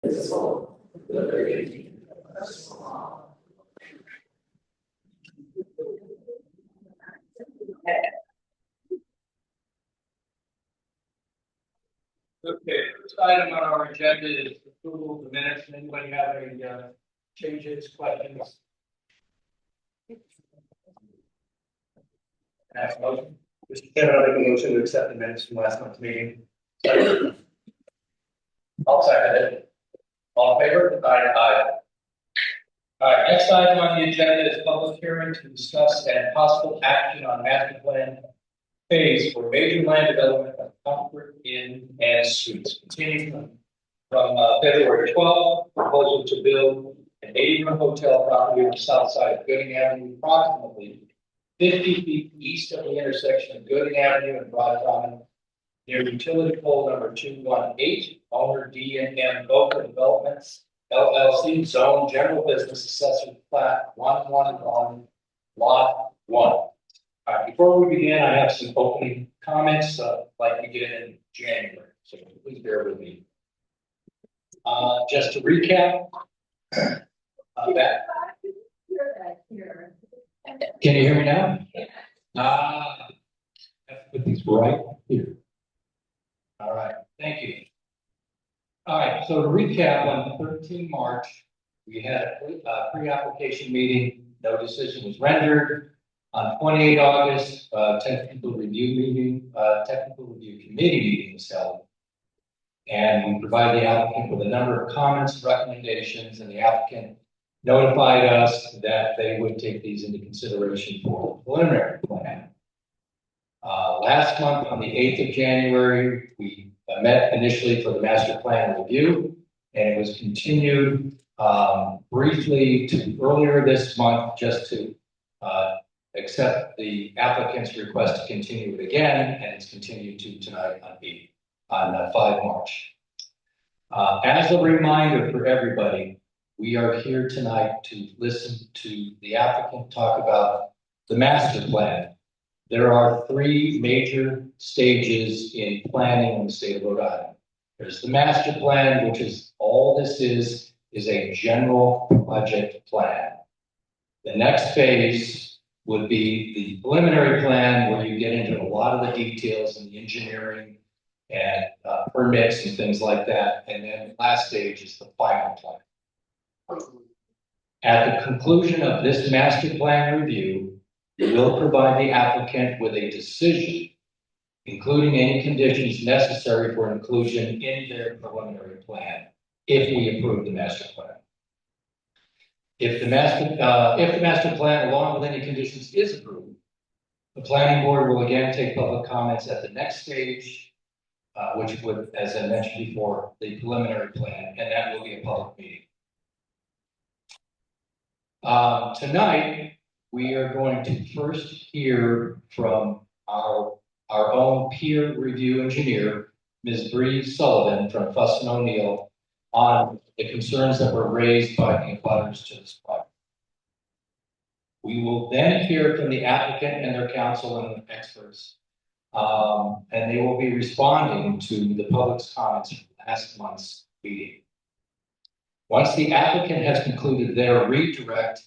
indivisible, with liberty and justice for all. Okay, first item on our agenda is approval of the minutes. Anybody have any changes, questions? Ask motion. Mr. Chairman, I make a motion to accept the minutes from last month's meeting. I'll second it. All in favor? Aye. All right, next item on the agenda is public hearing to discuss and possible action on master plan phase for major land development of Comfort Inn and Suites. Continuing from February 12th, proposal to build an 80-room hotel property on the south side of Gooding Avenue, approximately 50 feet east of the intersection of Gooding Avenue and Broad Common, near utility pole number 218, owner D&M Boca Developments, LLC, zone general business assessor plat 111, lot 1. All right, before we begin, I have some opening comments like we did in January, so please bear with me. Just to recap, that. Can you hear me now? I have to put these right here. All right, thank you. All right, so to recap, on 13 March, we had a pre-application meeting. No decision was rendered. On 28 August, technical review committee meeting was held. And we provided the applicant with a number of comments and recommendations, and the applicant notified us that they would take these into consideration for the preliminary plan. Last month, on the 8th of January, we met initially for the master plan review, and it was continued briefly to earlier this month just to accept the applicant's request to continue it again, and it's continued to tonight on 5 March. As a reminder for everybody, we are here tonight to listen to the applicant talk about the master plan. There are 3 major stages in planning in the state of Rhode Island. There's the master plan, which is all this is a general project plan. The next phase would be the preliminary plan, where you get into a lot of the details and the engineering and permits and things like that. And then the last stage is the final plan. At the conclusion of this master plan review, we will provide the applicant with a decision, including any conditions necessary for inclusion in their preliminary plan, if we approve the master plan. If the master plan, along with any conditions, is approved, the planning board will again take public comments at the next stage, which would, as I mentioned before, the preliminary plan, and that will be a public meeting. Tonight, we are going to first hear from our own peer review engineer, Ms. Bree Sullivan from Fuss and O'Neill, on the concerns that were raised by the abutters to this project. We will then hear from the applicant and their counsel and experts, and they will be responding to the public's comments from last month's meeting. Once the applicant has concluded their redirect,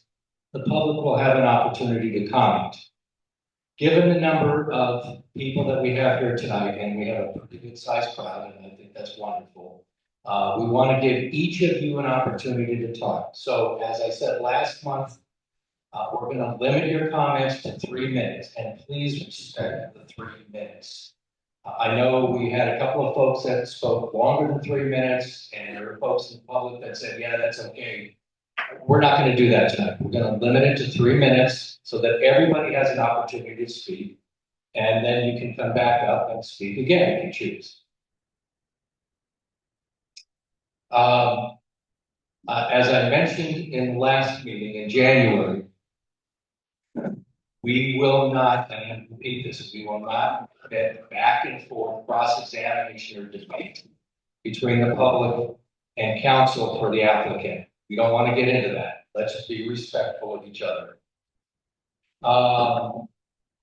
the public will have an opportunity to comment. Given the number of people that we have here tonight, and we have a pretty good sized crowd, and I think that's wonderful, we want to give each of you an opportunity to talk. So as I said last month, we're going to limit your comments to 3 minutes, and please respect the 3 minutes. I know we had a couple of folks that spoke longer than 3 minutes, and there were folks in the public that said, yeah, that's okay. We're not going to do that tonight. We're going to limit it to 3 minutes so that everybody has an opportunity to speak, and then you can come back up and speak again if you choose. As I mentioned in the last meeting in January, we will not, and I repeat this, we will not get back and forth cross-examination or debate between the public and counsel for the applicant. We don't want to get into that. Let's be respectful of each other.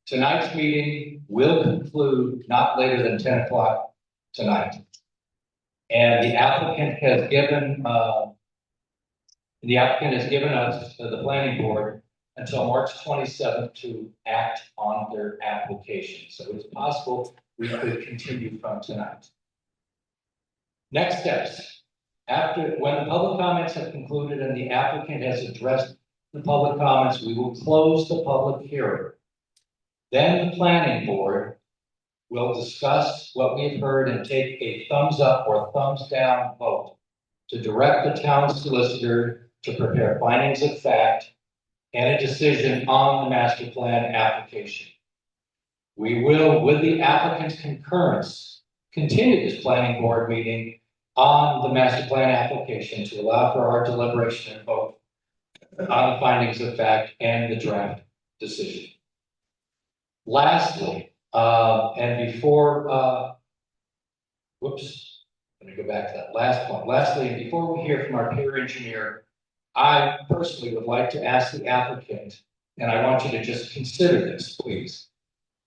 Tonight's meeting will conclude not later than 10 o'clock tonight. And the applicant has given, us, the planning board, until March 27th to act on their application. So it's possible we could continue from tonight. Next steps. When the public comments have concluded and the applicant has addressed the public comments, we will close the public hearing. Then the planning board will discuss what we've heard and take a thumbs up or thumbs down vote to direct the town solicitor to prepare findings of fact and a decision on the master plan application. We will, with the applicant's concurrence, continue this planning board meeting on the master plan application to allow for our deliberation and vote on the findings of fact and the draft decision. Lastly, and before, whoops, let me go back to that last point. Lastly, and before we hear from our peer engineer, I personally would like to ask the applicant, and I want you to just consider this, please.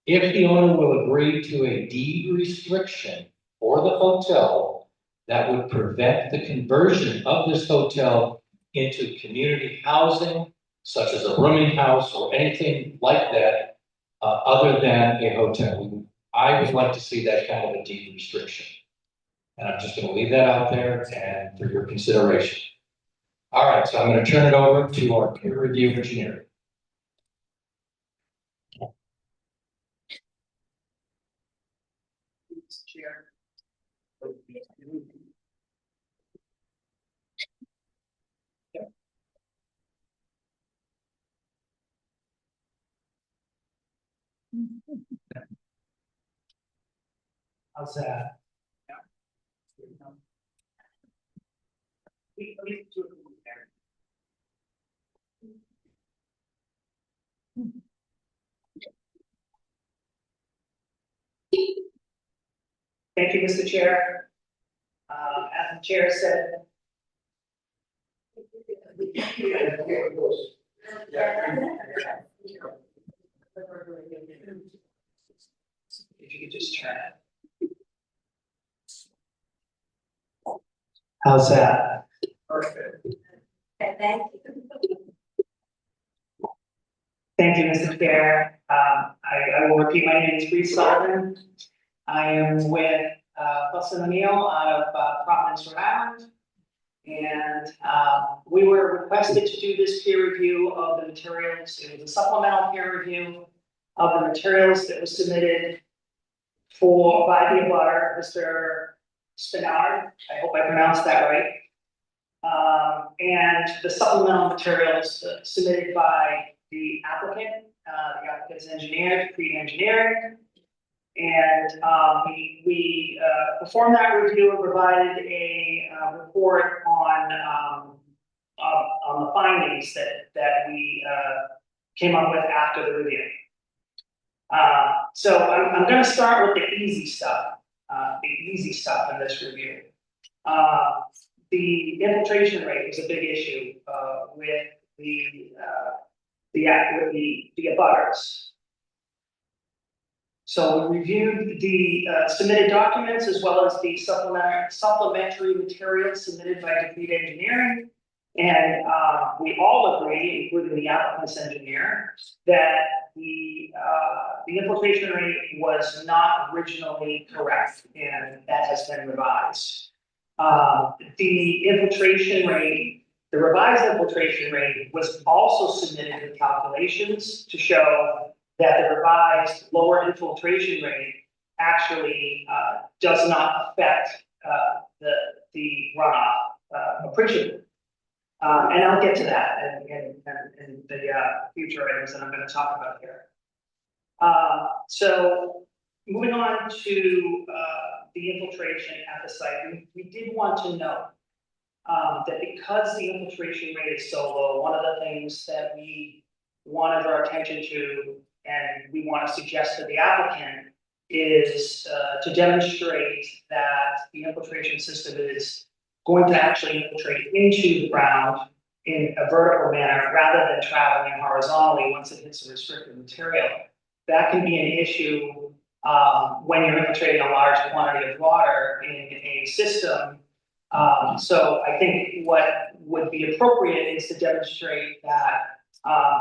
If the owner will agree to a deed restriction for the hotel that would prevent the conversion of this hotel into community housing, such as a rooming house or anything like that, other than a hotel, I would like to see that kind of a deed restriction. And I'm just going to leave that out there and for your consideration. All right, so I'm going to turn it over to our peer review engineer. Chair. How's that? Thank you, Mr. Chair. As the chair said. If you could just turn it. How's that? Perfect. Thank you. Thank you, Mr. Chair. I will repeat, my name is Bree Sullivan. I am with Wilson O'Neill out of Providence, Rhode Island. And we were requested to do this peer review of the materials. It was a supplemental peer review of the materials that was submitted by the abutter, Mr. Spinard. I hope I pronounced that right. And the supplemental materials submitted by the applicant's engineer, Creed Engineering. And we performed that review and provided a report on the findings that we came up with after the review. So I'm going to start with the easy stuff in this review. The infiltration rate was a big issue with the abutters. So we reviewed the submitted documents as well as the supplementary materials submitted by Creed Engineering. And we all agree, including the applicant's engineer, that the infiltration rate was not originally correct, and that has been revised. The infiltration rate, the revised infiltration rate was also submitted with calculations to show that the revised lower infiltration rate actually does not affect the runoff appreciably. And I'll get to that in the future items that I'm going to talk about here. So moving on to the infiltration at the site, we did want to note that because the infiltration rate is so low, one of the things that we want to draw attention to and we want to suggest to the applicant is to demonstrate that the infiltration system is going to actually infiltrate into the ground in a vertical manner rather than traveling horizontally once it hits a restricted material. That can be an issue when you're infiltrating a large quantity of water in a system. So I think what would be appropriate is to demonstrate that,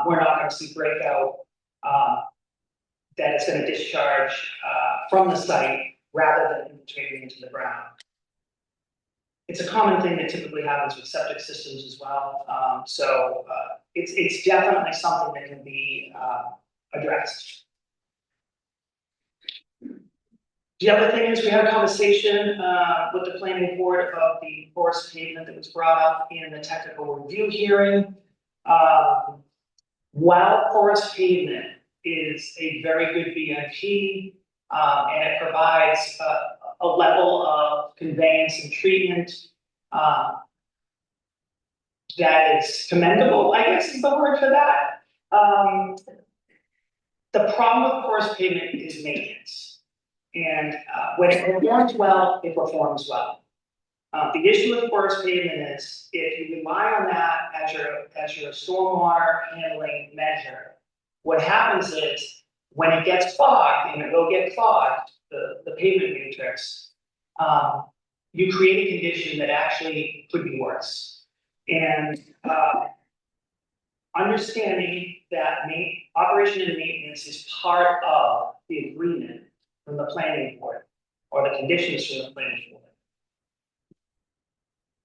we're not gonna see breakout, that it's gonna discharge, from the site rather than infiltrating into the ground. It's a common thing that typically happens with septic systems as well. It's definitely something that can be, addressed. The other thing is we had a conversation, with the planning board about the porous pavement that was brought up in the technical review hearing. While porous pavement is a very good BMP, and it provides a level of conveyance and treatment, that is commendable, I guess is the word for that. The problem with porous pavement is maintenance. And when it performs well, it performs well. The issue with porous pavement is if you rely on that as your stormwater handling measure, what happens is when it gets clogged, and it will get clogged, the pavement matrix, you create a condition that actually could be worse. And understanding that operation and maintenance is part of the agreement from the planning board, or the conditions from the planning board,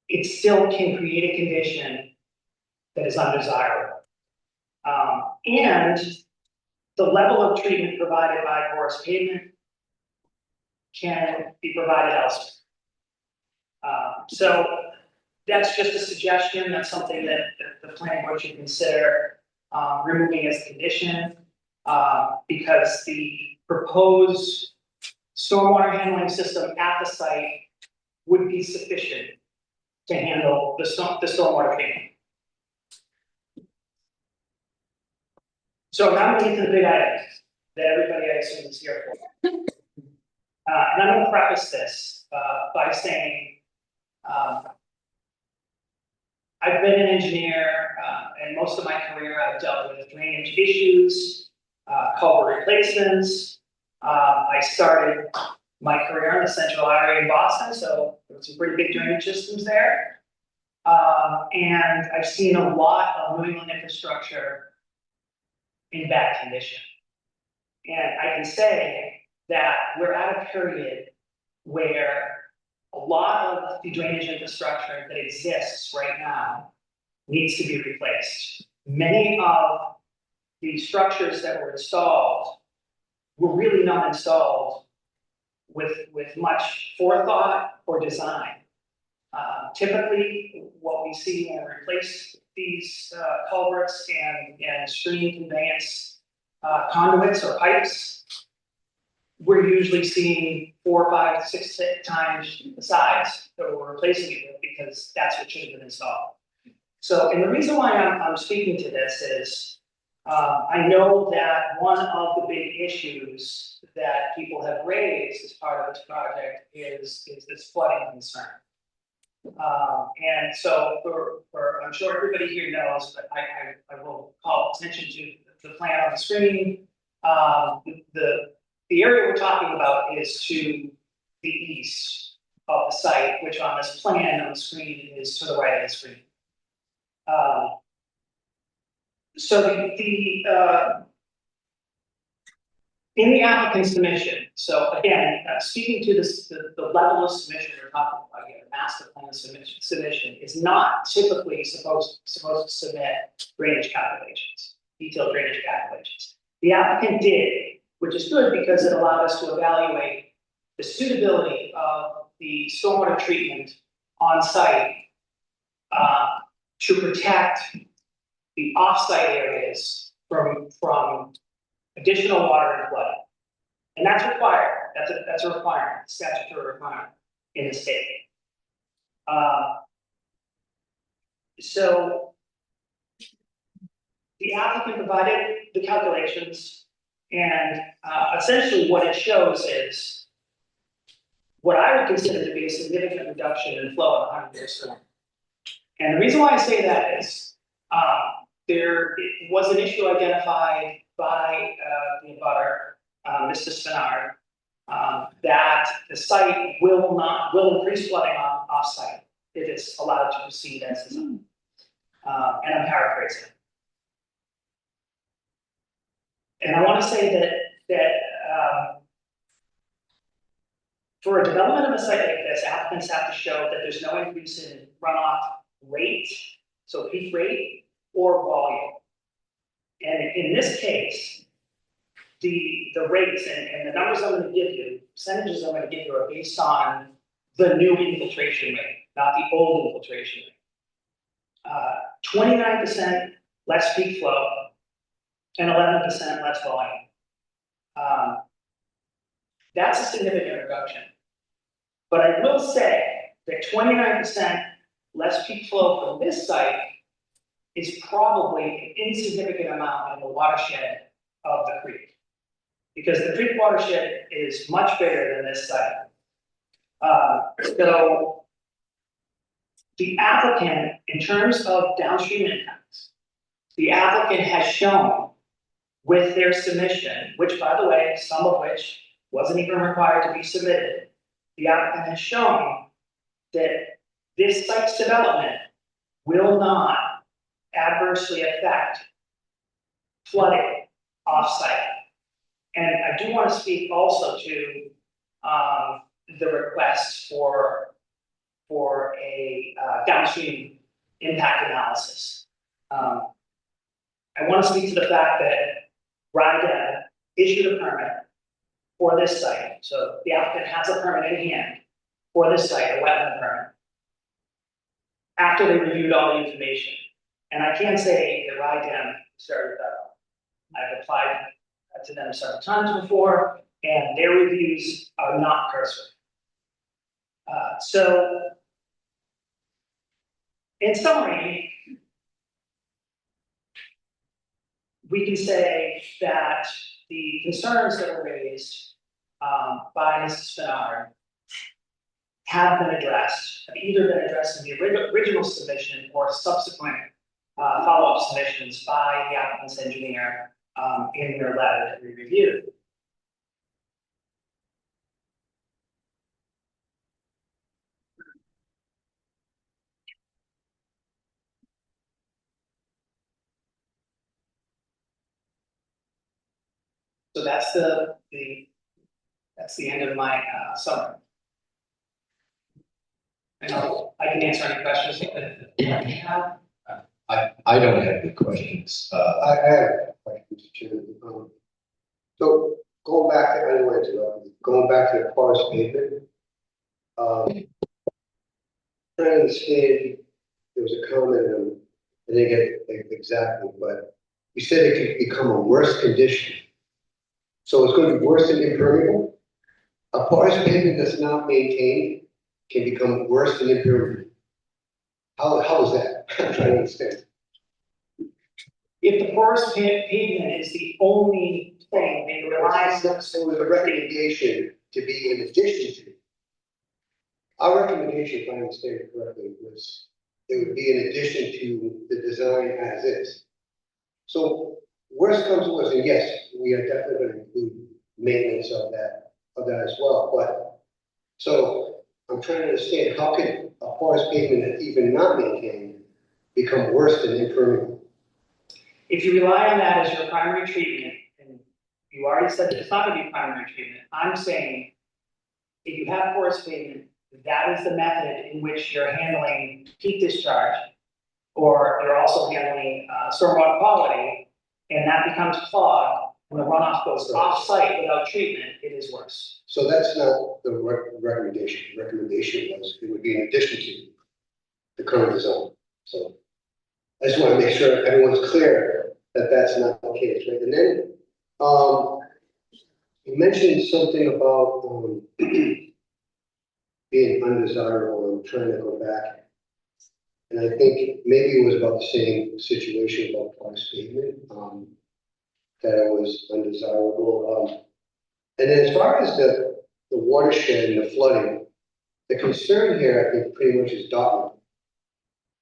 it still can create a condition that is undesirable. And the level of treatment provided by porous pavement can be provided elsewhere. So that's just a suggestion. That's something that the planning board should consider removing as a condition, because the proposed stormwater handling system at the site would be sufficient to handle the stormwater treatment. So now I'm going to get to the big items that everybody I assume is here for. And I'm going to preface this by saying, I've been an engineer, and most of my career I've dealt with drainage issues, culvert replacements. I started my career in the central area in Boston, so there were some pretty big drainage systems there. And I've seen a lot of New England infrastructure in bad condition. And I can say that we're at a period where a lot of the drainage infrastructure that exists right now needs to be replaced. Many of the structures that were installed were really not installed with much forethought or design. Typically, what we see when we replace these culverts and stream conveyance conduits or pipes, we're usually seeing 4, 5, 6 times the size that we're replacing it with, because that's what should have been installed. So, and the reason why I'm speaking to this is, I know that one of the big issues that people have raised as part of this project is this flooding concern. And so I'm sure everybody here knows, but I will call attention to the plan on the screen. The area we're talking about is to the east of the site, which on this plan on the screen is to the right of the screen. So in the applicant submission, so again, speaking to this, the level of submission we're talking about here, the master plan submission is not typically supposed to submit drainage calculations, detailed drainage calculations. The applicant did, which is good because it allowed us to evaluate the suitability of the stormwater treatment on site to protect the off-site areas from additional water and flooding. And that's required. That's a requirement, statutory requirement in the state. So the applicant provided the calculations, and essentially what it shows is what I would consider to be a significant reduction in flow of 100-year storm. And the reason why I say that is there was an issue identified by the abutter, Mr. Spinard, that the site will increase flooding off-site if it's allowed to proceed as designed. And I'm paraphrasing. And I want to say that for a development of a site like this, applicants have to show that there's no increase in runoff rate, so peak rate, or volume. And in this case, the rates and the numbers I'm going to give you, percentages I'm going to give you are based on the new infiltration rate, not the old infiltration rate. 29% less peak flow and 11% less volume. That's a significant reduction. But I will say that 29% less peak flow from this site is probably an insignificant amount in the watershed of the creek. Because the creek watershed is much bigger than this site. So the applicant, in terms of downstream impacts, the applicant has shown with their submission, which by the way, some of which wasn't even required to be submitted, the applicant has shown that this site's development will not adversely affect flooding off-site. And I do want to speak also to the request for a downstream impact analysis. I want to speak to the fact that RIDA issued a permit for this site. So the applicant has a permit in hand for this site, a wetland permit, after they reviewed all the information. And I can say that RIDA is very thorough. I've applied to them several times before, and their reviews are not cursory. So, in summary, we can say that the concerns that were raised by Mrs. Spinard have been addressed, have either been addressed in the original submission or subsequent follow-up submissions by the applicant's engineer in their letter that we reviewed. So that's the end of my summary. And I can answer any questions that you have. I don't have any questions. I have a question, Mr. Chairman. So going back to, I don't want to interrupt you, going back to the porous pavement. Trying to understand, there was a comment, I didn't get it exactly, but you said it could become a worse condition. So it's going to be worse than impermeable? A porous pavement that's not maintained can become worse than impermeable. How is that? I'm trying to understand. If the porous pavement is the only thing they rely on, So it was a recommendation to be in addition to. Our recommendation, if I understand it correctly, was it would be in addition to the design as is. So worst comes to worst, and yes, we are definitely going to include maintenance of that as well. But so I'm trying to understand, how can a porous pavement that's even not maintained become worse than impermeable? if you rely on that as your primary treatment, and you already said that it's not going to be primary treatment, I'm saying if you have porous pavement, that is the method in which you're handling peak discharge, or you're also handling stormwater quality, and that becomes clogged when the runoff goes off-site without treatment, it is worse. So that's not the recommendation. The recommendation was it would be in addition to the current design. So I just want to make sure everyone's clear that that's not the case, right? And then you mentioned something about being undesirable. I'm trying to go back, and I think maybe it was about the same situation about porous pavement, that it was undesirable. And then as far as the watershed and the flooding, the concern here, I think, pretty much is Dartmouth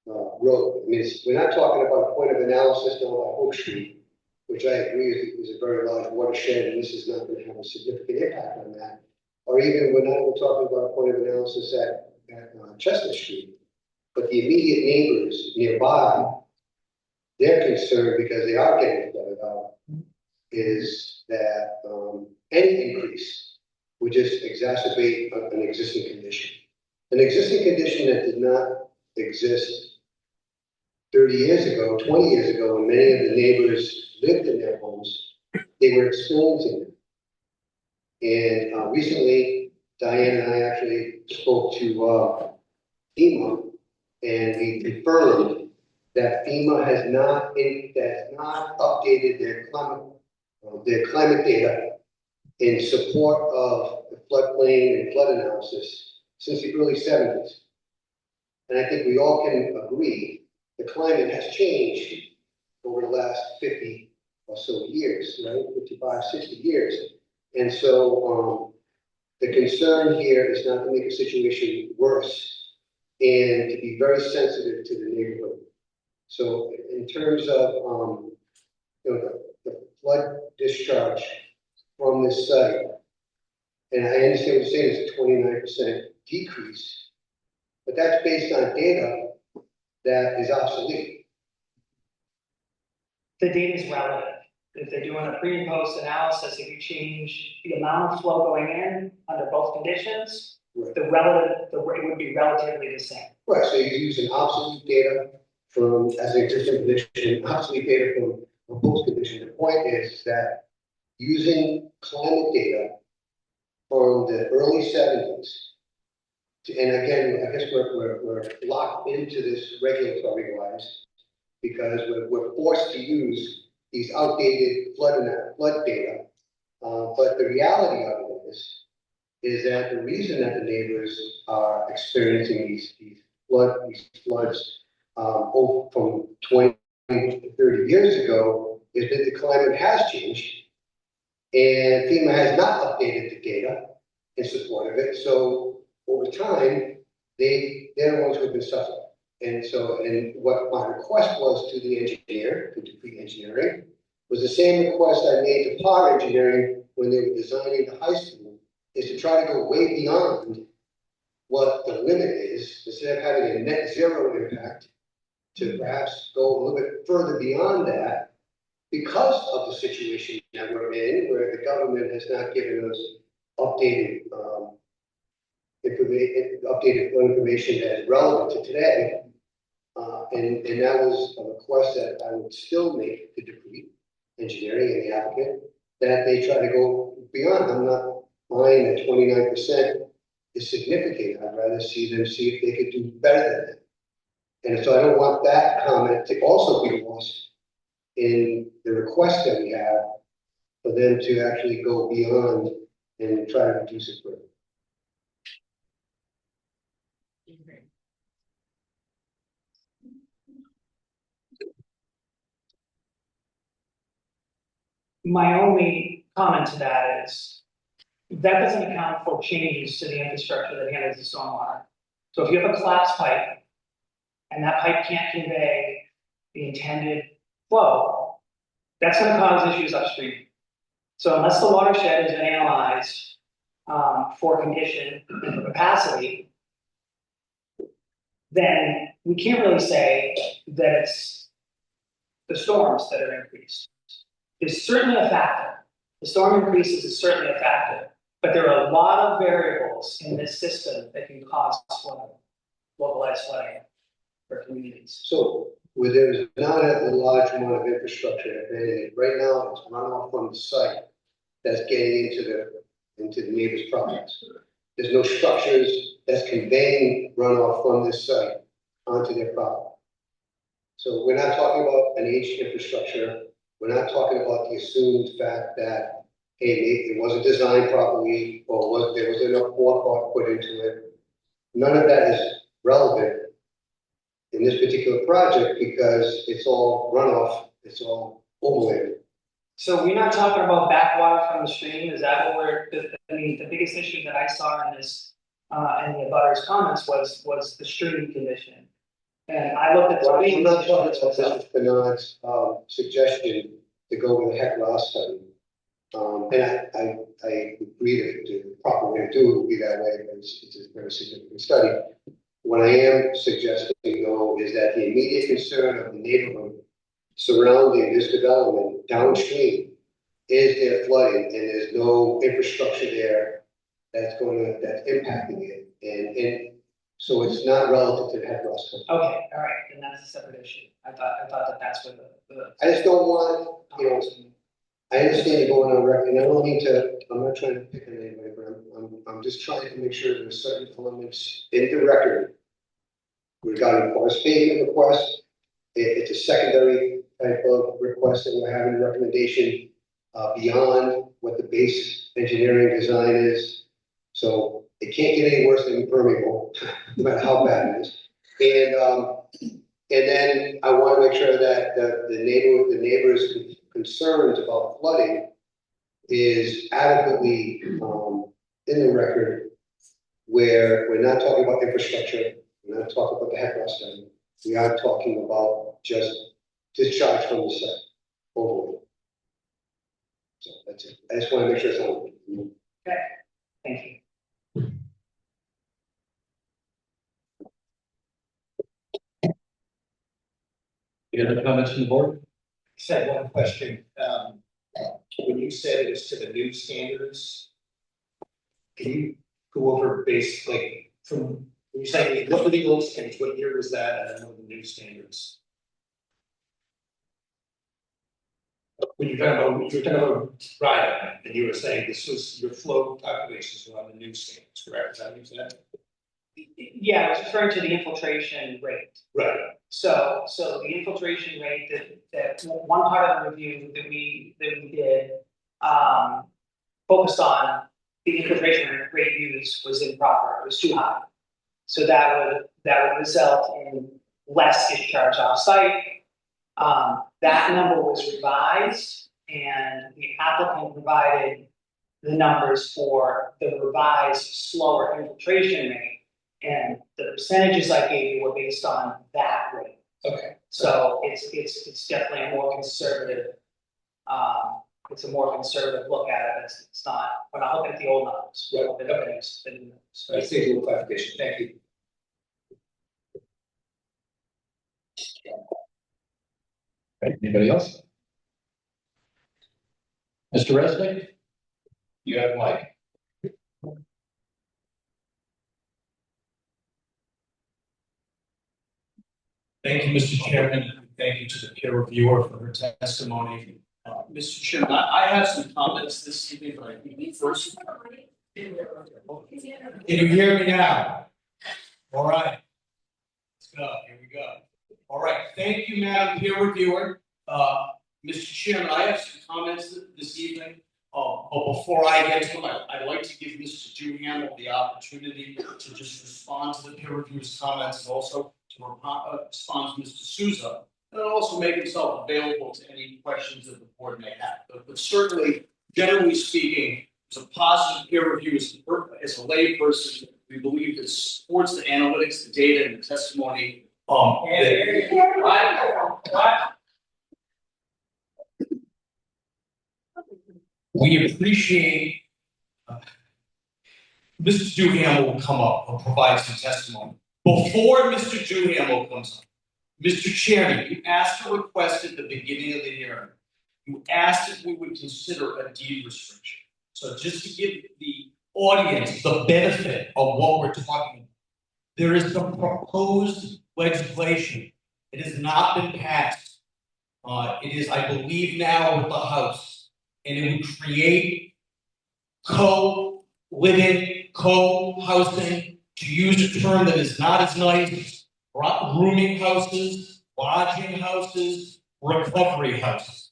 Road. I mean, we're not talking about a point of analysis down by Oak Street, which I agree is a very large watershed, and this is not going to have a significant impact on that. or even we're not even talking about a point of analysis at Chestnut Street, but the immediate neighbors nearby, they're concerned because they are getting flooded out, is that, any increase would just exacerbate an existing condition. An existing condition that did not exist 30 years ago, 20 years ago, when many of the neighbors lived in their homes, they were experiencing it. And recently, Diane and I actually spoke to FEMA, and we confirmed that FEMA has not updated their climate data in support of the floodplain and flood analysis since the early 70s. And I think we all can agree the climate has changed over the last 50 or so years, right? 55, 60 years. And so the concern here is not to make a situation worse and to be very sensitive to the neighborhood. So in terms of the flood discharge from this site, and I understand what you're saying, it's a 29% decrease, but that's based on data that is obsolete. The data is relative. If they're doing a pre and post analysis, if you change the amount of flow going in under both conditions, Right. the rate would be relatively the same. Right, so you're using obsolete data from, as an existing condition, obsolete data from a post condition. The point is that using climate data from the early 70s, and again, I guess we're locked into this regulatory wise because we're forced to use these outdated flood data. But the reality of it is that the reason that the neighbors are experiencing these floods from 20 to 30 years ago is that the climate has changed, and FEMA has not updated the data in support of it. So over time, they're the ones who've been suffering. And so, and what my request was to the engineer, to Dupree Engineering, was the same request I made to Potter Engineering when they were designing the high school, is to try to go way beyond what the limit is, instead of having a net zero impact, to perhaps go a little bit further beyond that, because of the situation that we're in, where the government has not given us updated information that is relevant to today. And that was a request that I would still make to Dupree Engineering and the applicant, that they try to go beyond. I'm not buying that 29% is significant. I'd rather see them see if they could do better than that. And so I don't want that comment to also be lost in the request that we have for them to actually go beyond and try to reduce it further. My only comment to that is that doesn't account for changes to the infrastructure that handles the stormwater. So if you have a collapsed pipe and that pipe can't convey the intended flow, that's going to cause issues upstream. So unless the watershed has been analyzed for condition and for capacity, then we can't really say that it's the storms that are increased. Is certainly a factor. The storm increases is certainly a factor, but there are a lot of variables in this system that can cause flooding, localized flooding for communities. So where there's not a large amount of infrastructure, and right now it's runoff from the site that's getting into the neighbor's properties. There's no structures that's conveying runoff from this site onto their property. So we're not talking about an aged infrastructure. We're not talking about the assumed fact that, hey, it wasn't designed properly, or there wasn't enough forethought put into it. None of that is relevant in this particular project because it's all runoff, it's all overlaid. So we're not talking about backwater from the stream. Is that what we're? I mean, the biggest issue that I saw in this, in the abutters' comments was the stream condition. And I looked at the. I'm not talking about Mr. Bernard's suggestion to go with a HEC-ROS study. And I agree that the proper way to do it would be that way, but it's a very significant study. What I am suggesting though is that the immediate concern of the neighborhood surrounding this development downstream is there flooding, and there's no infrastructure there that's impacting it. And so it's not relative to the head loss. Okay, all right, then that's a separate issue. I thought that that's where the. I just don't want, you know, I understand you're going on record, and I don't mean to, I'm not trying to pick on anybody, but I'm just trying to make sure there's certain elements in the record regarding forest pavement request. It's a secondary type of request that we're having a recommendation beyond what the base engineering design is. So it can't get any worse than impermeable, no matter how bad it is. And then I want to make sure that the neighbors' concerns about flooding is adequately in the record, where we're not talking about infrastructure, we're not talking about the head study. We are talking about just discharge from the site overall. So that's it. I just want to make sure it's on. Okay, thank you. Any other comments from the board? Just had one question. When you said it was to the new standards, can you go over basically from, when you say, what were the old standards, what year was that, and then what were the new standards? When you're talking about right, and you were saying this was your flow calculations were on the new standards, correct? Is that what you said? Yeah, I was referring to the infiltration rate. Right. So the infiltration rate that one part of the review that we did, focused on the infiltration rate used was improper, it was too high. So that would result in less discharge off site. That number was revised, and the applicant provided the numbers for the revised slower infiltration rate. And the percentages I gave you were based on that rate. Okay. So it's definitely a more conservative, it's a more conservative look at it. It's not, we're not looking at the old numbers. We're looking at the new numbers. So I see a little clarification. Thank you. Right, anybody else? Mr. Resnick? You have mic. Thank you, Mr. Chairman, and thank you to the peer reviewer for her testimony. Mr. Chairman, I have some comments this evening, but I think first. Can you hear me now? All right. Let's go. Here we go. All right. Thank you, Madam Peer Reviewer. Mr. Chairman, I have some comments this evening. But before I get to them, I'd like to give Mr. Duhamel the opportunity to just respond to the peer reviewer's comments, and also to respond to Mr. Souza, and also make himself available to any questions that the board may have. But certainly, generally speaking, it's a positive peer review as a layperson. We believe it supports the analytics, the data, and the testimony. We appreciate Mr. Duhamel will come up and provide some testimony. Before Mr. Duhamel comes up, Mr. Chairman, you asked a request at the beginning of the hearing. You asked if we would consider a deed restriction. So just to give the audience the benefit of what we're talking about, there is some proposed legislation. It has not been passed. It is, I believe, now with the House, and it would create co-living, co-housing, to use a term that is not as nice, rooming houses, lodging houses, recovery houses.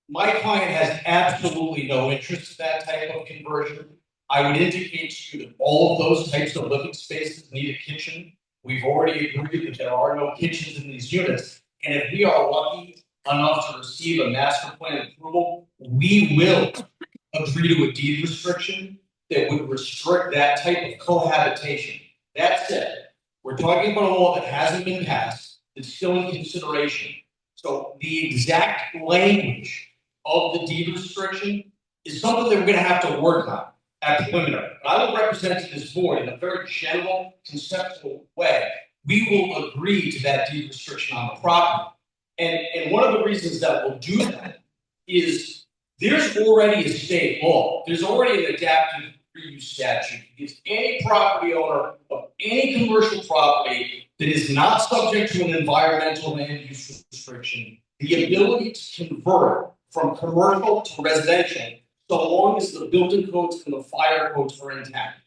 My client has absolutely no interest in that type of conversion. I would indicate to you that all of those types of living spaces need a kitchen. We've already agreed that there are no kitchens in these units. And if we are lucky enough to receive a master plan approval, we will agree to a deed restriction that would restrict that type of cohabitation. That said, we're talking about a law that hasn't been passed, that's still in consideration. So the exact language of the deed restriction is something that we're gonna have to work on at preliminary. I will represent to this board in a very general, conceptual way. We will agree to that deed restriction on the property. And one of the reasons that we'll do that is there's already a state law. There's already an adaptive reuse statute. If any property owner of any commercial property that is not subject to an environmental land use restriction, the ability to convert from commercial to residential, so long as the building codes and the fire codes are intact.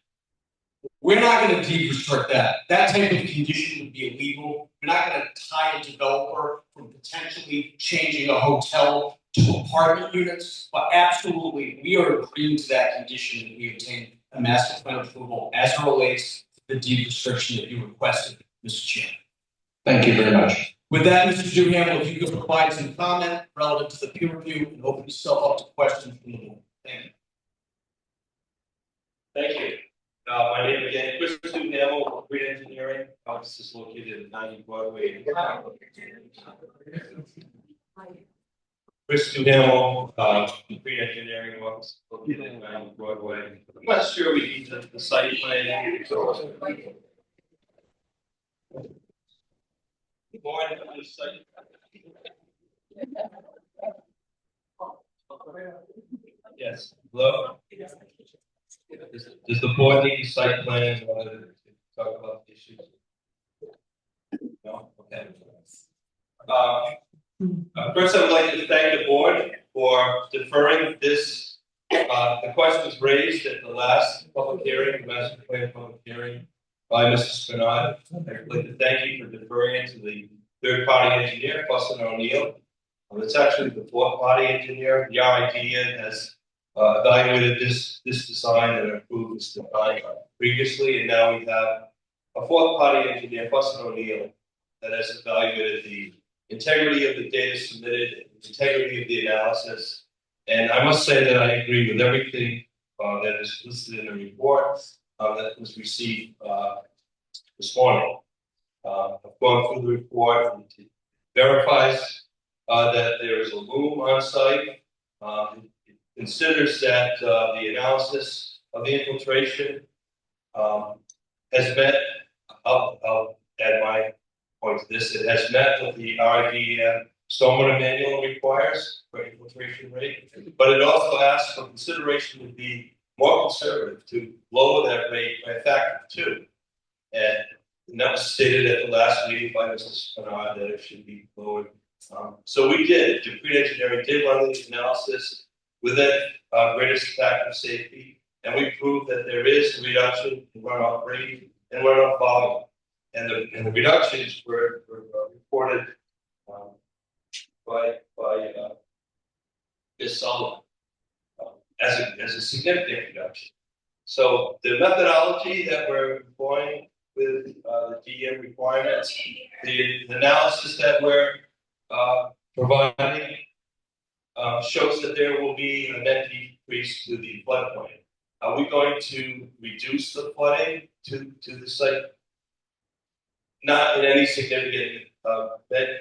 We're not going to deed restrict that. That type of condition would be illegal. We're not going to tie a developer from potentially changing a hotel to apartment units, but absolutely, we are agreeing to that condition that we obtain a master plan approval as it relates to the deed restriction that you requested, Mr. Chairman. Thank you very much. With that, Mr. Duhamel, if you could provide some comment relative to the peer review and open yourself up to questions from the board. Thank you. Thank you. My name again, Chris Duhamel, Green Engineering. Office is located at 90 Broadway. Chris Duhamel, Green Engineering Office located at 90 Broadway. I'm not sure we need the site plan. More on the site. Yes. Hello. Does the board need a site plan in order to talk about the issues? No? Okay. First, I would like to thank the board for deferring this, the questions raised at the last public hearing, the master plan public hearing by Mr. Spinard. I'd like to thank you for deferring it to the third-party engineer, Fussin O'Neill. It's actually the fourth-party engineer. The RID has evaluated this design and approved this design previously, and now we have a fourth-party engineer, Fussin O'Neill, that has evaluated the integrity of the data submitted, the integrity of the analysis, and I must say that I agree with everything that is listed in the report that was received this morning. I've gone through the report, and it verifies that there is a loom on site. It considers that the analysis of the infiltration has met, I'll add my point to this, it has met what the RID stormwater manual requires for infiltration rate, but it also asks for consideration to be more conservative, to lower that rate by a factor of 2. And that was stated at the last meeting by Mr. Spinard that it should be lowered. So we did. Dupree Engineering did run the analysis with it, greatest factor of safety, and we proved that there is a reduction in runoff rate and runoff volume. And the reductions were reported by Ms. Sullivan as a significant reduction. So the methodology that we're employing with the DM requirements, the analysis that we're providing shows that there will be a net decrease to the floodplain. Are we going to reduce the flooding to the site? Not in any significant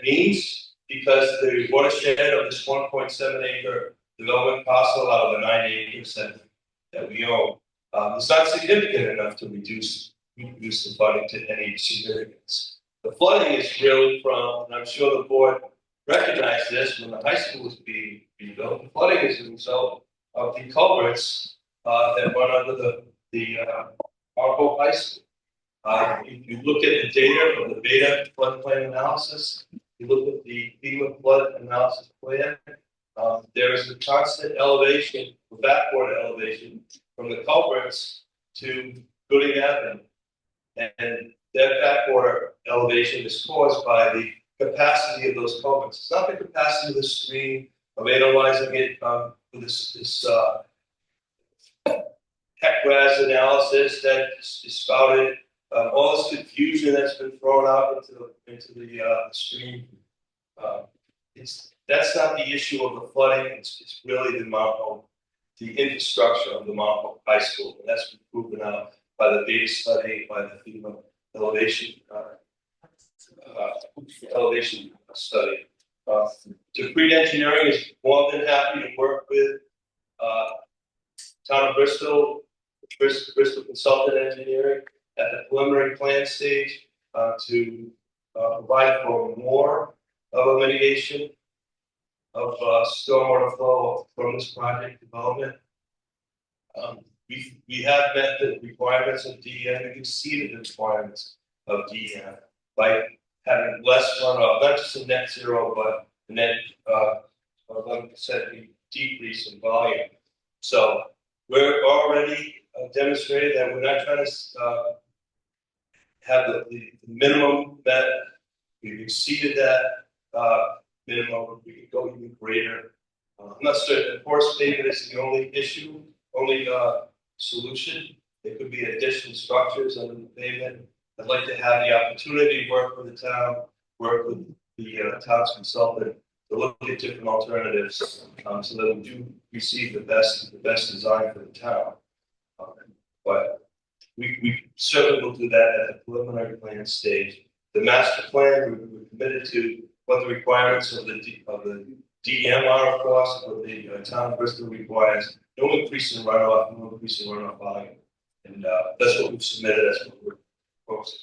means, because the watershed of this 1.7 acre development parcel out of the 9 acres that we own is not significant enough to reduce the flooding to any significance. The flooding is really from, and I'm sure the board recognized this when the high school was being rebuilt, the flooding is a result of the culverts that run under the Arco High School. If you look at the data of the beta floodplain analysis, you look at the FEMA flood analysis plan, there is a constant elevation, backwater elevation from the culverts to Gooding Avenue. And that backwater elevation is caused by the capacity of those culverts. It's not the capacity of the stream of analyzing it with this HEC-RAS analysis that is spouted. All this confusion that's been thrown out into the stream, that's not the issue of the flooding. It's really the infrastructure of the Mount Hope High School, and that's been proven out by the beta study, by the FEMA elevation study. Decreed Engineering is more than happy to work with, Town of Bristol, Bristol Consultant Engineering at the preliminary plan stage, to provide for more of a mitigation of stormwater flow from this project development. We have met the requirements of DEM, we've exceeded the requirements of DEM by having less runoff, not just a net zero, but a net 11% decrease in volume. So we're already demonstrated that we're not trying to have the minimum met. We've exceeded that minimum. We could go even greater. I'm not certain. Porous pavement is the only issue, only solution. There could be additional structures under the pavement. I'd like to have the opportunity to work with the town, work with the town's consultant to look at different alternatives, so that we do receive the best design for the town. But we certainly will do that at the preliminary plan stage. The master plan, we're committed to what the requirements of the DEM are, of course, what the town of Bristol requires. No increase in runoff, no increase in runoff volume, and that's what we've submitted. That's what we're proposing.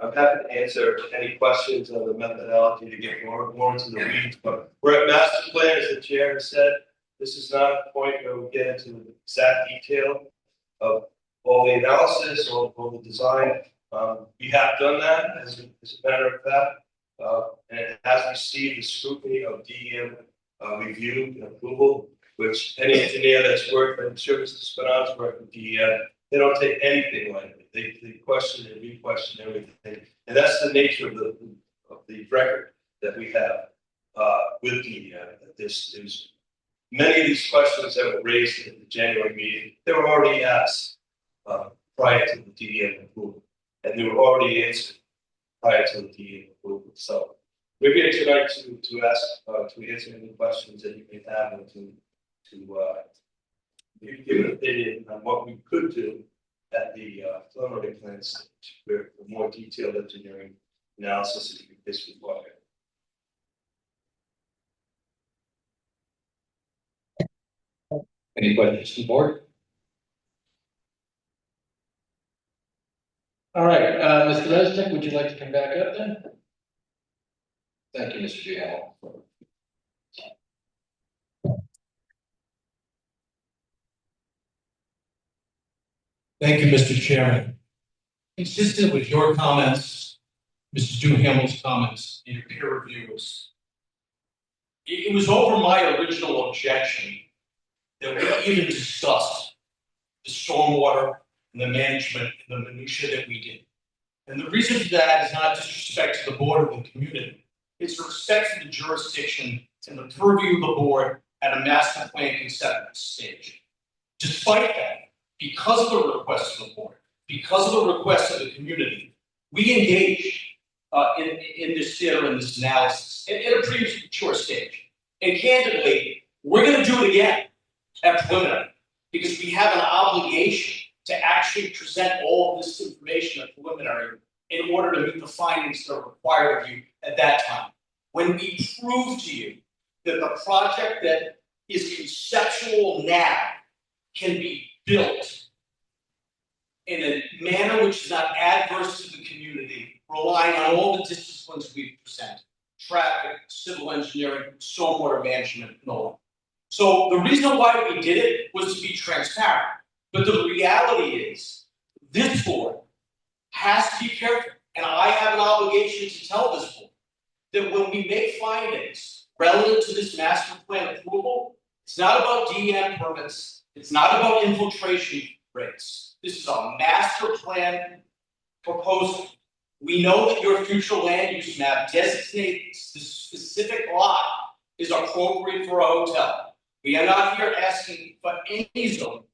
I'm happy to answer any questions on the methodology to get more into the weeds, but we're at master plan, as the chair has said. This is not a point where we get into the exact detail of all the analysis or the design. We have done that as a matter of fact, and it has received the scrutiny of DEM review and approval, which any engineer that's worked, I'm sure Mr. Spinazzo's worked with DEM, they don't take anything lightly. They question and re-question everything, and that's the nature of the record that we have with DEM. There's many of these questions that were raised at the January meeting. They were already asked prior to the DEM approval, and they were already answered prior to the DEM approval. So we're here tonight to ask to answer any questions that you may have, and to give an opinion on what we could do at the preliminary plan stage, where more detailed engineering analysis is required. Any questions from the board? All right, Mr. Resnick, would you like to come back up then? Thank you, Mr. Giammo. Thank you, Mr. Chairman. Consistent with your comments, Mr. Duhamel's comments, and your peer reviewers, it was over my original objection that we even discussed the stormwater and the management and the minutia that we did. And the reason for that is not disrespect to the board or the community. It's respect to the jurisdiction and the purview of the board at a master plan concept stage. Despite that, because of the request of the board, because of the request of the community, we engaged in this theater and this analysis at a premature stage. And candidly, we're going to do it again at preliminary, because we have an obligation to actually present all of this information at preliminary in order to meet the findings that are required of you at that time. When we prove to you that the project that is conceptual now can be built in a manner which is not adverse to the community, relying on all the disciplines we present: traffic, civil engineering, stormwater management, and the like. So the reason why we did it was to be transparent. But the reality is, this board has to be careful, and I have an obligation to tell this board that when we make findings relative to this master plan approval, it's not about DEM permits, it's not about infiltration rates. This is a master plan proposal. We know that your future land use map designates the specific lot is appropriate for a hotel. We are not here asking for any zone.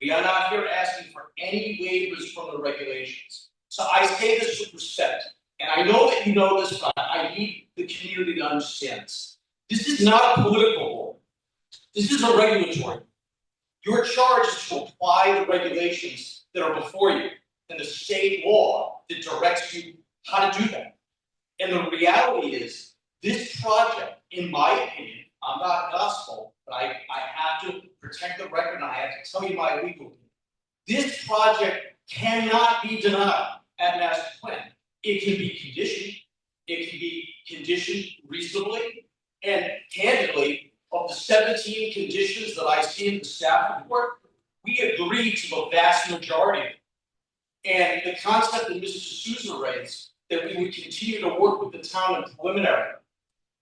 We are not here asking for any waivers from the regulations. So I say this with respect, and I know that you know this, but I need the community to understand this. This is not a political board. This is a regulatory. Your charge is to apply the regulations that are before you and the state law that directs you how to do that. And the reality is, This project, in my opinion, I'm not gospel, but I have to protect the record and I have to tell you my legal opinion. This project cannot be denied at master plan. It can be conditioned. It can be conditioned reasonably. And candidly, of the 17 conditions that I see in the staff report, we agree to the vast majority of them. And the concept that Mr. Souza raised, that we would continue to work with the town in preliminary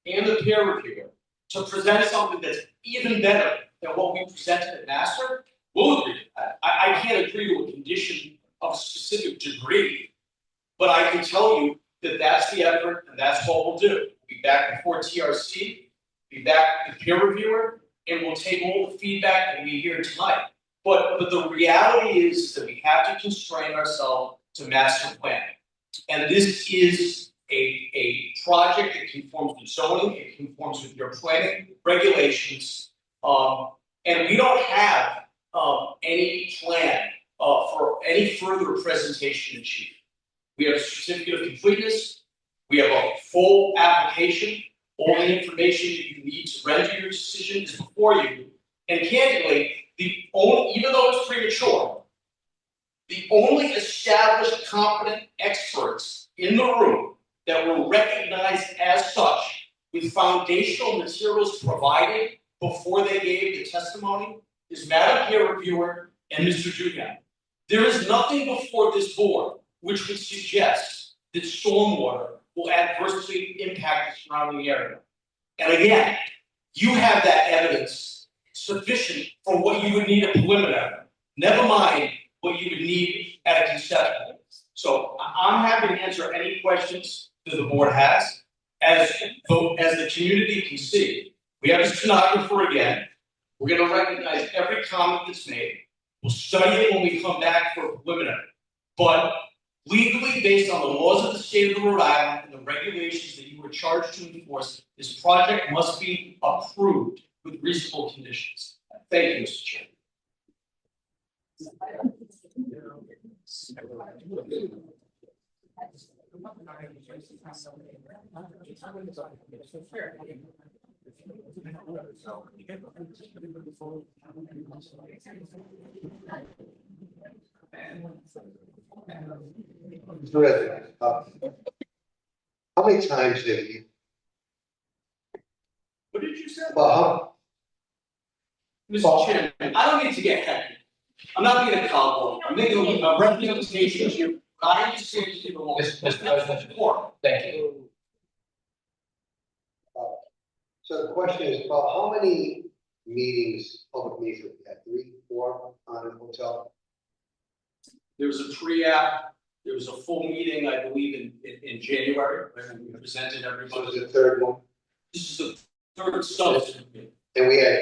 and the peer reviewer to present something that's even better than what we presented at master, we'll agree to that. I can't agree to a condition of a specific degree, but I can tell you that that's the effort and that's what we'll do. We'll be back before TRC, be back with the peer reviewer, and we'll take all the feedback that we hear tonight. But the reality is that we have to constrain ourselves to master plan. And this is a project that conforms with zoning, it conforms with your planning regulations. And we don't have any plan for any further presentation in chief. We have a certificate of completeness, we have a full application, all the information that you need to render your decision is before you. And candidly, even though it's premature, the only established competent experts in the room that were recognized as such with foundational materials provided before they gave the testimony is Madam Peer Reviewer and Mr. Dugan. There is nothing before this board which would suggest that stormwater will adversely impact the surrounding area. And again, you have that evidence sufficient for what you would need a preliminary, never mind what you would need at a conceptual. So I'm happy to answer any questions that the board has. As the community can see, we have a stenographer again. We're going to recognize every comment that's made. We'll study it when we come back for a preliminary. But legally, based on the laws of the state of Rhode Island and the regulations that you were charged to enforce, this project must be approved with reasonable conditions. Thank you, Mr. Chairman. Mr. President, how many times have you, What did you say? well, Mr. Chairman, I don't need to get happy. I'm not being a cowboy. I'm making a representation here. I understand you the law. Mr. President. Thank you. so the question is about how many meetings, public meetings, have we had? 3, 4 on a hotel? There was a pre-app, there was a full meeting, I believe, in January, when we presented So everybody. is the third one? This is the third substantive meeting. And we had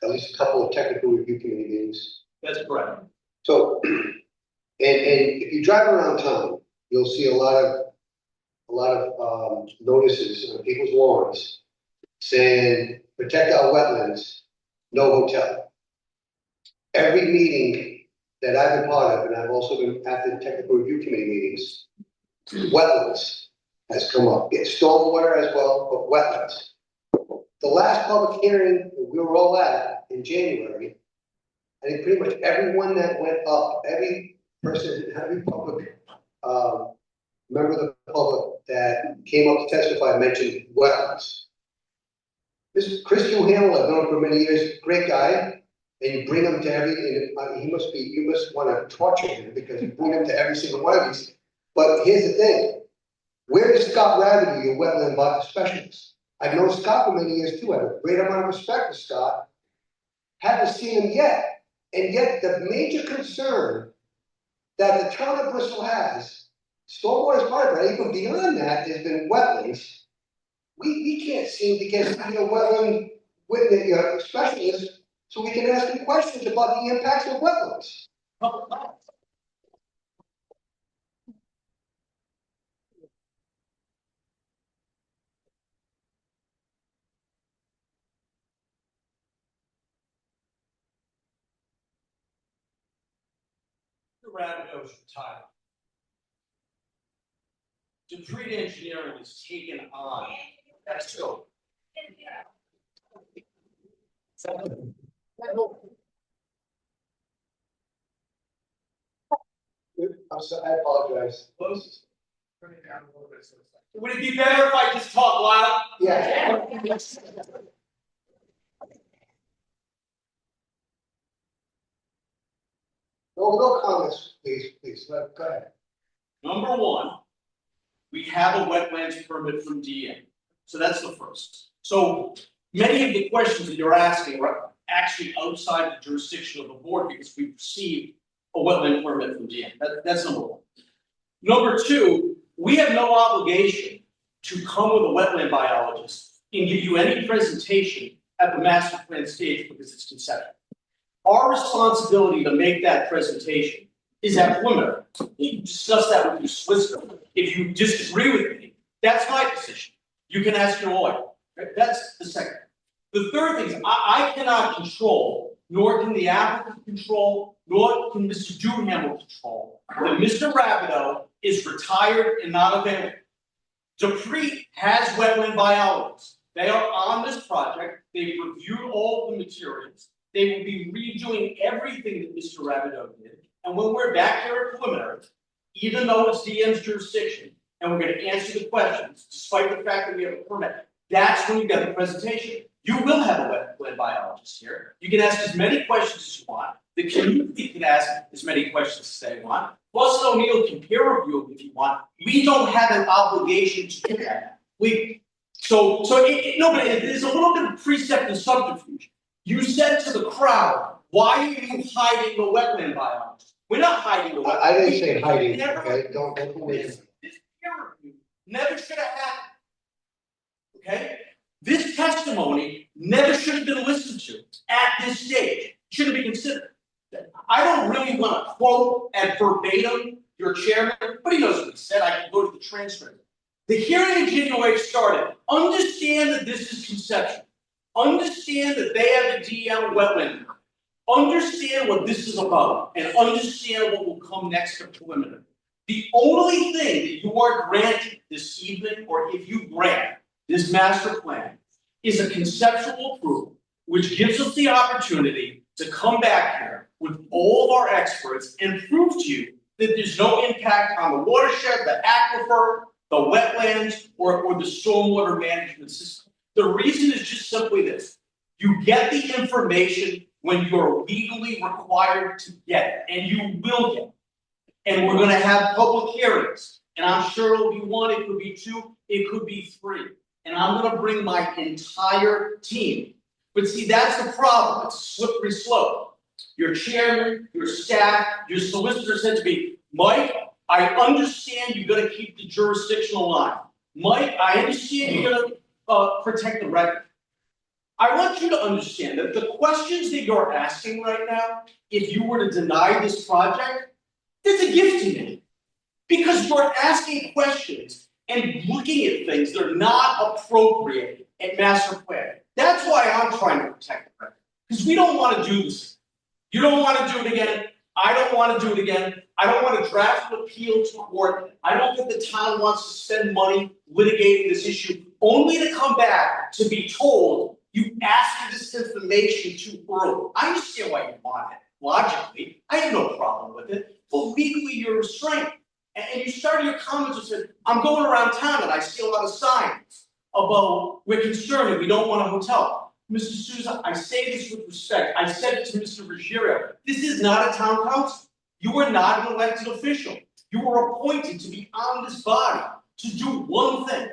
at least a couple of technical review committee meetings. That's correct. So, and if you drive around town, you'll see a lot of notices on people's lawns saying, protect our wetlands, no hotel. Every meeting that I've been part of, and I've also been at the technical review committee meetings, wetlands has come up. It's stormwater as well, but wetlands. The last public hearing we were all at in January, I think pretty much everyone that went up, every person, every public, member of the public that came up to testify mentioned wetlands. This Chris Duhamel, I've known for many years, great guy, and you bring him to every, and you must want to torture him because you bring him to every single one of these. But here's the thing, where is Scott Rafferty, your wetland specialist? I've known Scott for many years too, I have a great amount of respect for Scott. Haven't seen him yet, and yet the major concern that the town of Bristol has, stormwater is part of it, even beyond that, has been wetlands. We can't seem to get wetland witness specialist so we can ask him questions about the impacts of wetlands. The Radico was retired. Dupree Engineering was taken on That's true. I'm sorry, I apologize. Would it be better if I just talk loud? Yeah. No comments, please, go ahead. Number one, we have a wetlands permit from DM. So that's the first. So many of the questions that you're asking are actually outside the jurisdiction of the board because we received a wetland permit from DM. That's number one. Number two, we have no obligation to come with a wetland biologist and give you any presentation at the master plan stage because it's conceptual. Our responsibility to make that presentation is at preliminary. You can discuss that with your solicitor. If you disagree with me, that's my position. You can ask your lawyer. Right? That's the second. The third thing is I cannot control, nor can the applicant control, nor can Mr. Duhamel control, that Mr. Rabideau is retired and not available. Dupree has wetland biologists. They are on this project. They've reviewed all the materials. They will be redoing everything that Mr. Rabideau did. And when we're back here at preliminary, even though it's DM's jurisdiction, and we're going to answer the questions, despite the fact that we have a permit, that's when you get the presentation. You will have a wetland biologist here. You can ask as many questions as you want. The community can ask as many questions as they want. Plus, O'Neill can peer review if you want. We don't have an obligation to do that. No, but there's a little bit of precept and subterfuge. You said to the crowd, why are you hiding the wetland biologist? We're not hiding the wetland. I didn't say hiding, Never- okay, don't believe This me. peer review never should have happened. Okay? This testimony never should have been listened to at this stage. Shouldn't be considered. I don't really want to quote at verbatim your chairman, but he knows what he said. I can go to the transcript. The hearing in January started. Understand that this is conceptual. Understand that they have a DM wetland. Understand what this is about and understand what will come next to preliminary. The only thing that you are granted this evening, or if you grant this master plan, is a conceptual approval, which gives us the opportunity to come back here with all of our experts and prove to you that there's no impact on the watershed, the aquifer, the wetlands, or the stormwater management system. The reason is just simply this. You get the information when you're legally required to get it, and you will get it. And we're going to have public hearings, and I'm sure it'll be one, it could be two, it could be three. And I'm going to bring my entire team. But see, that's the problem. It's a slippery slope. Your chairman, your staff, your solicitor said to me, Mike, I understand you're going to keep the jurisdictional line. Mike, I understand you're going to protect the record. I want you to understand that the questions that you're asking right now, if you were to deny this project, it's a gift to me. Because you're asking questions and looking at things that are not appropriate at master plan. That's why I'm trying to protect the record. Because we don't want to do this. You don't want to do it again. I don't want to do it again. I don't want to draft an appeal to court. I don't think the town wants to spend money litigating this issue, only to come back to be told you asked this information too early. I understand why you want it. Logically, I have no problem with it. But legally, you're restrained. And you started your comments and said, I'm going around town and I see a lot of signs about we're concerned and we don't want a hotel. Mr. Souza, I say this with respect. I said it to Mr. Ruggiero. This is not a town council. You are not an elected official. You were appointed to be on this body to do one thing,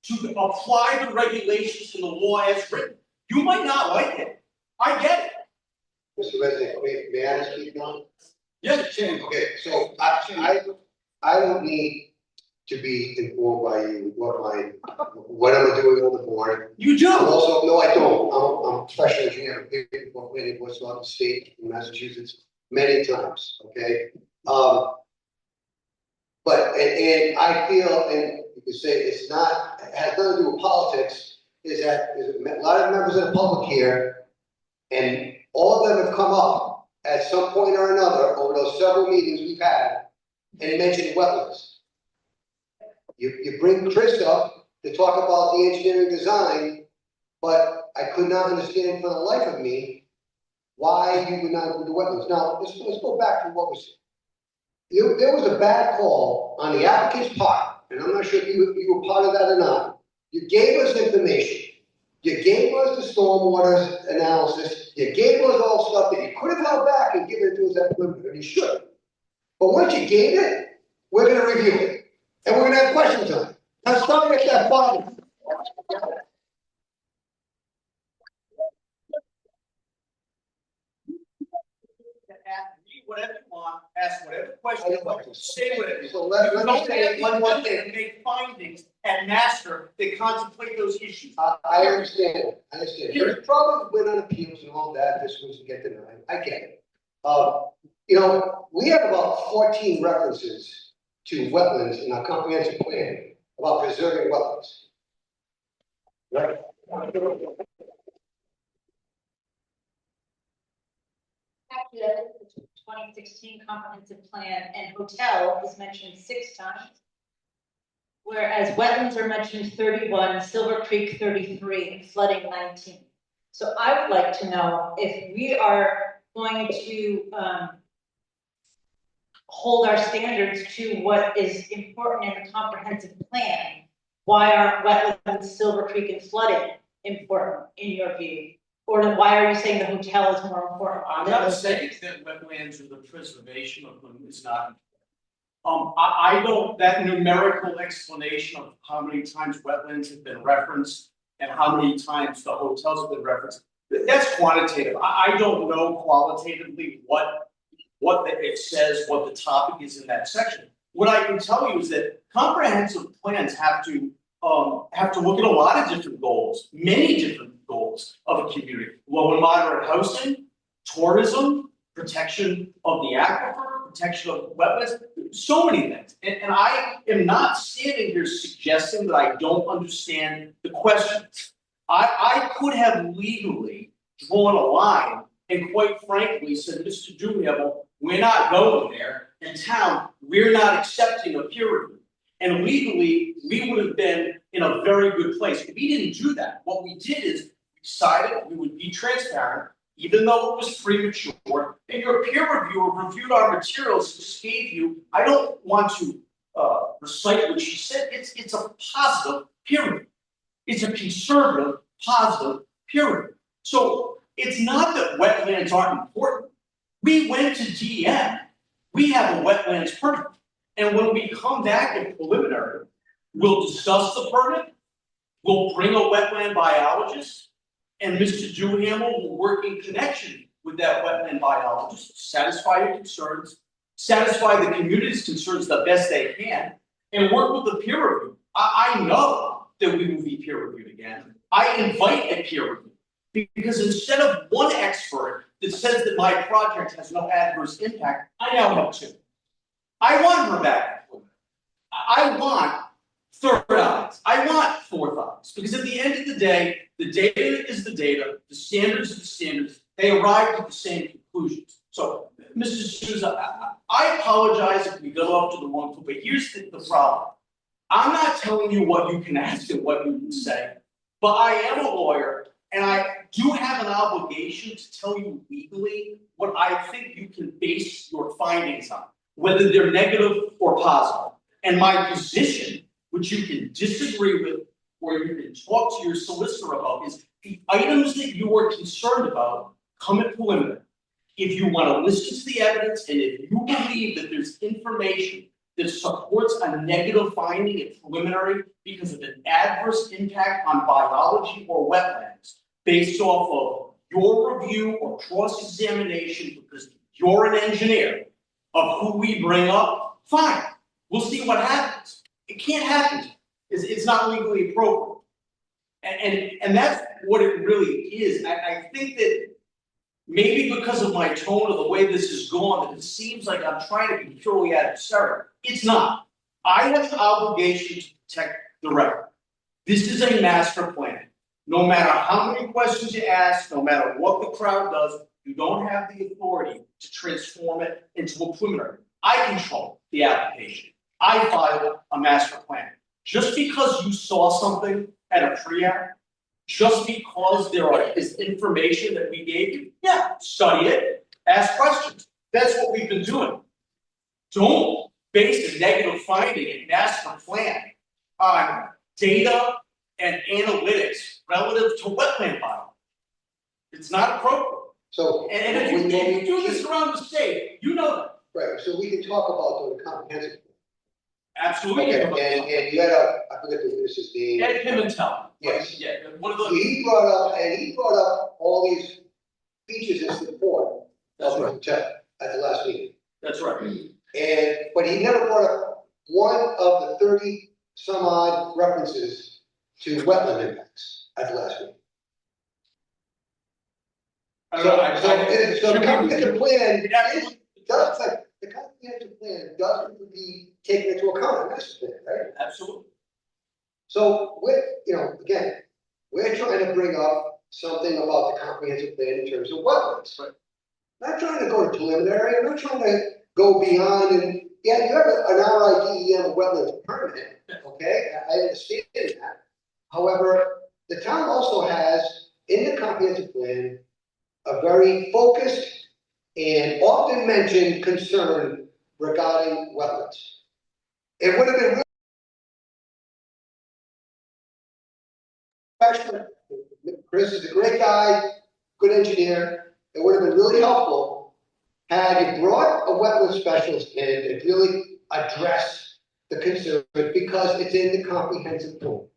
to apply the regulations and the law as written. You might not like it. I get it. Mr. President, may I speak now? Yes, Chairman. Okay, so I don't need to be informed by you what I'm doing on the board. You do. I'm also, no, I don't. I'm a professional engineer, I've been for planning boards throughout the state in Massachusetts many times, okay? But I feel, and you could say it's not, it has nothing to do with politics, is that there's a lot of members of the public here, and all of them have come up at some point or another over those several meetings we've had and mentioned wetlands. You bring Chris up to talk about the engineering design, but I could not understand for the life of me why you would not include the wetlands. Now, let's go back to what was, there was a bad call on the applicant's part, and I'm not sure if you were part of that or not. You gave us information. You gave us the stormwater analysis. You gave us all stuff that you could have held back and given it to us at Plymouth, and you should. But once you gave it, we're gonna review it, and we're gonna have questions on it. Now, start with that bottom. Whatever you want, ask whatever question you want, say whatever. So let You me don't say have one more to thing. make findings and master that contemplate those issues. I understand, There's problems with on appeals and all that, this was to get denied, I get it. You know, we have about 14 references to wetlands in our comprehensive plan about preserving wetlands. Right? Actually, that is the 2016 comprehensive plan, and hotel is mentioned 6 times. Whereas wetlands are mentioned 31, Silver Creek 33, and flooding 19. So I would like to know if we are going to hold our standards to what is important in the comprehensive plan. Why aren't wetlands, Silver Creek, and flooding important in your view? Or why are you saying the hotel is more important? I'm not saying that wetlands or the preservation of them is not. I don't, that numerical explanation of how many times wetlands have been referenced and how many times the hotels have been referenced, that's quantitative. I don't know qualitatively what it says, what the topic is in that section. What I can tell you is that comprehensive plans have to look at a lot of different goals, many different goals of a community. Low and moderate housing, tourism, protection of the aquifer, protection of wetlands, so many things. And I am not standing here suggesting that I don't understand the questions. I could have legally drawn a line and quite frankly said, Mr. Duhamel, we're not going there. In town, we're not accepting a peer review. And legally, we would have been in a very good place. We didn't do that. What we did is we decided we would be transparent, even though it was premature. And your peer reviewer reviewed our materials and just gave you, I don't want to recite what she said, it's a positive peer review. It's a conservative, positive peer review. So it's not that wetlands aren't important. We went to DM, we have a wetlands permit. And when we come back in preliminary, we'll discuss the permit, we'll bring a wetland biologist, and Mr. Duhamel will work in connection with that wetland biologist, satisfy your concerns, satisfy the community's concerns the best they can, and work with the peer review. I know that we will be peer reviewed again. I invite a peer review because instead of one expert that says that my project has no adverse impact, I now have 2. I want her back. I want third eyes. I want fourth eyes. Because at the end of the day, the data is the data, the standards are the standards, they arrived at the same conclusions. So, Mrs. Souza, I apologize if we got off to the wrong foot, but here's the problem. I'm not telling you what you can ask and what you can say, but I am a lawyer, and I do have an obligation to tell you legally what I think you can base your findings on, whether they're negative or positive. And my position, which you can disagree with or you can talk to your solicitor about, is the items that you are concerned about come at preliminary. If you want to listen to the evidence and if you believe that there's information that supports a negative finding at preliminary because of an adverse impact on biology or wetlands based off of your review or cross-examination because you're an engineer of who we bring up, fine. We'll see what happens. It can't happen. It's not legally appropriate. And that's what it really is. I think that maybe because of my tone or the way this is going, that it seems like I'm trying to be purely adversarial. It's not. I have an obligation to protect the record. This is a master plan. No matter how many questions you ask, no matter what the crowd does, you don't have the authority to transform it into a preliminary. I control the application. I filed a master plan. Just because you saw something at a pre-app, just because is information that we gave you, yeah, study it, ask questions. That's what we've been doing. Don't base a negative finding in master plan on data and analytics relative to wetland bio. It's not appropriate. So. And if you do this around the state, you know that. Right, so we can talk about the comprehensive. Absolutely. Okay, and you had I forget the witness's name. Ed Pimentel. Yes. Yeah, one of the. He brought up all these features in support That's of the right. hotel at the last meeting. That's right. But he never brought up one of the 30 some odd references to wetland impacts at the last meeting. I don't know, So the comprehensive plan Absolutely. does, like, the comprehensive plan does be taken into account in this plan, right? Absolutely. So again, we're trying to bring up something about the comprehensive plan in terms of wetlands. Right. Not trying to go to preliminary, I'm not trying to go beyond and, yeah, you have an RIDEM wetlands permit, okay, I understand that. However, the town also has, in the comprehensive plan, a very focused and often mentioned concern regarding wetlands. It would have been Chris is a great guy, good engineer. It would have been really helpful had you brought a wetland specialist in and really address the concern because it's in the comprehensive plan.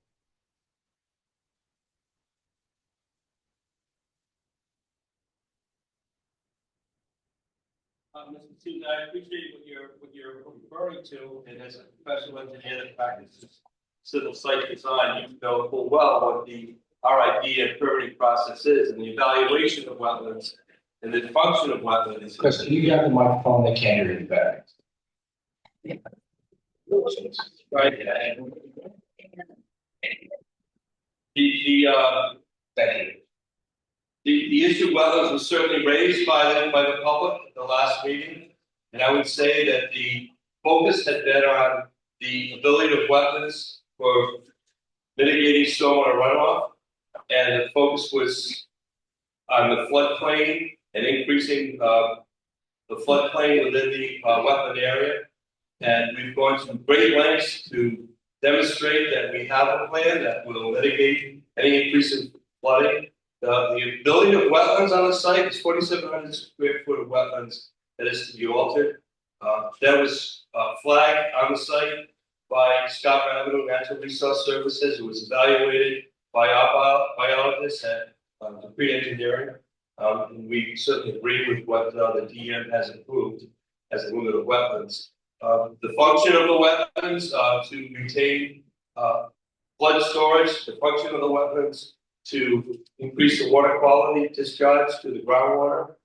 Mr. Susan, I appreciate what you're referring to, and as a professional engineer that practices civil site design, you know full well what the RID and permitting process is, and the evaluation of wetlands, and the function of wetlands. Chris, can you get the microphone? They can't hear you back. Right. Thank you. The issue of wetlands was certainly raised by the public at the last meeting, and I would say that the focus had been on the ability of wetlands for mitigating stormwater runoff, and the focus was on the floodplain and increasing the floodplain within the wetland area. And we've gone to great lengths to demonstrate that we have a plan that will mitigate any increase in flooding. The ability of wetlands on the site is 4,700 square foot of wetlands that is to be altered. That was flagged on the site by Scott Avenue Natural Resource Services. It was evaluated by our biologists at Dupree Engineering. And we certainly agree with what the DM has approved as a limit of wetlands. The function of the wetlands to retain flood storage, the function of the wetlands to increase the water quality discharge to the groundwater.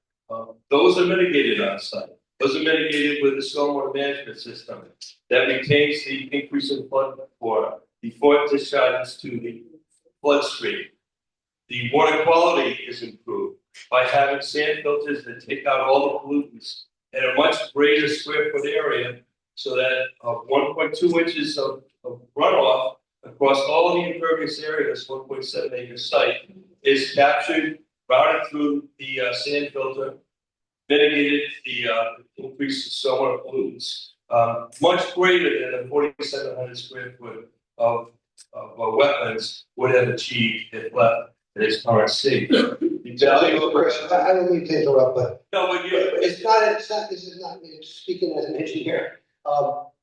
Those are mitigated on site. Those are mitigated with the stormwater management system that retains the increase in flood water before it discharges to the flood stream. The water quality is improved by having sand filters that take out all the pollutants at a much greater square foot area, so that 1.2 inches of runoff across all of the impervious areas, 1.7 acre site, is captured, routed through the sand filter, mitigated the increase in stormwater pollutants, much greater than the 4,700 square foot of wetlands would have achieved if left in its current state. The value of Chris, I don't mean to interrupt, but no, but it's not, this is not, speaking as an engineer,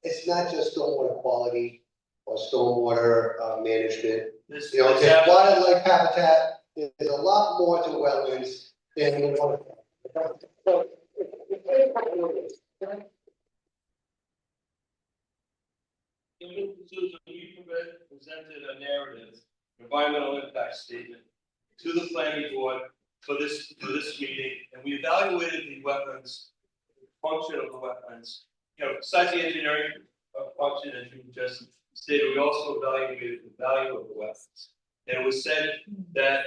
it's not just stormwater quality or stormwater management. this, You know, there's wildlife habitat, there's a lot more to wetlands than we want to. Susan, you presented a narrative, environmental impact statement to the planning board for this meeting, and we evaluated the wetlands, the function of the wetlands. You know, besides the engineering function, as you just stated, we also evaluated the value of the wetlands. And it was said that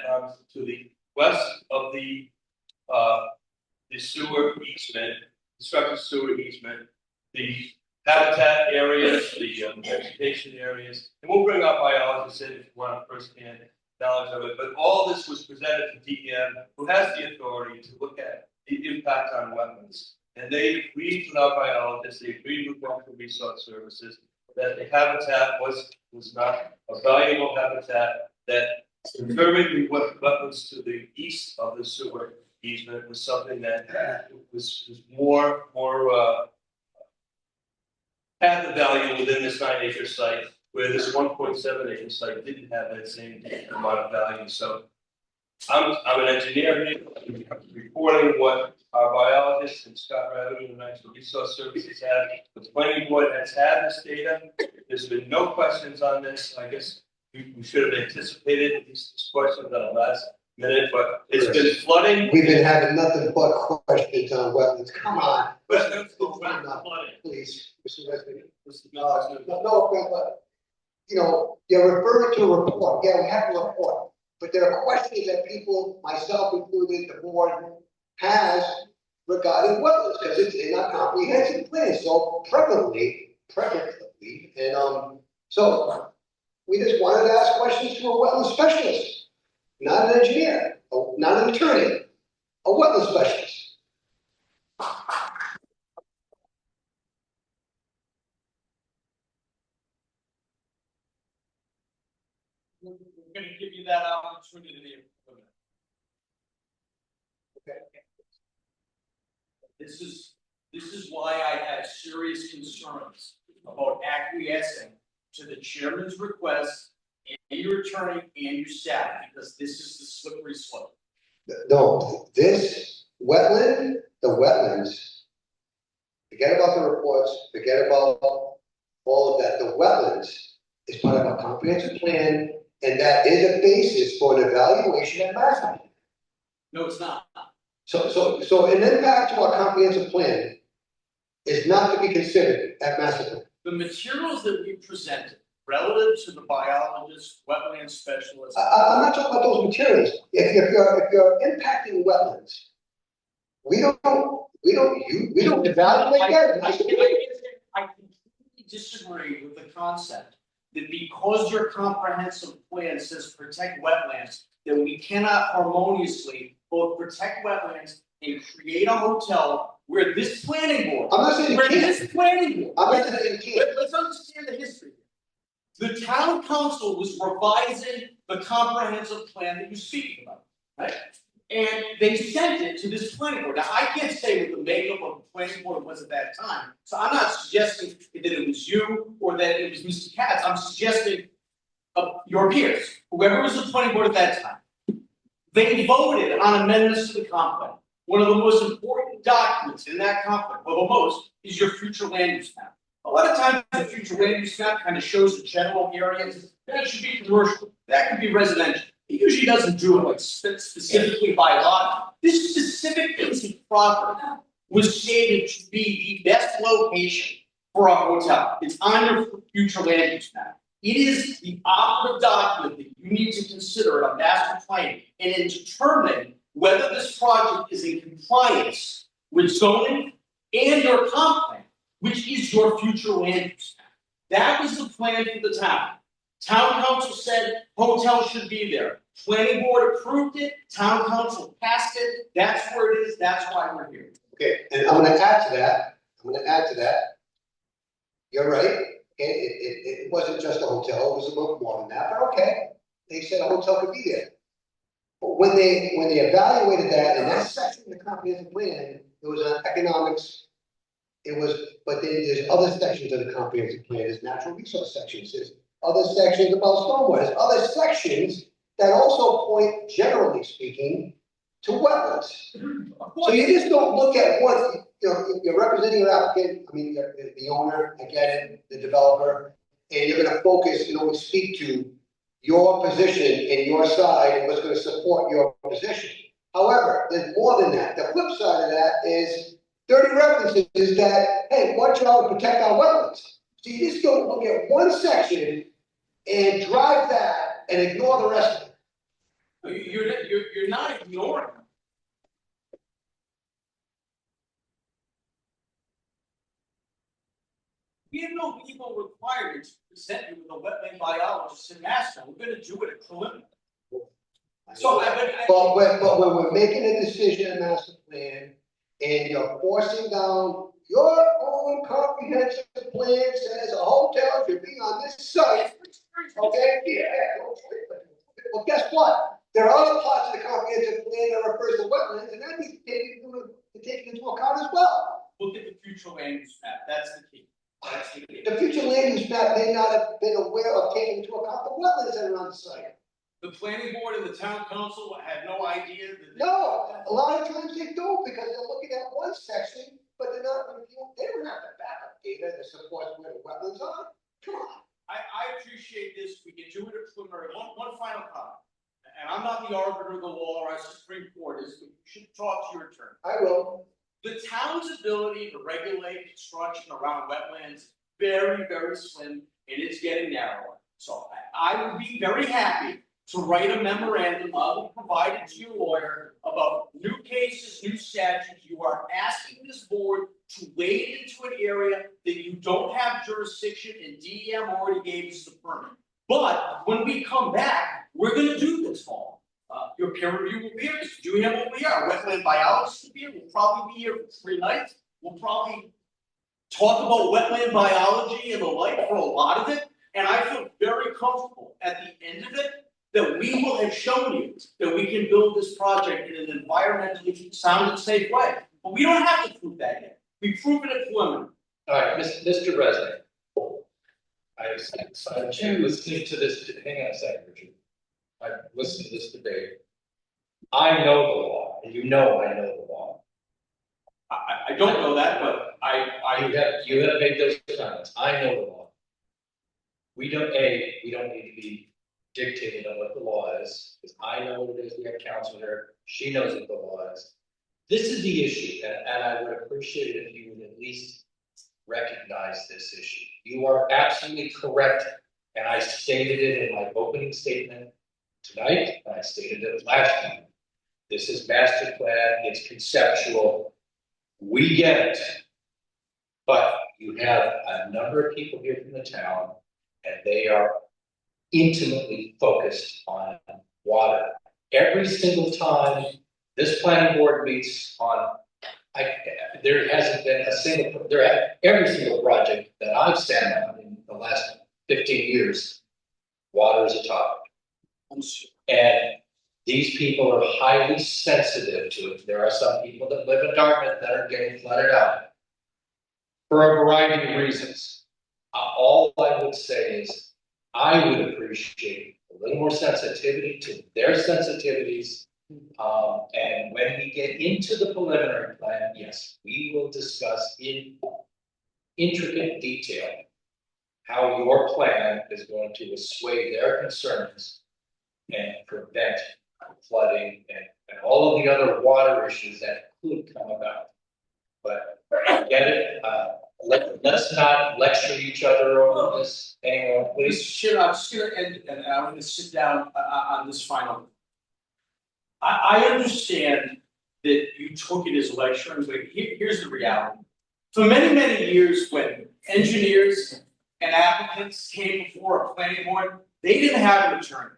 to the west of the sewer easement, constructed sewer easement, the habitat areas, the vegetation areas, and we'll bring our biologists in if you want firsthand knowledge of it, but all this was presented to DEM, who has the authority to look at the impact on wetlands. And they agreed with our biologists, they agreed with Natural Resource Services, that the habitat was not a valuable habitat, that confirming what wetlands to the east of the sewer easement was something that was more, had the value within this 9-acre site, where this 1.7-acre site didn't have that same amount of value. So I'm an engineer here, I'm reporting what our biologists and Scott Radley and the Natural Resource Services had. The planning board has had this data. There's been no questions on this. I guess we should have anticipated these questions on the last minute, but it's been flooding. We've been having nothing but questions on wetlands. Come on. But it's flooding. Please, Mr. President. No, but, you know, you're referring to a report. Yeah, we have a report. But there are questions that people, myself included, the board, has regarding wetlands, because it's in our comprehensive plan, so preferably, and, so we just wanted to ask questions to a wetland specialist, not an engineer, not an attorney, a wetland specialist. We're gonna give you that opportunity. Okay. This is why I had serious concerns about acquiescing to the chairman's request and your attorney and your staff, because this is the slippery slope. No, this wetland, the wetlands, forget about the reports, forget about all of that. The wetlands is part of a comprehensive plan, and that is a basis for an evaluation at master plan. No, it's not. So an impact to our comprehensive plan is not to be considered at master plan. The materials that we presented relative to the biologist, wetland specialist. I'm not talking about those materials. If you're impacting wetlands, we don't evaluate that. I completely disagree with the concept that because your comprehensive plan says protect wetlands, that we cannot harmoniously both protect wetlands and create a hotel where this planning board. I'm not saying you where can't. this planning board. I'm not saying you can't. Let's understand the history. The town council was revising the comprehensive plan that you're speaking about, right? And they sent it to this planning board. Now, I can't say what the makeup of the planning board was at that time, so I'm not suggesting that it was you or that it was Mr. Katz. I'm suggesting your peers, whoever was the planning board at that time. They voted on amendments to the comp plan. One of the most important documents in that comp plan, well, the most, is your future land use map. A lot of times, the future land use map kind of shows the general areas. That should be commercial. That could be residential. It usually doesn't do it like specifically by lot. This specific piece of property was stated to be the best location for a hotel. It's on your future land use map. It is the operative document that you need to consider in a master plan and in determining whether this project is in compliance with zoning and your comp plan, which is your future land use map. That was the plan for the town. Town council said hotel should be there. Planning board approved it, town council passed it, that's where it is, that's why we're here. Okay, and I'm gonna add to that. You're right, it wasn't just a hotel, it was a little more than that, but okay, they said a hotel could be there. But when they evaluated that, in that section of the comprehensive plan, it was on economics. But then there's other sections of the comprehensive plan, there's natural resource sections, there's other sections about stormwater, there's other sections that also point, generally speaking, to wetlands. So you just don't look at one, you're representing your applicant, I mean, the owner, I get it, the developer, and you're gonna focus, speak to your position and your side and what's gonna support your position. However, there's more than that. The flip side of that is 30 references that, hey, watch out to protect our wetlands. So you just don't look at one section and drive that and ignore the rest of it. You're not ignoring. We have no legal requirement to present you with a wetland biologist in Mashpee. We're gonna do it at preliminary. So But when we're making a decision in master plan, and you're forcing down your own comprehensive plan says a hotel should be on this site, okay? Yeah. Well, guess what? There are other parts of the comprehensive plan that refers to wetlands, and that needs to be taken into account as well. look at the future land use map, that's the key. That's the key. The future land use map may not have been aware of taking into account the wetlands that are on the site. The planning board and the town council had no idea that. No, a lot of times they don't, because they're looking at one section, but they're not reviewing, they don't have the backup data that supports where the wetlands are. Come on. I appreciate this, we can do it at preliminary, one final comment. And I'm not the arbiter of the law, or our Supreme Court is, but you should talk to your attorney. I will. The town's ability to regulate construction around wetlands, very, very slim, and it's getting narrower. So I would be very happy to write a memorandum I will provide it to your lawyer about new cases, new statutes. You are asking this board to wade into an area that you don't have jurisdiction, and DEM already gave us the permit. But when we come back, we're gonna do this fall. Your peer review will be here, Mr. Julian will be here, our wetland biologist will be here, we'll probably be here for 3 nights. We'll probably talk about wetland biology and the like for a lot of it. And I feel very comfortable at the end of it that we will have shown you that we can build this project in an environmentally sound and safe way. But we don't have to prove that yet. We've proven it preliminary. All right, Mr. Resnick. I've been listening to this, hang on a second, Richard. I've listened to this debate. I know the law, and you know I know the law. I don't know that, but You have made those comments. I know the law. We don't need to be dictated on what the law is, because I know what it is. We have counsel here. She knows what the law is. This is the issue, and I would appreciate it if you would at least recognize this issue. You are absolutely correct, and I stated it in my opening statement tonight, and I stated it last time. This is master plan, it's conceptual. We get it. But you have a number of people here from the town, and they are intimately focused on water. Every single time this planning board meets on, there hasn't been a single, every single project that I've sat on in the last 15 years, water is a topic. And these people are highly sensitive to it. There are some people that live in Dartmouth that are getting flooded out for a variety of reasons. All I would say is I would appreciate a little more sensitivity to their sensitivities. And when we get into the preliminary plan, yes, we will discuss in intricate detail how your plan is going to assuage their concerns and prevent flooding and all of the other water issues that could come about. But get it, let's not lecture each other over this. Anyone, please. Mr. Chair, I'm just gonna end, and I'm gonna sit down on this final. I understand that you took it as lecturing, but here's the reality. For many, many years, when engineers and applicants came before a planning board, they didn't have an attorney.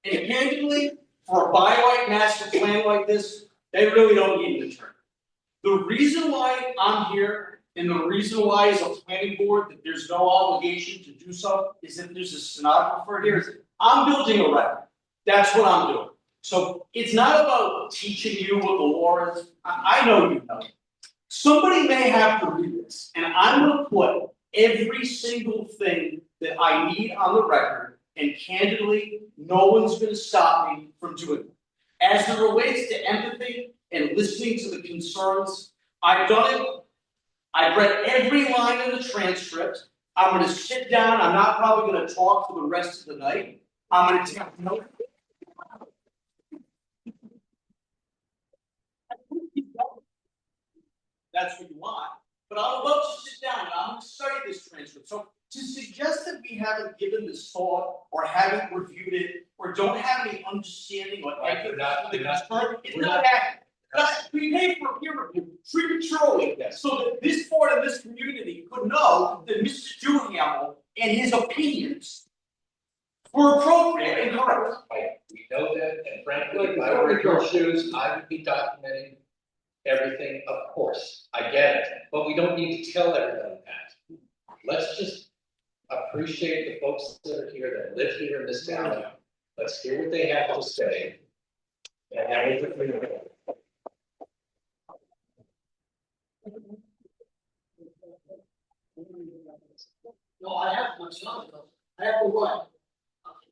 And candidly, for a by-right master plan like this, they really don't need an attorney. The reason why I'm here, and the reason why as a planning board that there's no obligation to do so, is that there's a stenographer here. I'm building a record. That's what I'm doing. So it's not about teaching you what the law is. I know you know. Somebody may have to read this, and I'm going to put every single thing that I need on the record, and candidly, no one's going to stop me from doing it. As it relates to empathy and listening to the concerns, I've done it. I've read every line in the transcript. I'm going to sit down. I'm not probably going to talk for the rest of the night. I'm going to take notes. That's what you want. But I would love to sit down and I'm going to study this transcript. So to suggest that we haven't given this thought or haven't reviewed it or don't have any understanding or We're not accurate. We paid for a peer review prematurely so that this board and this community could know that Mr. and his opinions were appropriate and correct. We know that, and frankly, if I were in your shoes, I would be documenting everything, of course, I get it, but we don't need to tell everybody that. Let's just appreciate the folks that are here, that live here in this town. Let's hear what they have to say. And then we'll- No, I have my son, I have a right.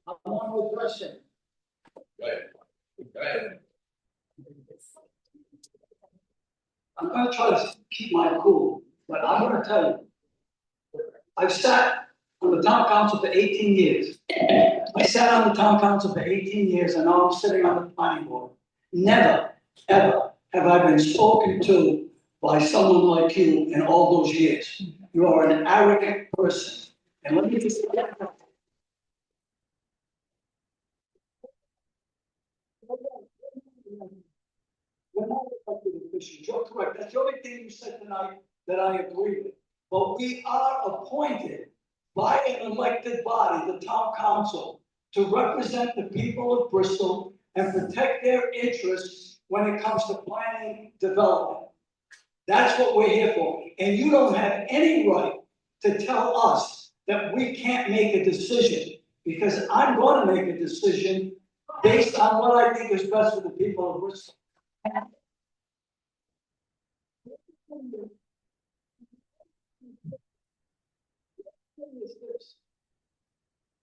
I want to address him. Right. I'm gonna try to keep my cool, but I'm gonna tell you. I've sat on the town council for 18 years. I sat on the town council for 18 years and now I'm sitting on the planning board. Never, ever have I been spoken to by someone like you in all those years. You are an arrogant person. And let me just. We're not elected officials, you're correct, that's the only thing you said tonight that I agree with. But we are appointed by an elected body, the town council, to represent the people of Bristol and protect their interests when it comes to planning development. That's what we're here for, and you don't have any right to tell us that we can't make a decision, because I'm gonna make a decision based on what I think is best for the people of Bristol.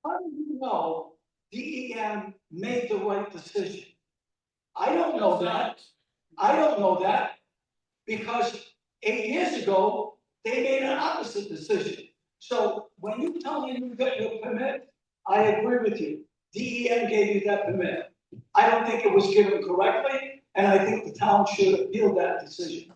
How do you know DEM made the right decision? I don't know that. I don't know that because 8 years ago, they made an opposite decision. So when you tell me you got your permit, I agree with you. DEM gave you that permit. I don't think it was given correctly, and I think the town should appeal that decision.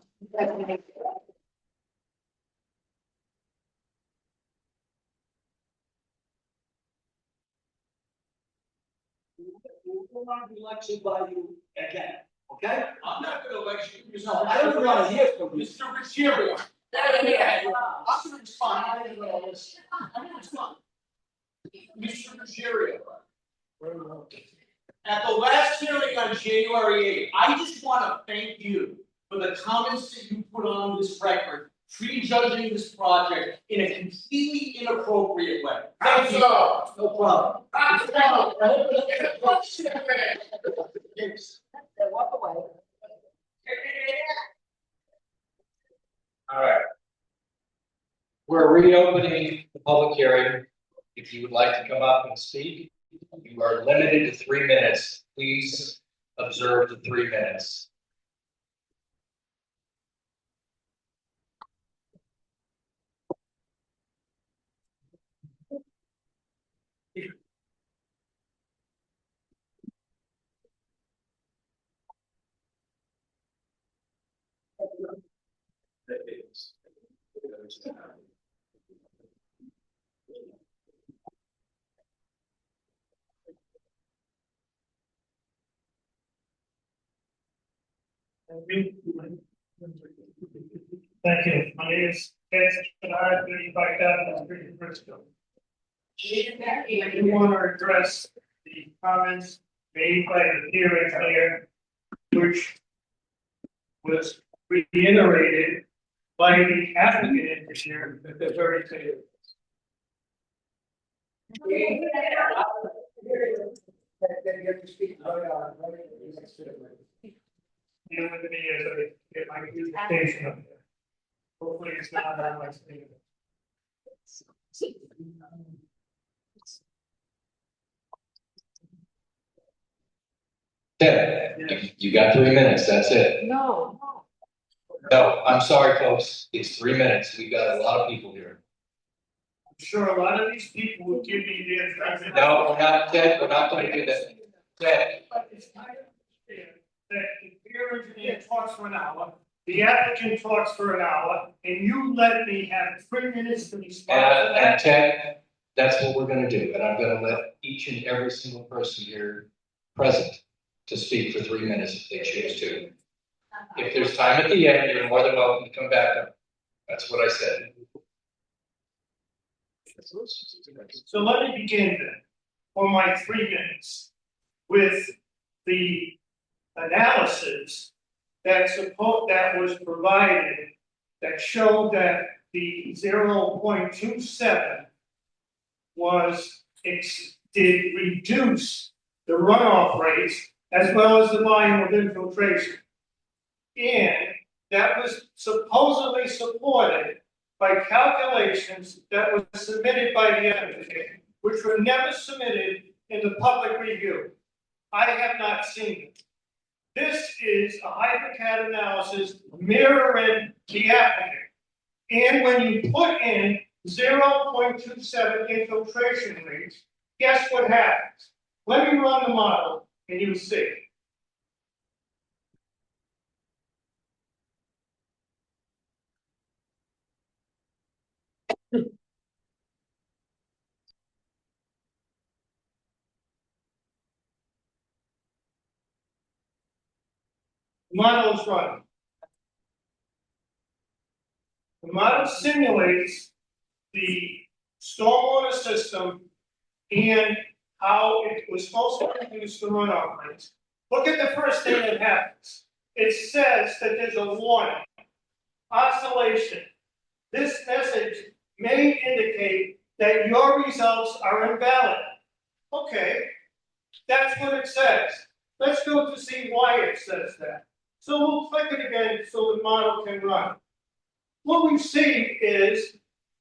We will not be lectured by you again, okay? I'm not gonna lecture you. No, I don't want to hear from you. Mr. Ruggiero. I'm gonna respond. I'm gonna respond. Mr. Ruggiero. At the last hearing on January 8th, I just wanna thank you for the comments that you put on this record, prejudging this project in a completely inappropriate way. Thank you. No problem. Walk away. All right. We're reopening the public hearing. If you would like to come up and speak, you are limited to 3 minutes. Please observe the 3 minutes. Thank you. My name is Ted Bernard, 35,000 Street in Bristol. I do want to address the comments made by the peer engineer, which was reiterated by the applicant engineer at the very table. Deal with me as I get my presentation up there. Hopefully it's not on my screen. Ted, you got 3 minutes, that's it. No. No, I'm sorry, folks, it's 3 minutes, we've got a lot of people here. I'm sure a lot of these people will give me their. No, we're not, Ted, we're not going to do that. Ted, But it's kind of that the peer engineer talks for an hour, the applicant talks for an hour, and you let me have 3 minutes to respond to and that. Ted, that's what we're gonna do, and I'm gonna let each and every single person here present to speak for 3 minutes if they choose to. If there's time at the end, you're more than welcome to come back up. That's what I said. So let me begin then, for my 3 minutes, with the analysis that was provided that showed that the 0.27 did reduce the runoff rates as well as the volume of infiltration. And that was supposedly supported by calculations that were submitted by the applicant, which were never submitted in the public review. I have not seen it. This is a HydroCAD analysis mirroring the applicant. And when you put in 0.27 infiltration rates, guess what happens? Let me run the model and you see. The model is running. The model simulates the stormwater system and how it was supposed to produce the runoff rates. Look at the first thing that happens. It says that there's a warning, oscillation. This message may indicate that your results are invalid. Okay, that's what it says. Let's go to see why it says that. So we'll click it again so the model can run. What we see is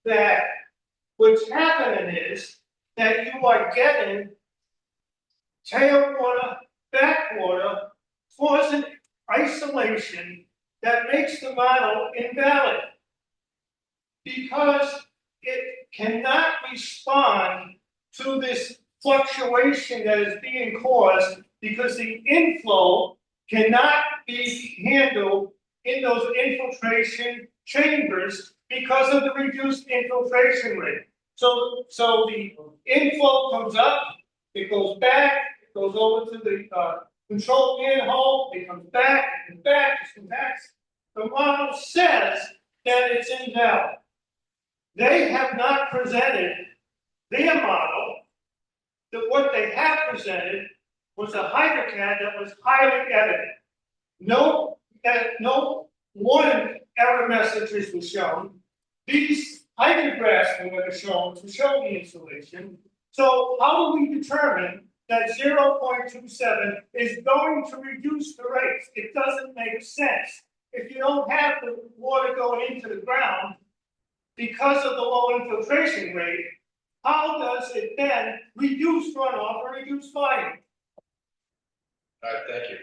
that what's happening is that you are getting tailwater, backwater, causing isolation that makes the model invalid because it cannot respond to this fluctuation that is being caused because the inflow cannot be handled in those infiltration chambers because of the reduced infiltration rate. So the inflow comes up, it goes back, it goes over to the control manhole, it comes back, it comes back, it comes back. The model says that it's invalid. They have not presented their model. That what they have presented was a HydroCAD that was highly evident. No warning error messages were shown. These hydrographs were never shown to show the insulation. So how do we determine that 0.27 is going to reduce the rates? It doesn't make sense. If you don't have the water going into the ground because of the low infiltration rate, how does it then reduce runoff or reduce volume? All right, thank you.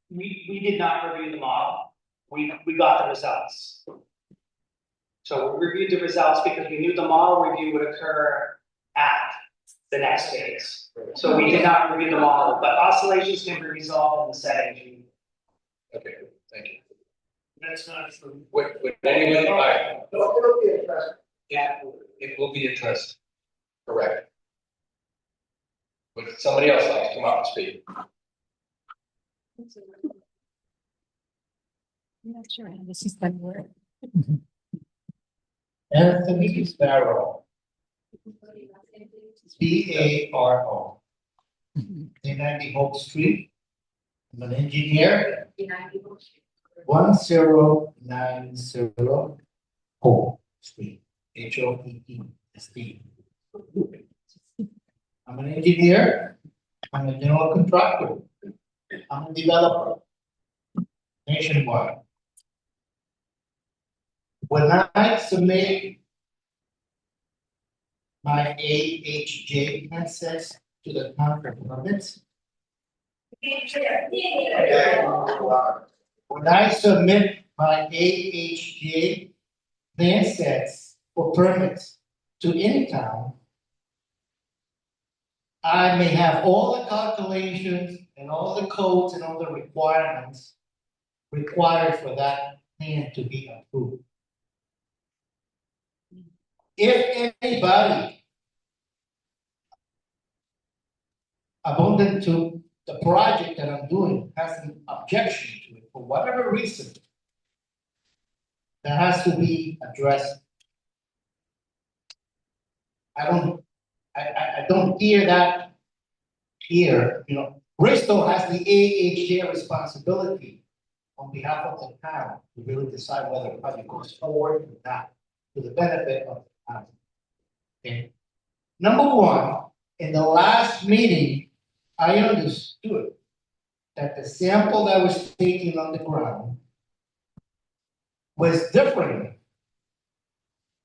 We did not review the model. We got the results. So we reviewed the results because we knew the model review would occur at the next phase. So we did not review the model, but oscillations can be resolved in the settings. Okay, thank you. That's not true. Would anyone, all right, It'll be interesting. it will be addressed. Correct. Would somebody else like to come up and speak? I'm not sure how this is gonna work. Anthony Sparrow, Sparro. 390 Hope Street. I'm an engineer. 1090 Hope Street, HOPEST. I'm an engineer. I'm a general contractor. I'm a developer. Nationwide. When I submit my AHJ access to the contract permits, when I submit my AHJ plan sets for permits to any town, I may have all the calculations and all the codes and all the requirements required for that plan to be approved. if anybody abundant to the project that I'm doing has an objection to it for whatever reason, that has to be addressed. I don't hear that here, you know. Bristol has the AHJ responsibility on behalf of the town to really decide whether the project goes forward or not, to the benefit of the town. Okay. Number one, in the last meeting, I understood that the sample that was taken on the ground was different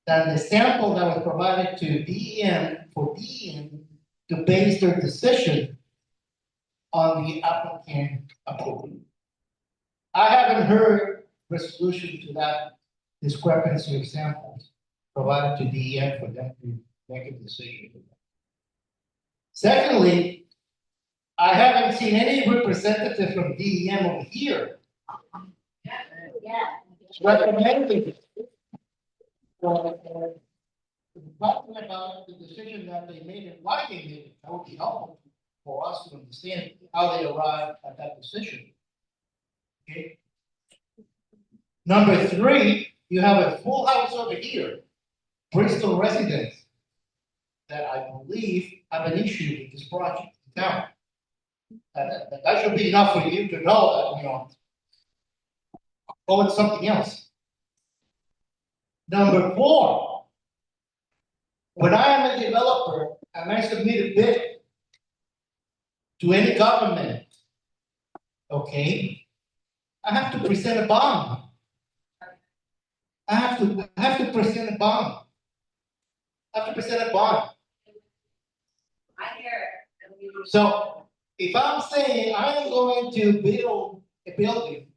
than the sample that was provided to DEM for DEM to base their decision on the applicant approval. I haven't heard resolution to that discrepancy of samples provided to DEM for them to make a decision. Secondly, I haven't seen any representative from DEM over here recommending talking about the decision that they made and why they made it. That would be helpful for us to understand how they arrived at that decision. Okay. Number three, you have a full house over here, Bristol residents that I believe have an issue with this project now. That should be enough for you to know that, you know, oh, it's something else. Number four, when I am a developer and I submit a bid to any government, okay, I have to present a bond. I have to present a bond. I have to present a bond. I hear it. So if I'm saying I am going to build a building,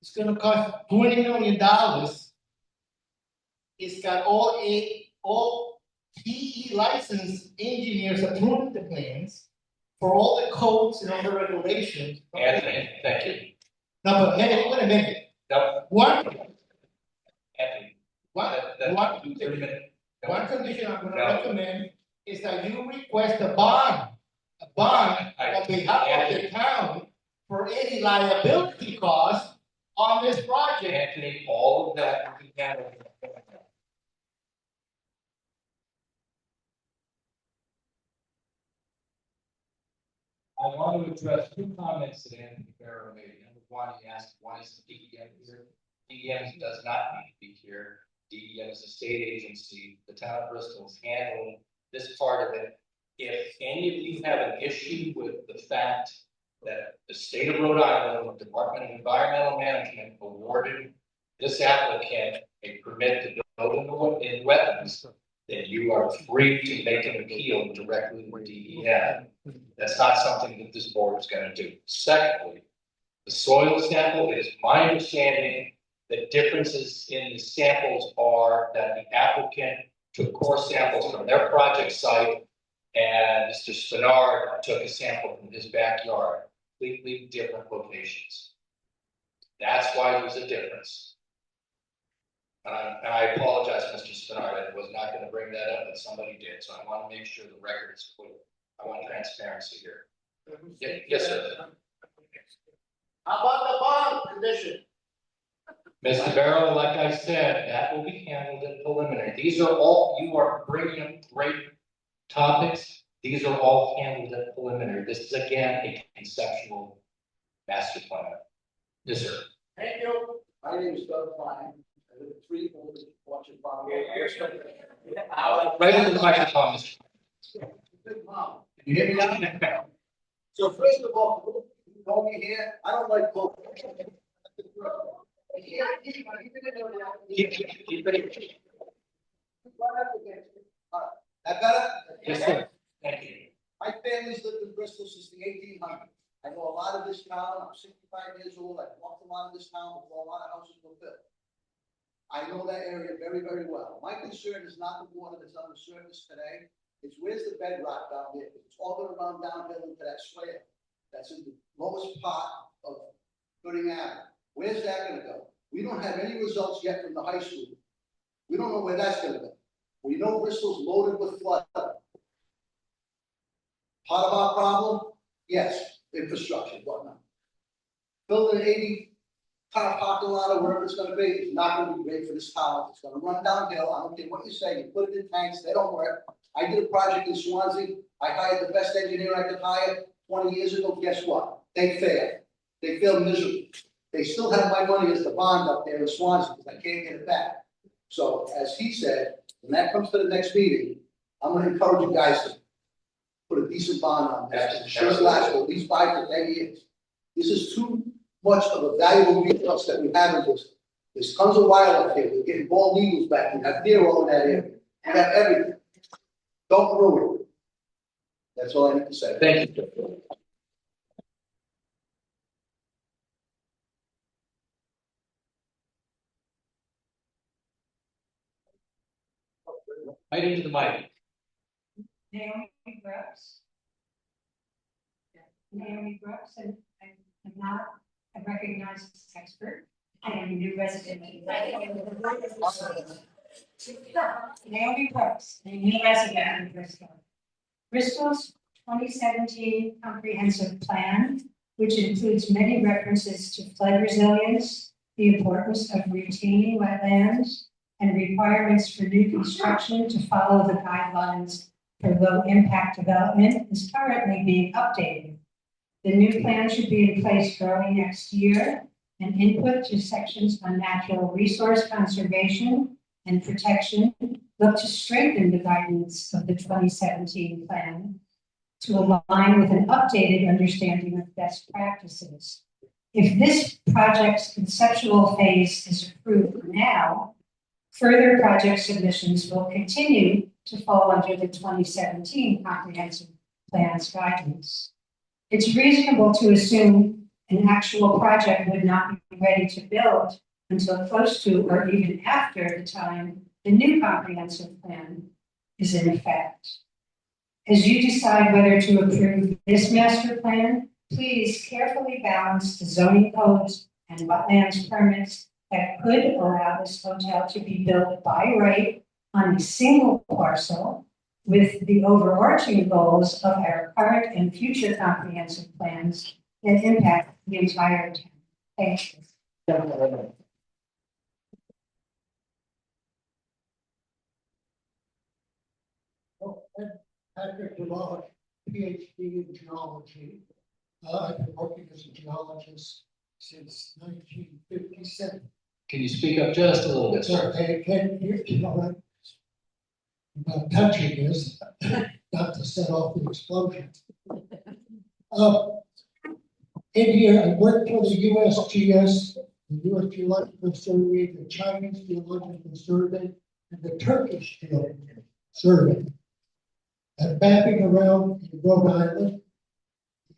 it's going to cost $20 million. It's got all PE licensed engineers approving the plans for all the codes and all the regulations. Anthony, thank you. No, but wait a minute. No, One Anthony. One condition I'm gonna No. recommend is that you request a bond on behalf of the town for any liability costs on this project. Anthony, all of that will be handled. I want to address two comments that Anthony Farrow made. Number one, he asked, why is the DEM here? DEM does not need to be here. DEM is a state agency. The town of Bristol is handling this part of it. If any of you have an issue with the fact that the state of Rhode Island, Department of Environmental Management awarded this applicant a permit to build in wetlands, then you are free to make an appeal directly with DEM. That's not something that this board is going to do. Secondly, the soil sample, it is my understanding that differences in the samples are that the applicant took core samples from their project site and Mr. Spinard took a sample from his backyard, completely different locations. That's why there's a difference. And I apologize, Mr. Spinard, I was not going to bring that up, but somebody did, so I want to make sure the record is clear. I want transparency here. Yes, sir. How about the bond condition? Mr. Barrow, like I said, that will be handled in preliminary. These are all, you are bringing up great topics. These are all handled at preliminary. This is again a conceptual master plan. Yes, sir. Thank you. My name is Doug Klein. I live at 3 Old Orchard Farm. Right into the microphone, Mr. Big mom. You hear me now? So first of all, you know me here, I don't like both. Keep it. That better? Yes, sir. Thank you. My family's lived in Bristol since the 1800s. I know a lot of this town. I'm 65 years old. I've walked a lot of this town before a lot of houses were built. I know that area very, very well. My concern is not the water that's on the surface today. It's where's the bedrock down there? It's all going to run downhill into that swale. That's in the lowest part of Gooding Avenue. Where's that going to go? We don't have any results yet from the high school. We don't know where that's going to go. We know Bristol's loaded with flood. Part of our problem, yes, infrastructure, whatnot. Building an 80-car parking lot or wherever it's gonna be, is not gonna be great for this town. It's gonna run downhill. I don't care what you say, you put it in tanks, they don't work. I did a project in Swansea. I hired the best engineer I could hire 20 years ago. Guess what? They failed. They failed miserably. They still have my money as the bond up there in Swansea because I can't get it back. So as he said, when that comes to the next meeting, I'm gonna encourage you guys to put a decent bond on that. It should last for at least 5 to 10 years. This is too much of a valuable resource that we have in this. There's tons of wildlife here. We're getting bald eagles back. We have deer all in that area. We have everything. Don't ruin it. That's all I need to say. Thank you. Right into the mic. Naomi Brooks. Naomi Brooks, and I'm not a recognized expert. I am a new resident. Naomi Brooks, a new resident in Bristol. Bristol's 2017 comprehensive plan, which includes many references to flood resilience, the importance of retaining wetlands, and requirements for new construction to follow the guidelines for low impact development, is currently being updated. The new plan should be in place early next year, and input to sections on natural resource conservation and protection look to strengthen the guidance of the 2017 plan to align with an updated understanding of best practices. If this project's conceptual phase is approved now, further project submissions will continue to fall under the 2017 comprehensive plan's guidance. It's reasonable to assume an actual project would not be ready to build until close to or even after the time the new comprehensive plan is in effect. As you decide whether to approve this master plan, please carefully balance the zoning codes and wetlands permits that could allow this hotel to be built by right on a single parcel with the overarching goals of our current and future comprehensive plans that impact the entire town. Thank you. Patrick Gerard, PhD in geology. I've been working as a geologist since 1957. Can you speak up just a little bit, sir? Okay, can you know what? About touching this, not to set off the explosion. In here, I worked for the USGS, the US Geological Survey, the Chinese Geological Survey, and the Turkish Geological Survey. And mapping around in Rhode Island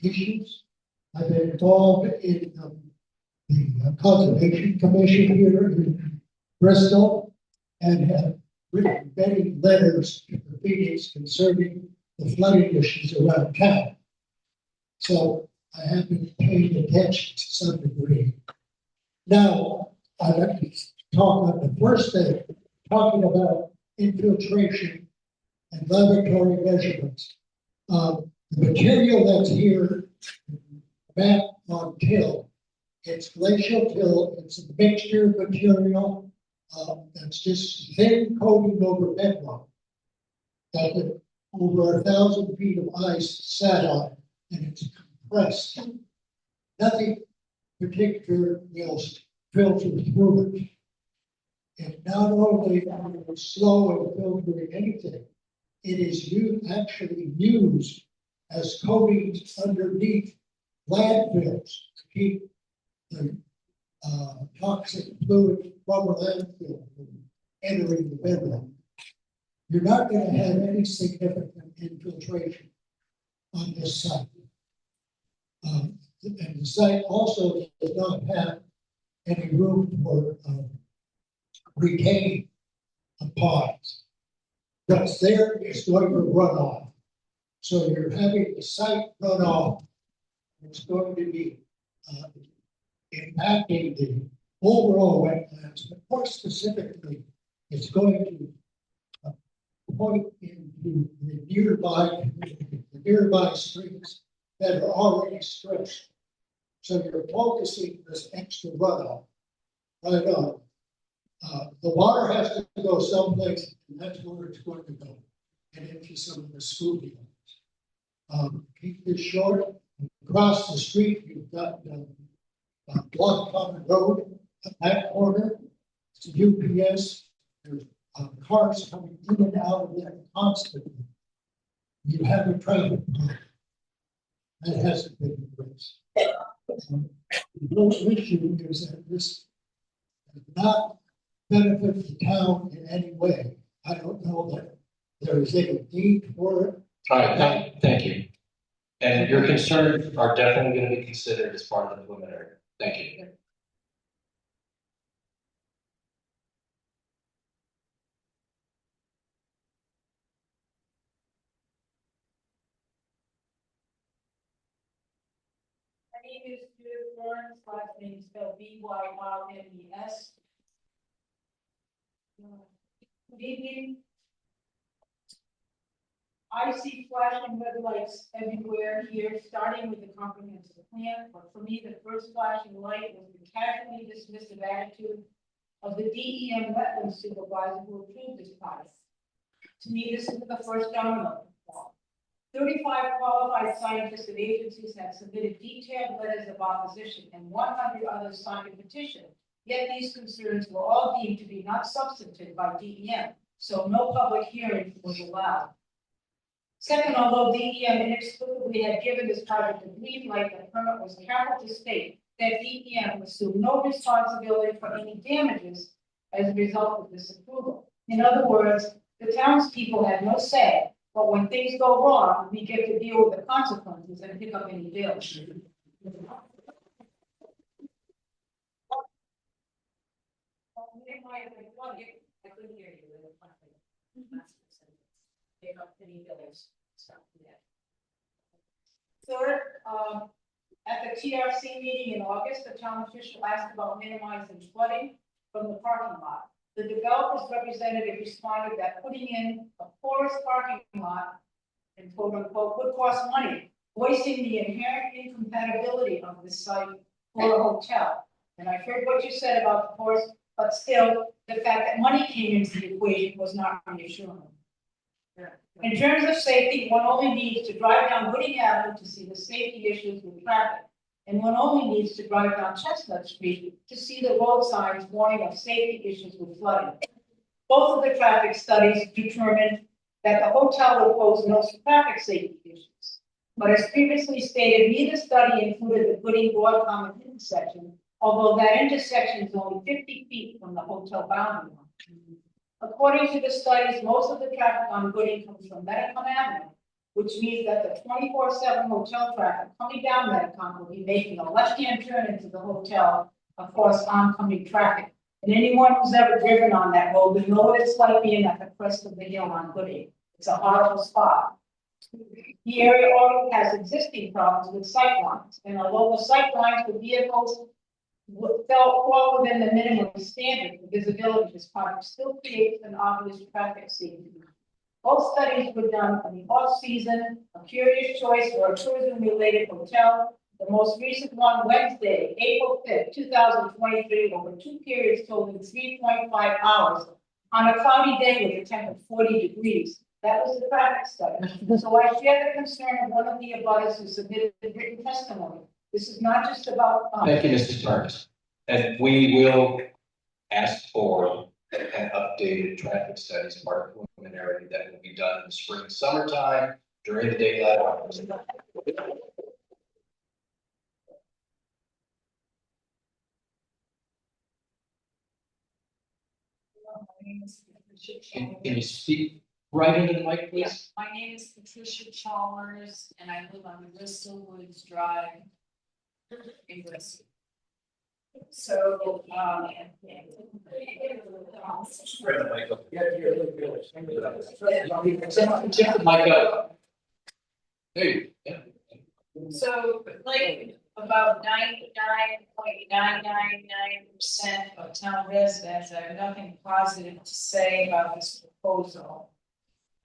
issues. I've been involved in the Conservation Commission here in Bristol and have written many letters to the Phoenix concerning the flooding issues around town. So I have been paying attention to some degree. Now, I'd like to talk on the first thing, talking about infiltration and laboratory measurements. The material that's here, map on till, it's glacial till, it's a mixture material that's just thin coating over bedrock. That over 1,000 feet of ice sat on, and it's compressed. Nothing particular will filter through it. And not only slow in filtering anything, it is actually used as coatings underneath landfills to keep the toxic fluid from the landfill from entering the bedrock. You're not going to have any significant infiltration on this site. And the site also does not have any room for retaining ponds. What's there is going to run off. So you're having the site run off. It's going to be impacting the overall wetlands, but more specifically, it's going to point in the nearby streets that are already stressed. So you're focusing this extra runoff right on. The water has to go someplace, and that's where it's going to go, and into some of the school yards. Keep this short. Across the street, you've got Block Common Road, at that corner, it's UPS. There's cars coming in and out of there constantly. You have a traffic problem. That hasn't been addressed. The issue is that this does not benefit the town in any way. I don't know that there is any need for it. All right, thank you. And your concerns are definitely going to be considered as part of the preliminary. Thank you. My name is Judith Burns, last name is spelled Byrnes. Good evening. I see flashing red lights everywhere here, starting with the comprehensive plan, but for me, the first flashing light was the casually dismissive attitude of the DEM wetland supervisor who approved this project. To me, this is the first domino. 35 qualified scientists and agencies have submitted detailed letters of opposition, and 100 others signed a petition. Yet these concerns were all deemed to be not substantive by DEM, so no public hearing was allowed. Second, although DEM inexplicably had given this project a green light, the permit was careful to state that DEM assumed no responsibility for any damages as a result of this approval. In other words, the townspeople had no say, but when things go wrong, we get to deal with the consequences and pick up any bills. I couldn't hear you. Pick up any bills. Third, at the TRC meeting in August, the town official asked about minimizing flooding from the parking lot. The developer's representative responded that putting in a porous parking lot and quote unquote would cost money, voicing the inherent incompatibility of the site for a hotel. And I heard what you said about the porous, but still, the fact that money came into the equation was not reassuring. In terms of safety, one only needs to drive down Gooding Avenue to see the safety issues with traffic. And one only needs to drive down Chestnut Street to see the road signs warning of safety issues with flooding. Both of the traffic studies determined that the hotel would pose no traffic safety issues. But as previously stated, neither study included the Gooding Broad Common intersection, although that intersection is only 50 feet from the hotel boundary line. According to the studies, most of the traffic on Gooding comes from Metacom Avenue, which means that the 24/7 hotel traffic coming down Metacom will be making a left-hand turn into the hotel, of course, oncoming traffic. And anyone who's ever driven on that road, we know what it's like being at the crest of the hill on Gooding. It's a horrible spot. The area already has existing problems with sight lines, and although the sight lines for vehicles fall within the minimum standard for visibility, this project still creates an obvious traffic safety. Both studies were done for the off-season, a Curious Choice or a tourism-related hotel. The most recent one, Wednesday, April 5th, 2023, over 2 periods totaling 3.5 hours on a cloudy day with a temp of 40 degrees. That was the traffic study. So I share the concern of one of the abutters who submitted written testimony. This is not just about. Thank you, Mrs. Burns. And we will ask for an updated traffic studies part of preliminary that will be done in the spring, summertime during the daylight hours. Can you speak right into the mic, please? Yes, my name is Patricia Chalmers and I live on Bristol Woods Drive in Bristol. So, Check the mic up. Hey, yeah. So, like, about 99.999% of town residents have nothing positive to say about this proposal.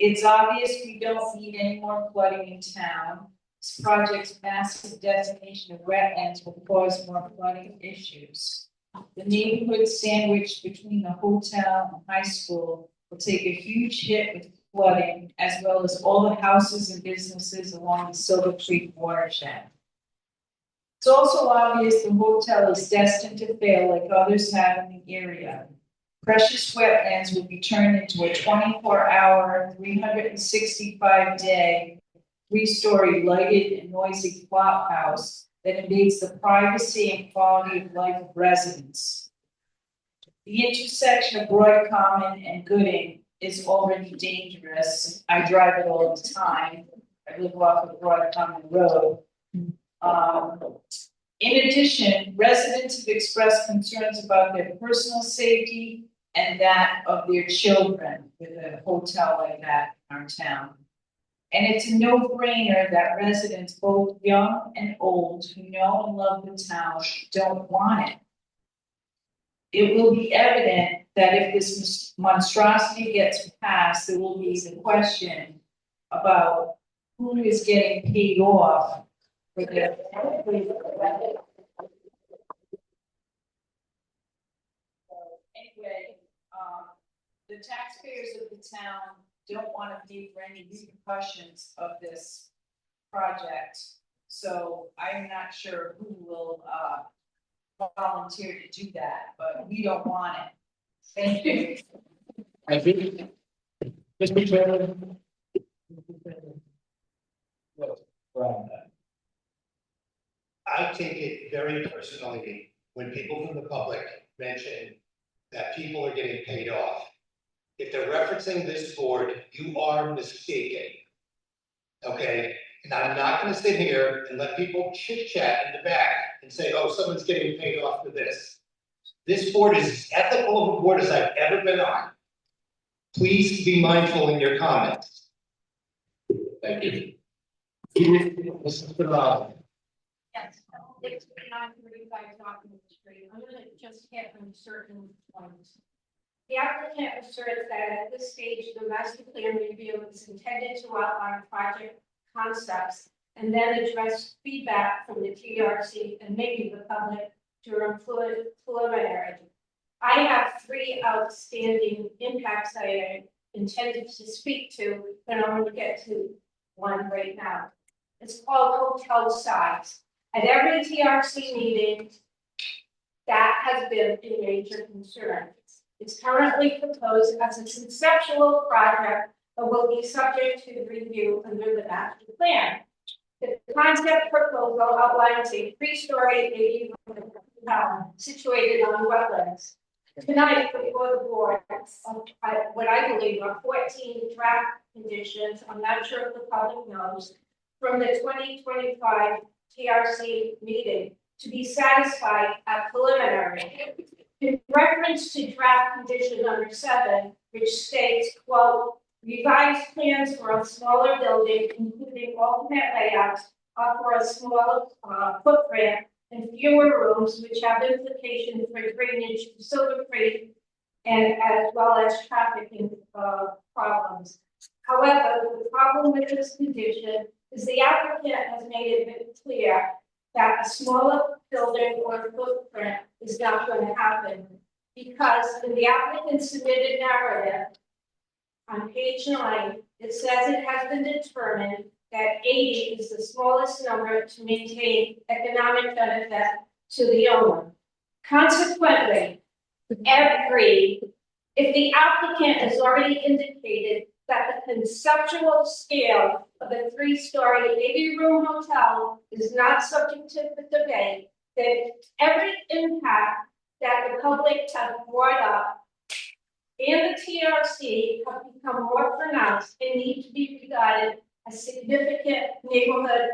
It's obvious we don't need any more flooding in town. This project's massive designation of wetlands will cause more flooding issues. The neighborhood sandwiched between the hotel and high school will take a huge hit with flooding, as well as all the houses and businesses along the Silver Creek watershed. It's also obvious the hotel is destined to fail like others have in the area. Precious wetlands will be turned into a 24-hour, 365-day, 3-story lighted and noisy flop house that invades the privacy and quality of life of residents. The intersection of Broad Common and Gooding is already dangerous. I drive it all the time. I live off of Broad Common Road. In addition, residents have expressed concerns about their personal safety and that of their children with a hotel like that in our town. And it's a no-brainer that residents, both young and old, who know and love the town, don't want it. It will be evident that if this monstrosity gets passed, there will be the question about who is getting paid off for their. Anyway, the taxpayers of the town don't want to pay for any repercussions of this project. So I'm not sure who will volunteer to do that, but we don't want it. Thank you. Thank you. Mr. Chairman. I take it very personally when people from the public mention that people are getting paid off. If they're referencing this board, you are mistaken. Okay, and I'm not gonna sit here and let people chit chat in the back and say, oh, someone's getting paid off for this. This board is as ethical of a board as I've ever been on. Please be mindful in your comments. Thank you. Mrs. Bernard. Yes, it's 935 Document Street. I'm gonna just hit on certain points. The applicant asserts that at this stage, the master plan review is intended to outline project concepts and then address feedback from the TRC and maybe the public during preliminary. I have 3 outstanding impacts I intended to speak to, but I'm going to get to one right now. It's called hotel size. At every TRC meeting, that has been a major concern. It's currently proposed as a conceptual project, but will be subject to review under the master plan. The concept proposal outlines a 3-story 80-room hotel situated on wetlands. Tonight, before the board, what I believe are 14 draft conditions, I'm not sure if the public knows, from the 2025 TRC meeting to be satisfied at preliminary. In reference to draft condition number 7, which states, quote, revised plans for a smaller building, including alternate layouts, offer a smaller footprint and fewer rooms, which have implications for drainage to Silver Creek and as well as traffic problems. However, the problem with this condition is the applicant has made it very clear that a smaller building or footprint is not going to happen because in the applicant's submitted narrative on page 9, it says it has been determined that 80 is the smallest number to maintain economic benefit to the owner. Consequently, if the applicant has already indicated that the conceptual scale of a 3-story 80-room hotel is not subject to the debate, then every impact that the public have brought up and the TRC have become more pronounced and need to be regarded as significant neighborhood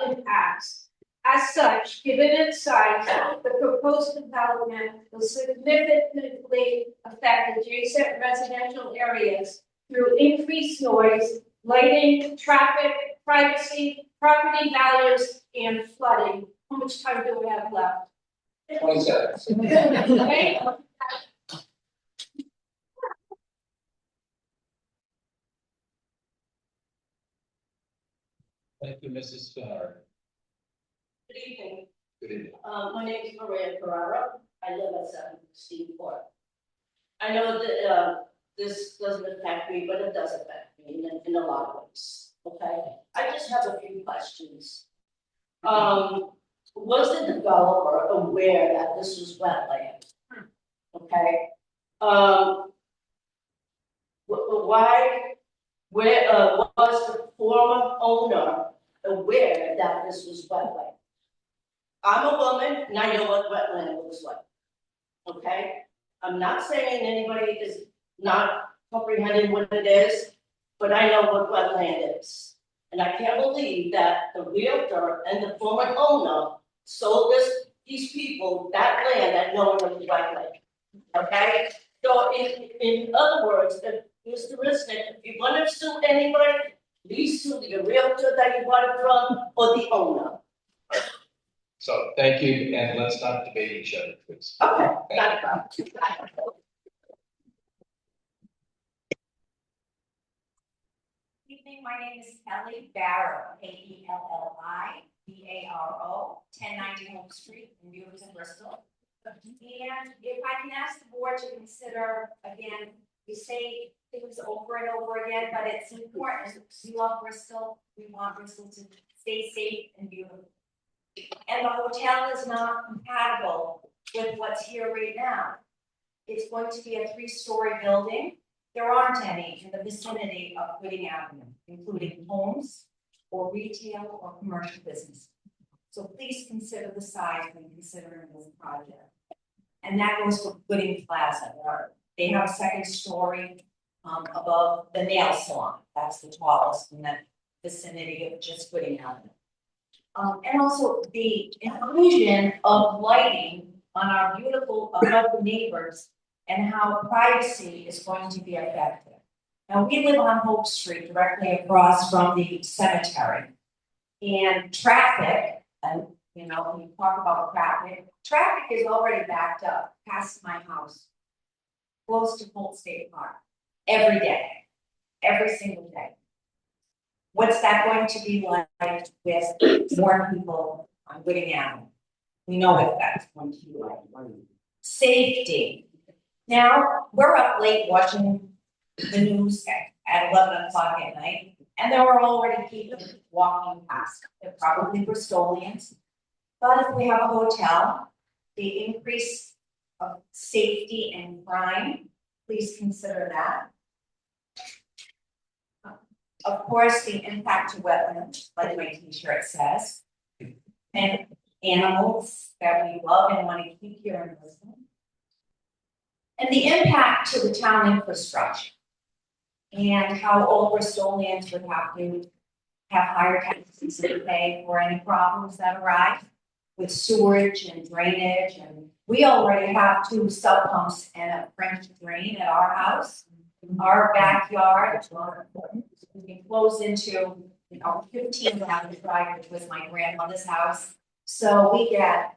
impacts. As such, given its size, the proposed development will significantly affect adjacent residential areas through increased noise, lighting, traffic, privacy, property values, and flooding. How much time do we have left? 20 seconds. Okay. Thank you, Mrs. Spinner. Good evening. Good evening. My name is Maria Ferrara. I live at 7 Steve Court. I know that, this doesn't affect me, but it does affect me in a lot of ways, okay? I just have a few questions. Was the developer aware that this was wetland? Okay? Was the former owner aware that this was wetland? I'm a woman and I know what wetland looks like. Okay? I'm not saying anybody is not comprehending what it is, but I know what wetland is. And I can't believe that the realtor and the former owner sold these people that land that no one was wetland. Okay? So in other words, if Mr. Risnick, if you want to sue anybody, please sue the realtor that you bought it from or the owner. So, thank you, and let's not debate each other, please. Okay, got it. Evening, my name is Kelly Barrow, Kellibaro, 1090 Hope Street in Beaverton, Bristol. And if I can ask the board to consider, again, we say things over and over again, but it's important. We love Bristol. We want Bristol to stay safe and beautiful. And the hotel is not compatible with what's here right now. It's going to be a 3-story building. There aren't any in the vicinity of Gooding Avenue, including homes or retail or commercial business. So please consider the size when considering this project. And that goes for Gooding Plaza. They have a 2nd story above the nail salon. That's the tallest in the vicinity of just Gooding Avenue. And also the inclusion of lighting on our beautiful above the neighbors and how privacy is going to be affected. Now, we live on Hope Street, directly across from the cemetery. And traffic, and you know, when you talk about traffic is already backed up past my house, close to Holt State Park, every day, every single day. What's that going to be like with more people on Gooding Avenue? We know what that's going to be like. Safety. Now, we're up late watching the news at 11 o'clock at night, and there were already people walking past. They're probably Bristolians. But if we have a hotel, the increase of safety and crime, please consider that. Of course, the impact to wetlands, like my t-shirt says, and animals that we love and want to keep here in Bristol. And the impact to the town infrastructure and how all Bristolians would have to have higher taxes to pay for any problems that arise with sewage and drainage. And we already have 2 sub pumps and a French drain at our house. Our backyard flows into 15 down the drive, which was my grandmother's house. So we get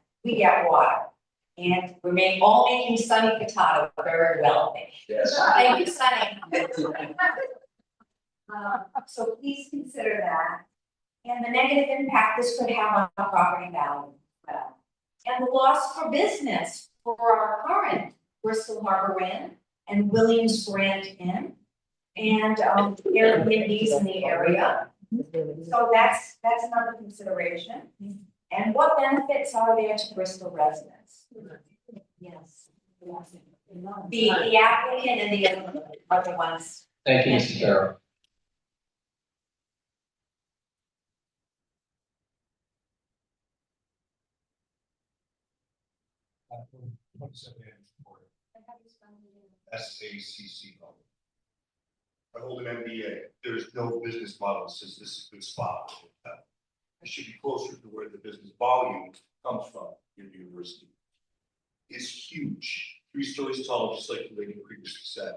water. And we're all making Sunny Potato very well. Yes. Thank you, Sunny. So please consider that. And the negative impact this could have on property value. And the loss for business for our current Bristol Harbor Inn and Williams Grand Inn and Airbnbs in the area. So that's another consideration. And what benefits are there to Bristol residents? Yes. The applicant and the other ones. Thank you, Mr. Carroll. SACC. I hold an MBA. There's no business model that says this is a good spot. It should be closer to where the business volume comes from in the university. It's huge, 3 stories tall, just like the lady previously said.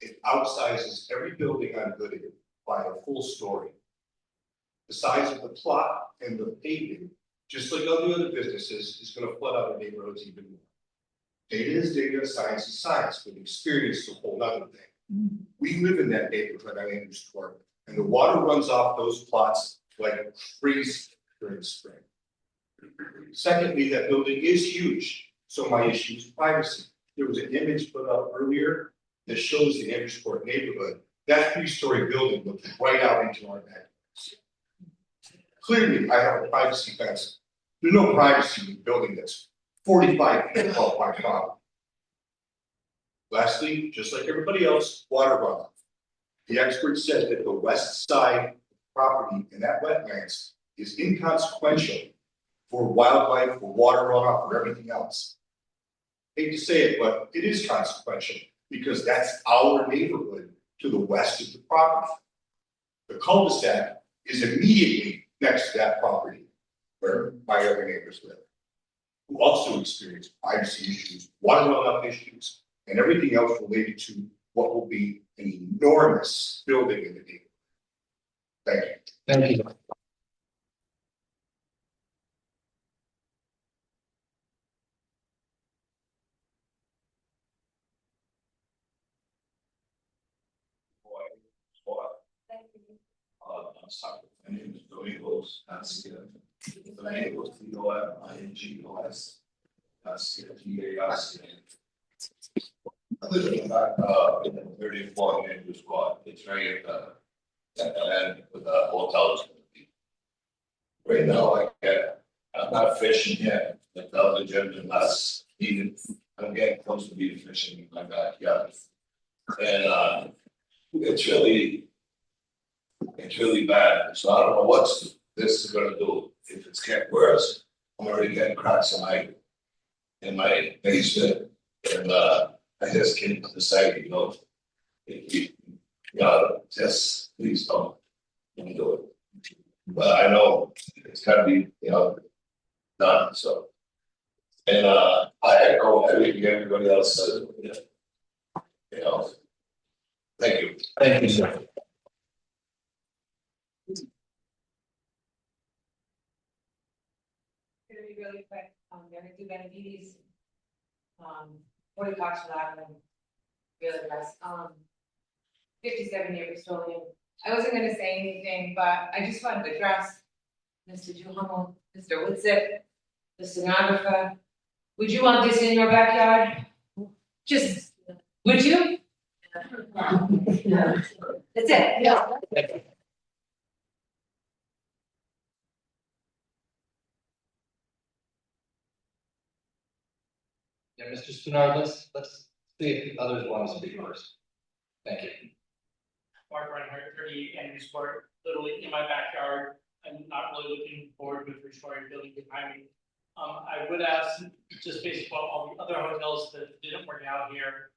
It outsizes every building on Gooding by a full story. The size of the plot and the paving, just like all the other businesses, is going to flood out the neighborhoods even more. Data is data, science is science, but experience is a whole other thing. We live in that neighborhood on Andrews Court, and the water runs off those plots like freeze during the spring. Secondly, that building is huge, so my issue is privacy. There was an image put up earlier that shows the Amherstport neighborhood. That 3-story building looks right out into our backyard. Clearly, I have a privacy fence. There's no privacy in a building that's 45 feet above my property. Lastly, just like everybody else, water runoff. The expert said that the west side property in that wetlands is inconsequential for wildlife, for water runoff, for everything else. Hate to say it, but it is consequential because that's our neighborhood to the west of the property. The cul-de-sac is immediately next to that property where my other neighbors live, who also experience privacy issues, water runoff issues, and everything else related to what will be an enormous building in the neighborhood. Thank you. Thank you. I'm sorry, my name is Domingos, Domingos, T-O-M-I-N-G-O-S. I live in the back, in the 34 neighbor squad, it's right at the end with the hotels. Right now, I'm not fishing yet, like the other gentleman last evening, I'm getting close to being fishing in my backyard. And, it's really bad, so I don't know what this is gonna do. If it's getting worse, I'm already getting cracks in my basement, and I just can't decide, you know. Just please don't do it. But I know it's gotta be, done, so. And I echo everything everybody else says, Thank you. Thank you, sir. Really quick, gonna do Benavides. 40 Coxwood Avenue. Really address, 57 year Bristolian. I wasn't gonna say anything, but I just wanted to address Mr. Duhamel, Mr. Woodsip, the stenographer. Would you want this in your backyard? Just, would you? That's it. Yeah. Yeah, Mr. Spinard, let's see if others want to speak first. Thank you. Mark Reinhardt, 38 Andrews Court, literally in my backyard. I'm not really looking forward with restoring building behind me. I would ask, just based upon all the other hotels that didn't work out here,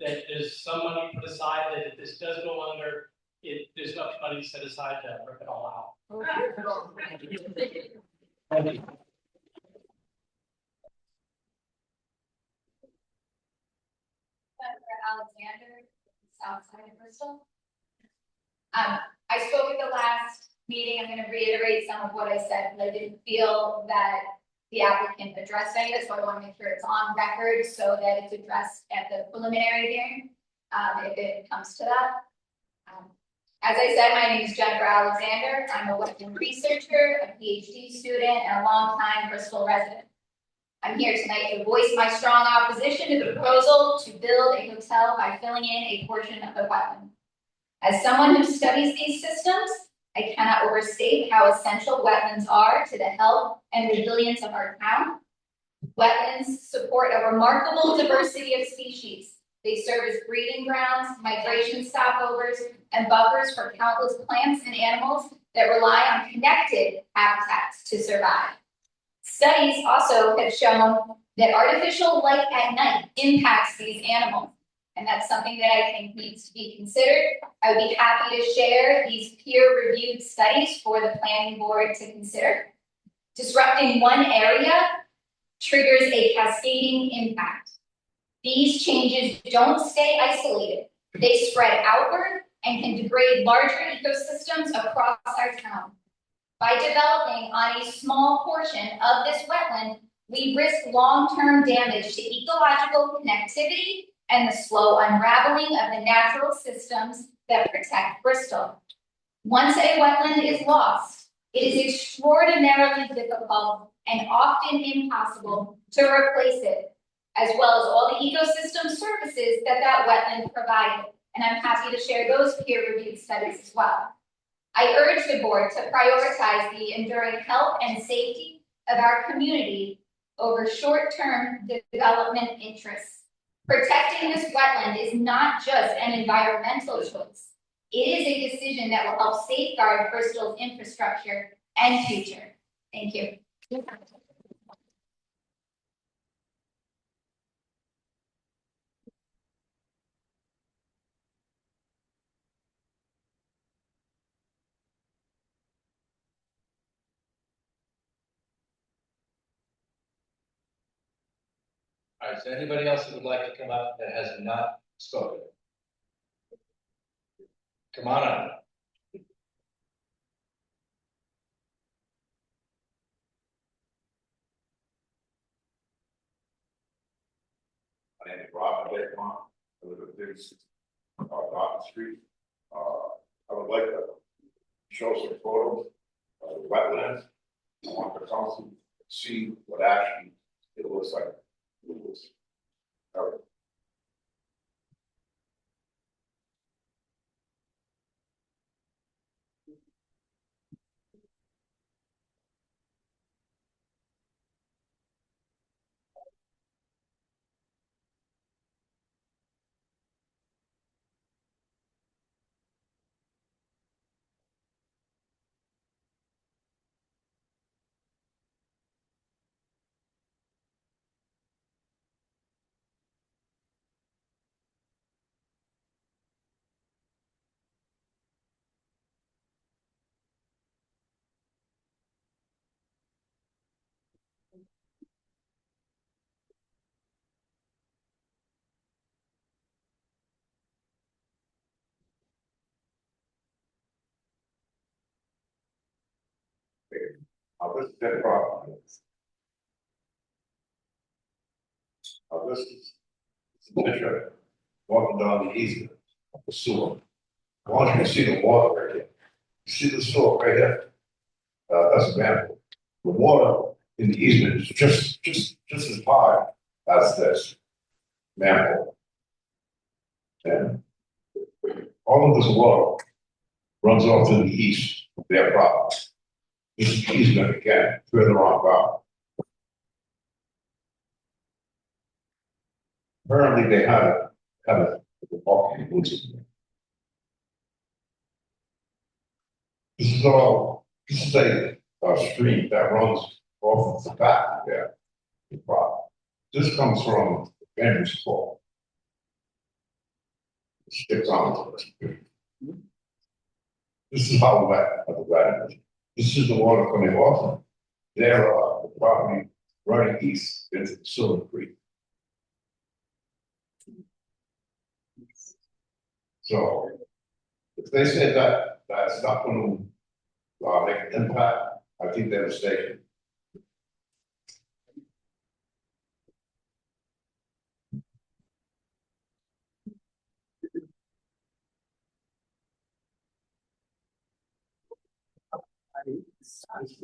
that there's some money put aside that if this does go under, there's enough money set aside to rip it all out. Thank you. Alexander, south side of Bristol. I spoke at the last meeting. I'm going to reiterate some of what I said, but I didn't feel that the applicant addressed any of it, so I want to make sure it's on record so that it's addressed at the preliminary hearing, if it comes to that. As I said, my name is Jennifer Alexander. I'm a wetland researcher, a PhD student, and a longtime Bristol resident. I'm here tonight to voice my strong opposition to the proposal to build a hotel by filling in a portion of the wetland. As someone who studies these systems, I cannot overstate how essential wetlands are to the health and resilience of our town. Wetlands support a remarkable diversity of species. They serve as breeding grounds, migration stopovers, and buffers for countless plants and animals that rely on connected habitats to survive. Studies also have shown that artificial light at night impacts these animals, and that's something that I think needs to be considered. I would be happy to share these peer-reviewed studies for the planning board to consider. Disrupting one area triggers a cascading impact. These changes don't stay isolated. They spread outward and can degrade larger ecosystems across our town. By developing on a small portion of this wetland, we risk long-term damage to ecological connectivity and the slow unraveling of the natural systems that protect Bristol. Once a wetland is lost, It is extraordinarily difficult and often impossible to replace it, as well as all the ecosystem services that wetland provided. And I'm happy to share those peer-reviewed studies as well. I urge the board to prioritize the enduring health and safety of our community over short-term development interests. Protecting this wetland is not just an environmental choice. It is a decision that will help safeguard Bristol's infrastructure and future. Thank you. All right, is there anybody else that would like to come up that has not spoken? Come on up. My name is Robert Baker. I live at 36 Dawson Street. I would like to show some photos of the wetlands. I want the council to see what actually it looks like. This is their property. This is a picture walking down the easement of the sewer. I want you to see the water right here. You see the sewer right here? That's a manhole. The water in the easement is just as high as this manhole. And all of this water runs off to the east of their property. This is the easement again, further on down. Apparently they have a walking woods in there. This is a stream that runs off of the back of their property. This comes from Andrew's Fall. It sticks on to it. This is how wet the wet is. This is the water coming off their the property running east into Silver Creek. So if they say that that's not going to make an impact, I think they're mistaken.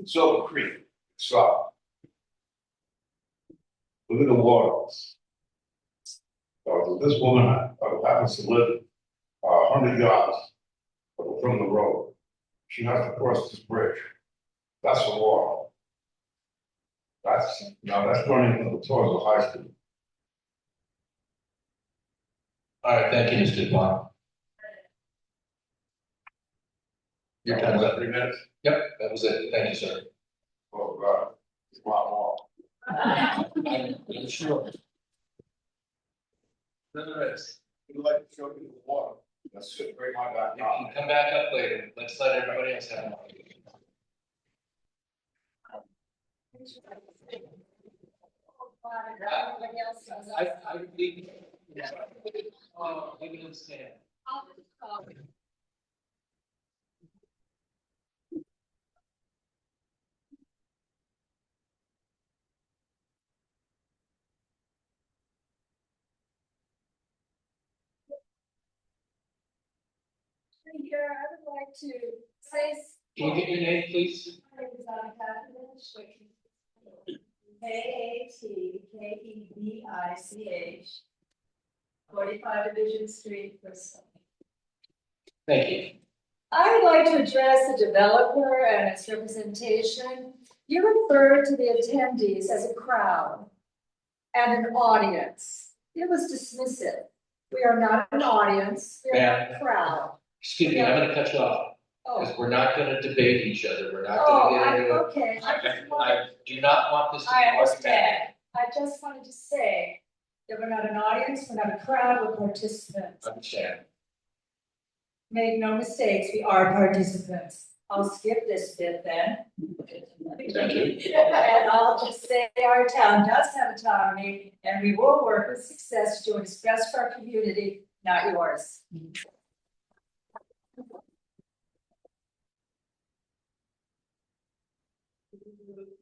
Silver Creek, so look at the waters. So this woman happens to live 100 yards from the road. She has to cross this bridge. That's the water. That's running towards the high school. All right, thank you, Mr. Devon. Your time's up. 3 minutes. Yep, that was it. Thank you, sir. Oh, God, it's a lot more. I'm sure. We'd like to show you the water. Let's just bring my back You can come back up later. Let's let everybody else have one. I would leave. Leave it in stand. Here, I would like to say. Can you get your name, please? John Catfish, KATKEBICH, 45 Division Street, Bristol. Thank you. I would like to address the developer and its representation. You referred to the attendees as a crowd and an audience. It was dismissive. We are not an audience, we are not a crowd. Excuse me, I'm gonna cut you off, because Oh, we're not gonna debate each other, we're not gonna get into it. okay. I do not want this to be I argumentative. understand. I just wanted to say that we're not an audience, we're not a crowd, we're participants. Understand. Make no mistakes, we are participants. I'll skip this bit then. Thank you. And I'll just say our town does have autonomy and we will work with success to do what's best for our community, not yours.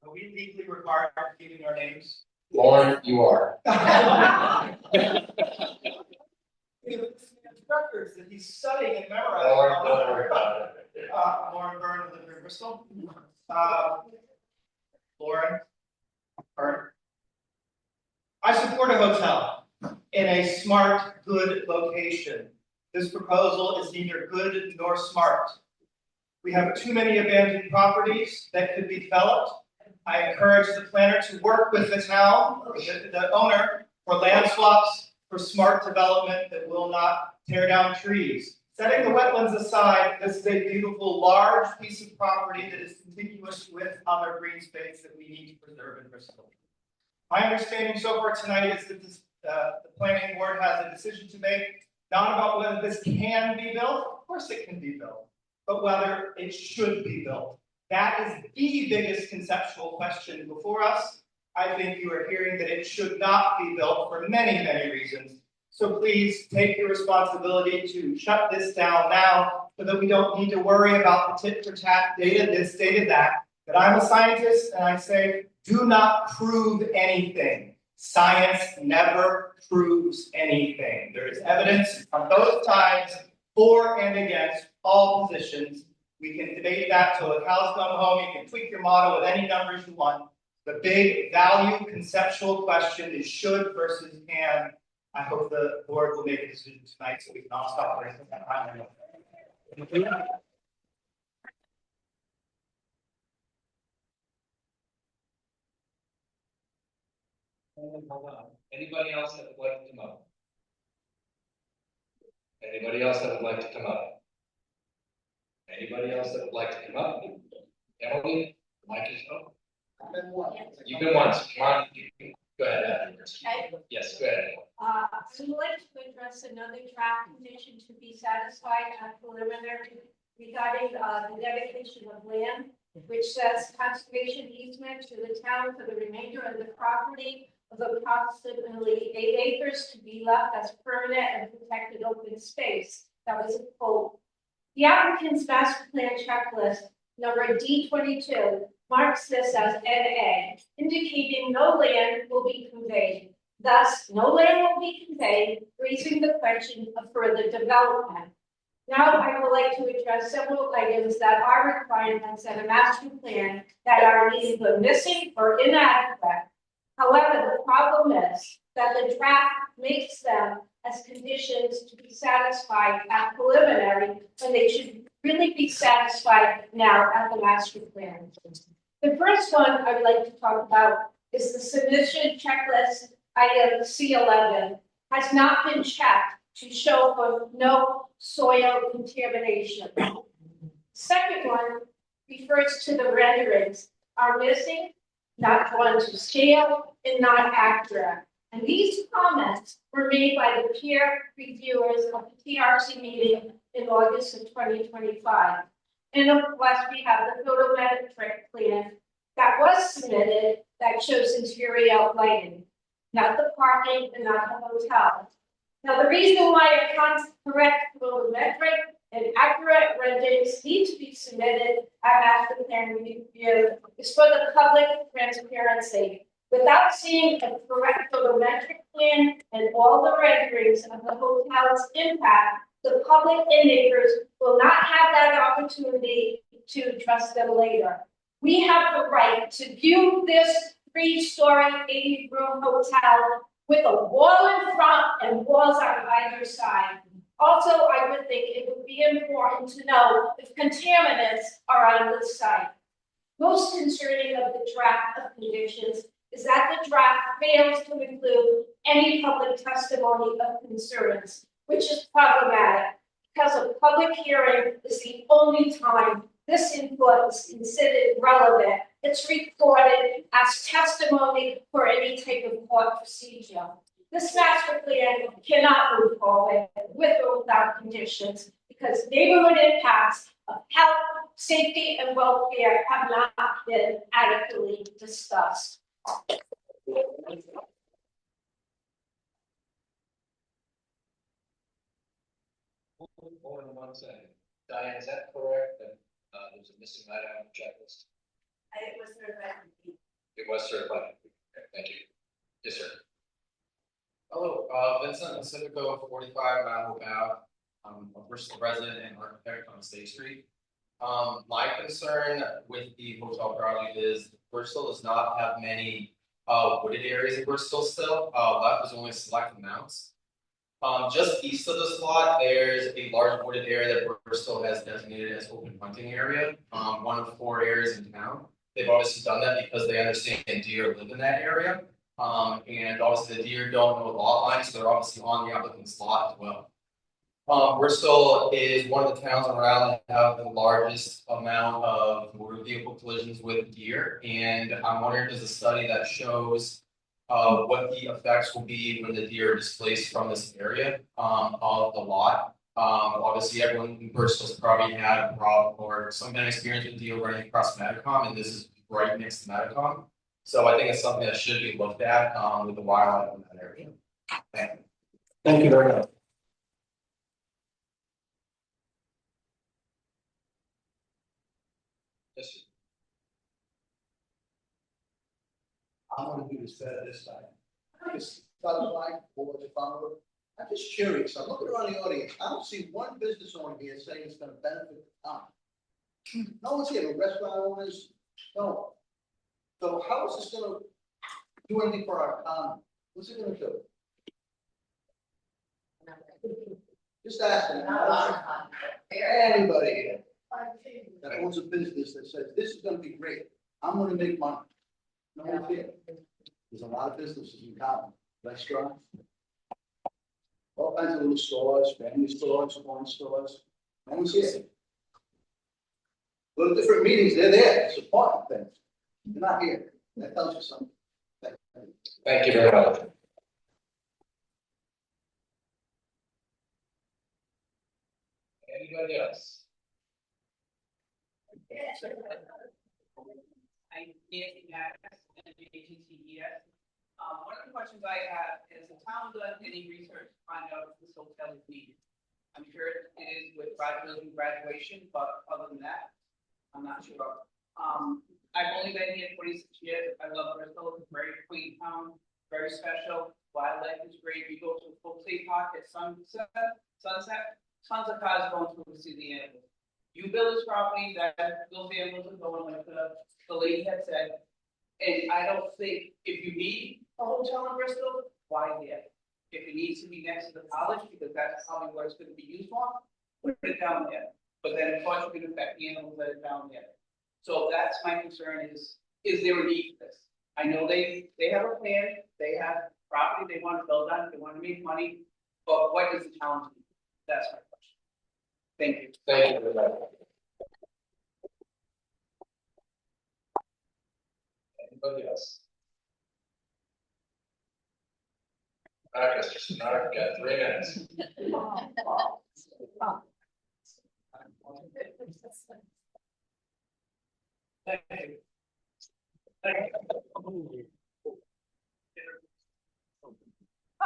Are we legally required of giving our names? Lauren, you are. Records that he's studying and memorizing. Lauren, don't worry about it. Lauren Byrne, who lives in Bristol. Lauren Byrne. I support a hotel in a smart, good location. This proposal is neither good nor smart. We have too many abandoned properties that could be developed. I encourage the planner to work with the town, or the owner, for land swaps, for smart development that will not tear down trees. Setting the wetlands aside, this is a beautiful, large piece of property that is contiguous with other green space that we need to preserve in Bristol. My understanding so far tonight is that the planning board has a decision to make, not about whether this can be built, of course it can be built, but whether it should be built. That is the biggest conceptual question before us. I think you are hearing that it should not be built for many, many reasons. So please take your responsibility to shut this down now so that we don't need to worry about the tit for tat data, this data, that. But I'm a scientist and I say, do not prove anything. Science never proves anything. There is evidence on both sides for and against all positions. We can debate that till the cows come home. You can tweak your model with any numbers you want. The big value conceptual question is should versus can. I hope the board will make a decision tonight so we can all stop wasting that time. Hold on. Anybody else that would like to come up? Anybody else that would like to come up? Anybody else that would like to come up? Emily, the mic is open. You've been once, come on, go ahead afterwards. Okay. Yes, go ahead. I would like to address another draft condition to be satisfied at preliminary regarding the dedication of land, which says conservation easement to the town for the remainder of the property of approximately 8 acres to be left as permanent and protected open space. That was a quote. The applicant's master plan checklist, number D22, marks this as NA, indicating no land will be conveyed. Thus, no land will be conveyed, raising the question of further development. Now, I would like to address several items that are requirements in a master plan that are either missing or inadequate. However, the problem is that the draft makes them as conditions to be satisfied at preliminary when they should really be satisfied now at the master plan. The first one I would like to talk about is the submission checklist item C11 has not been checked to show for no soil contamination. Second one refers to the renderings are missing, not drawn to scale, and not accurate. And these comments were made by the peer reviewers of the TRC meeting in August of 2025. And of course, we have the photometric plan that was submitted that shows interior lighting, not the parking and not the hotel. Now, the reason why correct photometric and accurate renderings need to be submitted at master plan review is for the public transparency. Without seeing a correct photometric plan and all the renderings of the hotel's impact, the public and neighbors will not have that opportunity to trust them later. We have the right to view this 3-story, 80-room hotel with a wall in front and walls on either side. Also, I would think it would be important to know if contaminants are on the site. Most concerning of the draft of conditions is that the draft fails to include any public testimony of concerns, which is problematic because a public hearing is the only time this input is considered relevant. It's recorded as testimony for any type of court procedure. This master plan cannot move forward with or without conditions because neighborhood impacts of health, safety, and welfare have not been adequately discussed. Hold on 1 second. Diane, is that correct that there's a missing item on the checklist? It was certified. It was certified. Okay, thank you. Yes, sir. Hello, Vincent Pacifico, 45 Malibu Ave. I'm a Bristol resident and architect on State Street. My concern with the hotel project is Bristol does not have many wooded areas in Bristol still. Left is only select amounts. Just east of this lot, there's a large wooded area that Bristol has designated as open hunting area. One of 4 areas in town. They've obviously done that because they understand deer live in that area. And obviously the deer don't know the lot line, so they're obviously on the applicant's lot as well. Bristol is one of the towns around that have the largest amount of motor vehicle collisions with deer. And I'm wondering if there's a study that shows what the effects will be when the deer are displaced from this area of the lot. Obviously everyone in Bristol's probably had a problem or some kind of experience with deer running across Matacom, and this is right next to Matacom. So I think it's something that should be looked at with the wildlife in that area. Thank you. Thank you very much. Yes, sir. I'm gonna do this better this time. This fellow like, board follower, I'm just curious, I'm looking around the audience, I don't see one business owner here saying it's gonna benefit the town. No one's here, no restaurant owners, no. So how is this gonna do anything for our town? What's it gonna do? Just asking. Anybody here that owns a business that says, this is gonna be great, I'm gonna make money. No one's here. There's a lot of businesses in town, restaurants. All kinds of little stores, family stores, corn stores. No one's here. Go to different meetings, they're there, supporting things. They're not here. That tells you something. Thank you very much. Anybody else? I'm Nancy Maddox, NJATTES. One of the questions I have is, the town done any research to find out if this hotel is needed? I'm sure it is with graduation, but other than that, I'm not sure. I've only been here 26 years. I love Bristol. It's a very quaint town, very special. Wildlife is great. We go to Full State Park at sunset. Tons of cars going through to see the animals. You build this property that those animals are going, like the lady had said. And I don't think if you need a hotel in Bristol, why here? If it needs to be next to the college, because that's probably what it's going to be used for, put it down there. But then of course you're going to affect the animals that are down there. So that's my concern is there a need for this? I know they have a plan, they have property they want to build on, they want to make money, but what is the town do? That's my question. Thank you. Thank you very much. Anybody else? All right, Mr. Sonata, got 3 minutes. Thank you. Thank you. I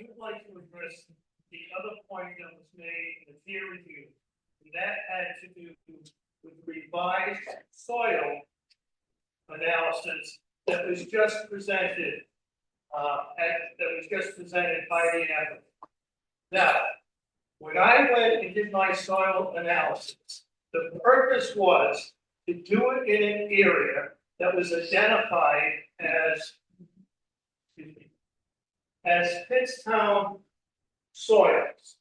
would like to address the other point that was made in the peer review. And that had to do with revised soil analysis that was just presented, by the applicant. Now, when I went and did my soil analysis, the purpose was to do it in an area that was identified as, excuse me, as Pittstown soils.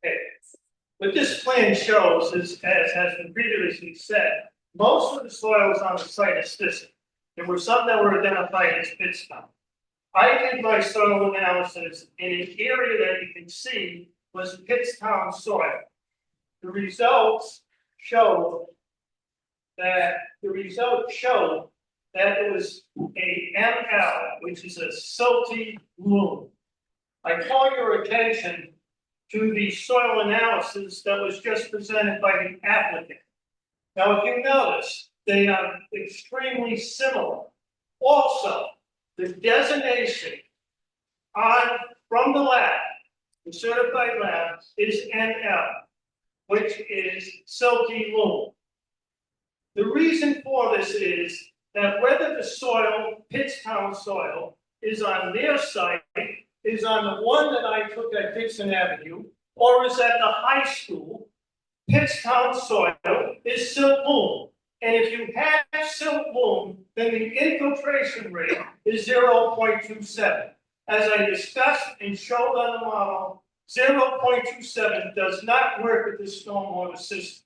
Okay. What this plan shows is, as has been previously said, most of the soils on the site is this. There were some that were identified as Pittstown. I did my soil analysis in an area that you can see was Pittstown soil. The results showed that it was a ML, which is a silty loam. I call your attention to the soil analysis that was just presented by the applicant. Now, if you notice, they are extremely similar. Also, the designation from the lab, the certified lab, is NL, which is silty loam. The reason for this is that whether the soil, Pittstown soil, is on their site, is on the one that I took at Dixon Avenue, or is at the high school, Pittstown soil is silt loam. And if you have silt loam, then the infiltration rate is 0.27. As I discussed and showed on the model, 0.27 does not work with the stormwater system.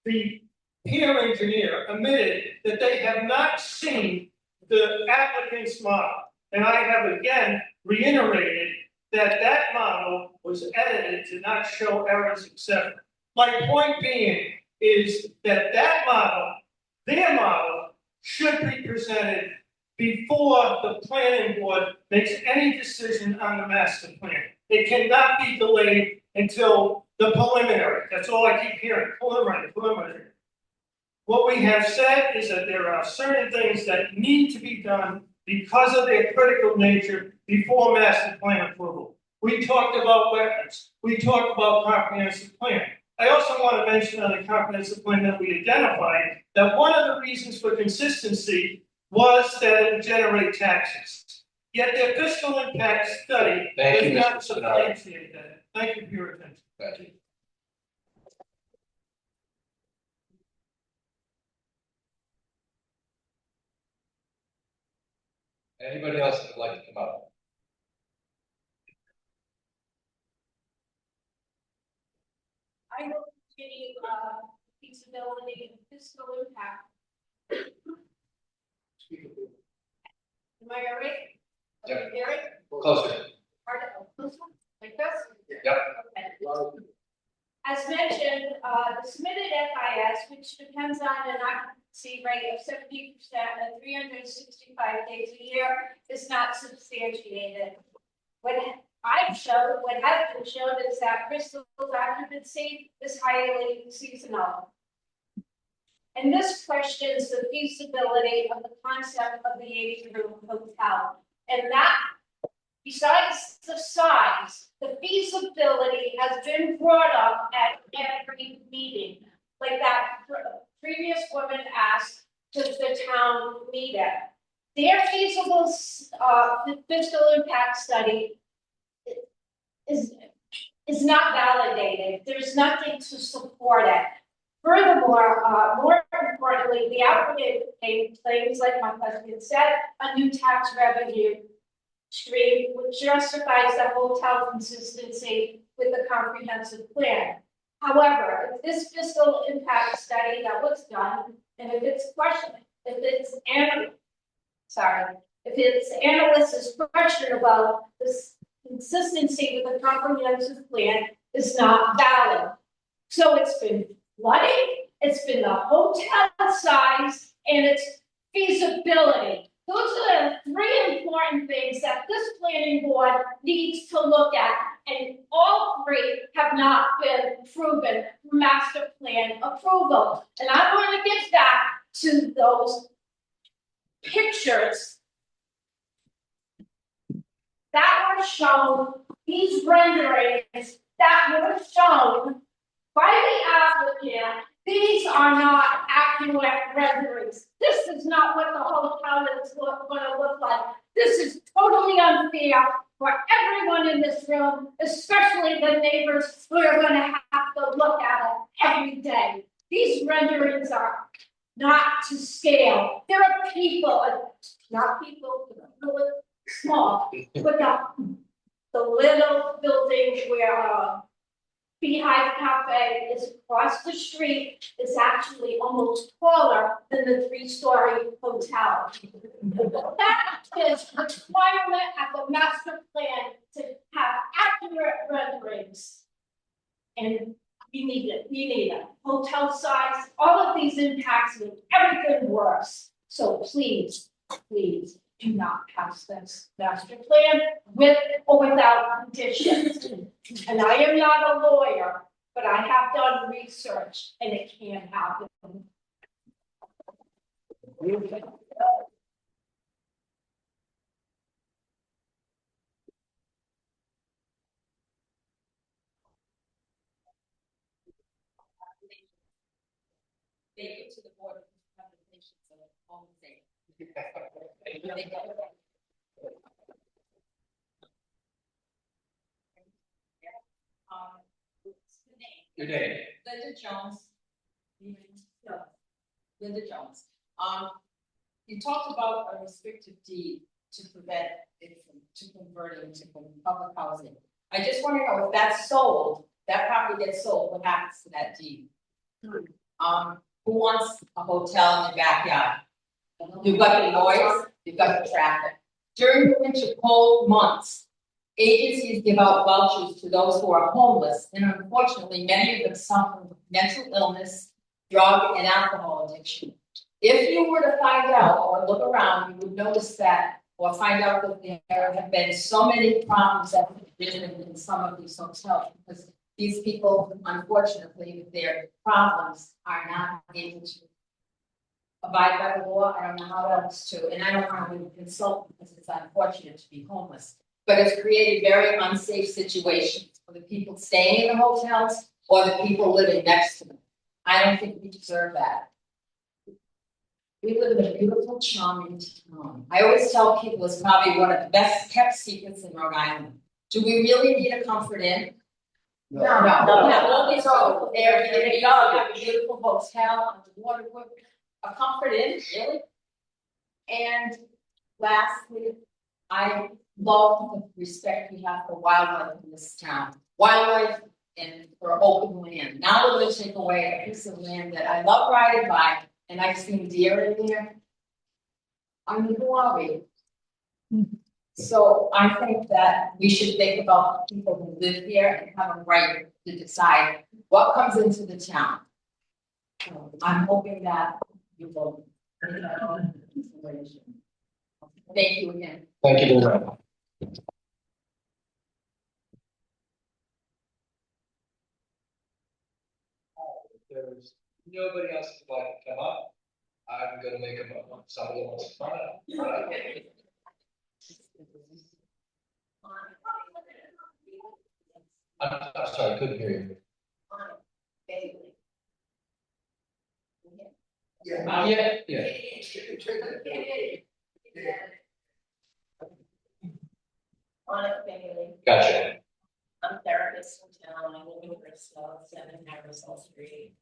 The peer engineer admitted that they have not seen the applicant's model. And I have again reiterated that that model was edited to not show errors, etc. My point being is that that model, their model, should be presented before the planning board makes any decision on the master plan. It cannot be delayed until the preliminary. That's all I keep hearing, preliminary. What we have said is that there are certain things that need to be done because of their critical nature before master plan approval. We talked about wetlands. We talked about comprehensive plan. I also want to mention on the comprehensive plan that we identified that one of the reasons for consistency was that it would generate taxes. Yet their fiscal impact study does not substantiate that. Thank you for your attention. Thank you. Anybody else that would like to come up? I will continue, feasibility and fiscal impact. Am I all right? Yep. Eric? Closer. Closer? Like this? Yep. Okay. As mentioned, the submitted FIS, which depends on an occupancy rate of 70% and 365 days a year, is not substantiated. What I've showed, what has been shown is that Bristol's occupancy is highly seasonal. And this questions the feasibility of the concept of the 80-room hotel. And that, besides the size, the feasibility has been brought up at every meeting. Like that previous woman asked, does the town need it? Their feasible fiscal impact study is not validated. There's nothing to support it. Furthermore, more importantly, the applicant claims, like my husband said, a new tax revenue stream, which justifies the hotel consistency with the comprehensive plan. However, if this fiscal impact study that was done, and if its analysis is questionable, this consistency with the comprehensive plan is not valid. So it's been flooding, it's been the hotel size, and its feasibility. Those are the three important things that this planning board needs to look at, and all three have not been proven for master plan approval. And I want to get back to those pictures that were shown, these renderings that were shown by the applicant These are not accurate renderings. This is not what the hotel is gonna look like. This is totally unfair for everyone in this room, especially the neighbors who are gonna have to look at it every day. These renderings are not to scale. There are people, not people, really small, but the little building where Beehive Cafe is across the street is actually almost taller than the 3-story hotel. That is a requirement at the master plan to have accurate renderings. And we need it. Hotel size, all of these impacts make everything worse. So please do not pass this master plan with or without conditions. And I am not a lawyer, but I have done research and it can happen. Thank you to the board for the presentation, so all the same. Your name. Linda Jones. Linda Jones. You talked about a restrictive deed to prevent it to convert into public housing. I just want to know if that's sold, that property gets sold, what happens to that deed? Who wants a hotel in the backyard? You've got the noise, you've got the traffic. During the winter cold months, agencies give out vouchers to those who are homeless, and unfortunately, many of them suffer with mental illness, drug and alcohol addiction. If you were to find out or look around, you would notice that, or find out that there have been so many problems that have been in some of these hotels, because these people, unfortunately, with their problems, are not able to abide by the law. I don't know how else to, and I don't want to consult because it's unfortunate to be homeless. But it's created very unsafe situations for the people staying in the hotels or the people living next to them. I don't think we deserve that. We live in a beautiful, charming town. I always tell people it's probably one of the best kept secrets in Rhode Island. Do we really need a Comfort Inn? No. So there, you have a beautiful hotel on the water, a Comfort Inn, really? And lastly, I love the respect we have for wildlife in this town. Wildlife and for open land. Now we're going to take away a piece of land that I love riding by, and I've seen deer in there. I mean, who are we? So I think that we should think about the people who live here and have a right to decide what comes into the town. I'm hoping that you will take that on consideration. Thank you again. Thank you very much. If there's nobody else who'd like to come up, I'm gonna make a motion. Somebody wants to front it. I'm sorry, I couldn't hear you. Yeah. Monica Bailey. Gotcha. I'm a therapist in town. I live in Bristol, 7 Harrisville Street.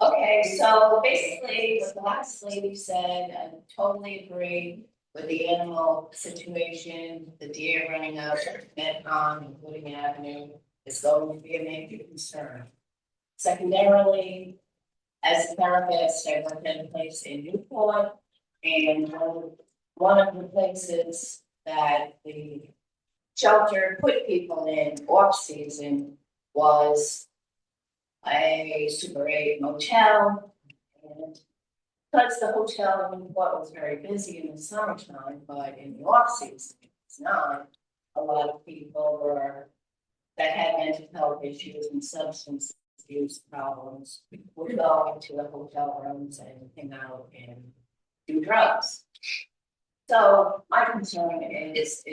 Okay, so basically what the last lady said, I totally agree with the animal situation, the deer running up Medcom and Wooding Avenue is going to be a major concern. Secondarily, as a therapist, I worked at a place in Newport, and one of the places that the shelter put people in off season was a Super 8 motel, and because the hotel in Newport was very busy in the summertime, but in the off season, it's not. A lot of people that had mental health issues and substance abuse problems would go into the hotel rooms and hang out and do drugs. So my concern is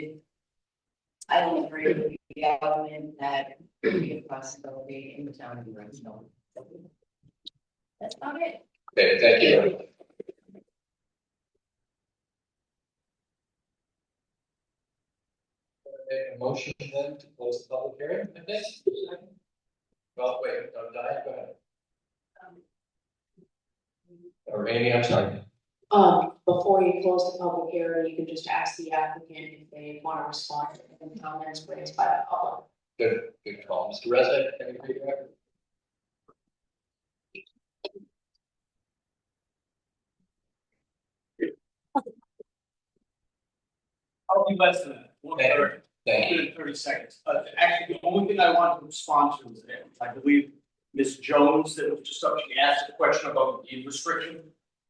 I don't agree with the element that could be a possibility in the town of Brimstone. That's about it. Okay, thank you. Make a motion then to close the public hearing, I think. Well, wait, Diane, go ahead. Or Amy, I'm sorry. Before you close the public hearing, you can just ask the applicant if they want to respond to any comments raised by the public. Good call. Mr. Resident, any feedback? I'll be less than that. 1:30. Thank you. 30 seconds. Actually, the only thing I wanted to respond to is that I believe Ms. Jones, that was just up, she asked a question about the deed restriction.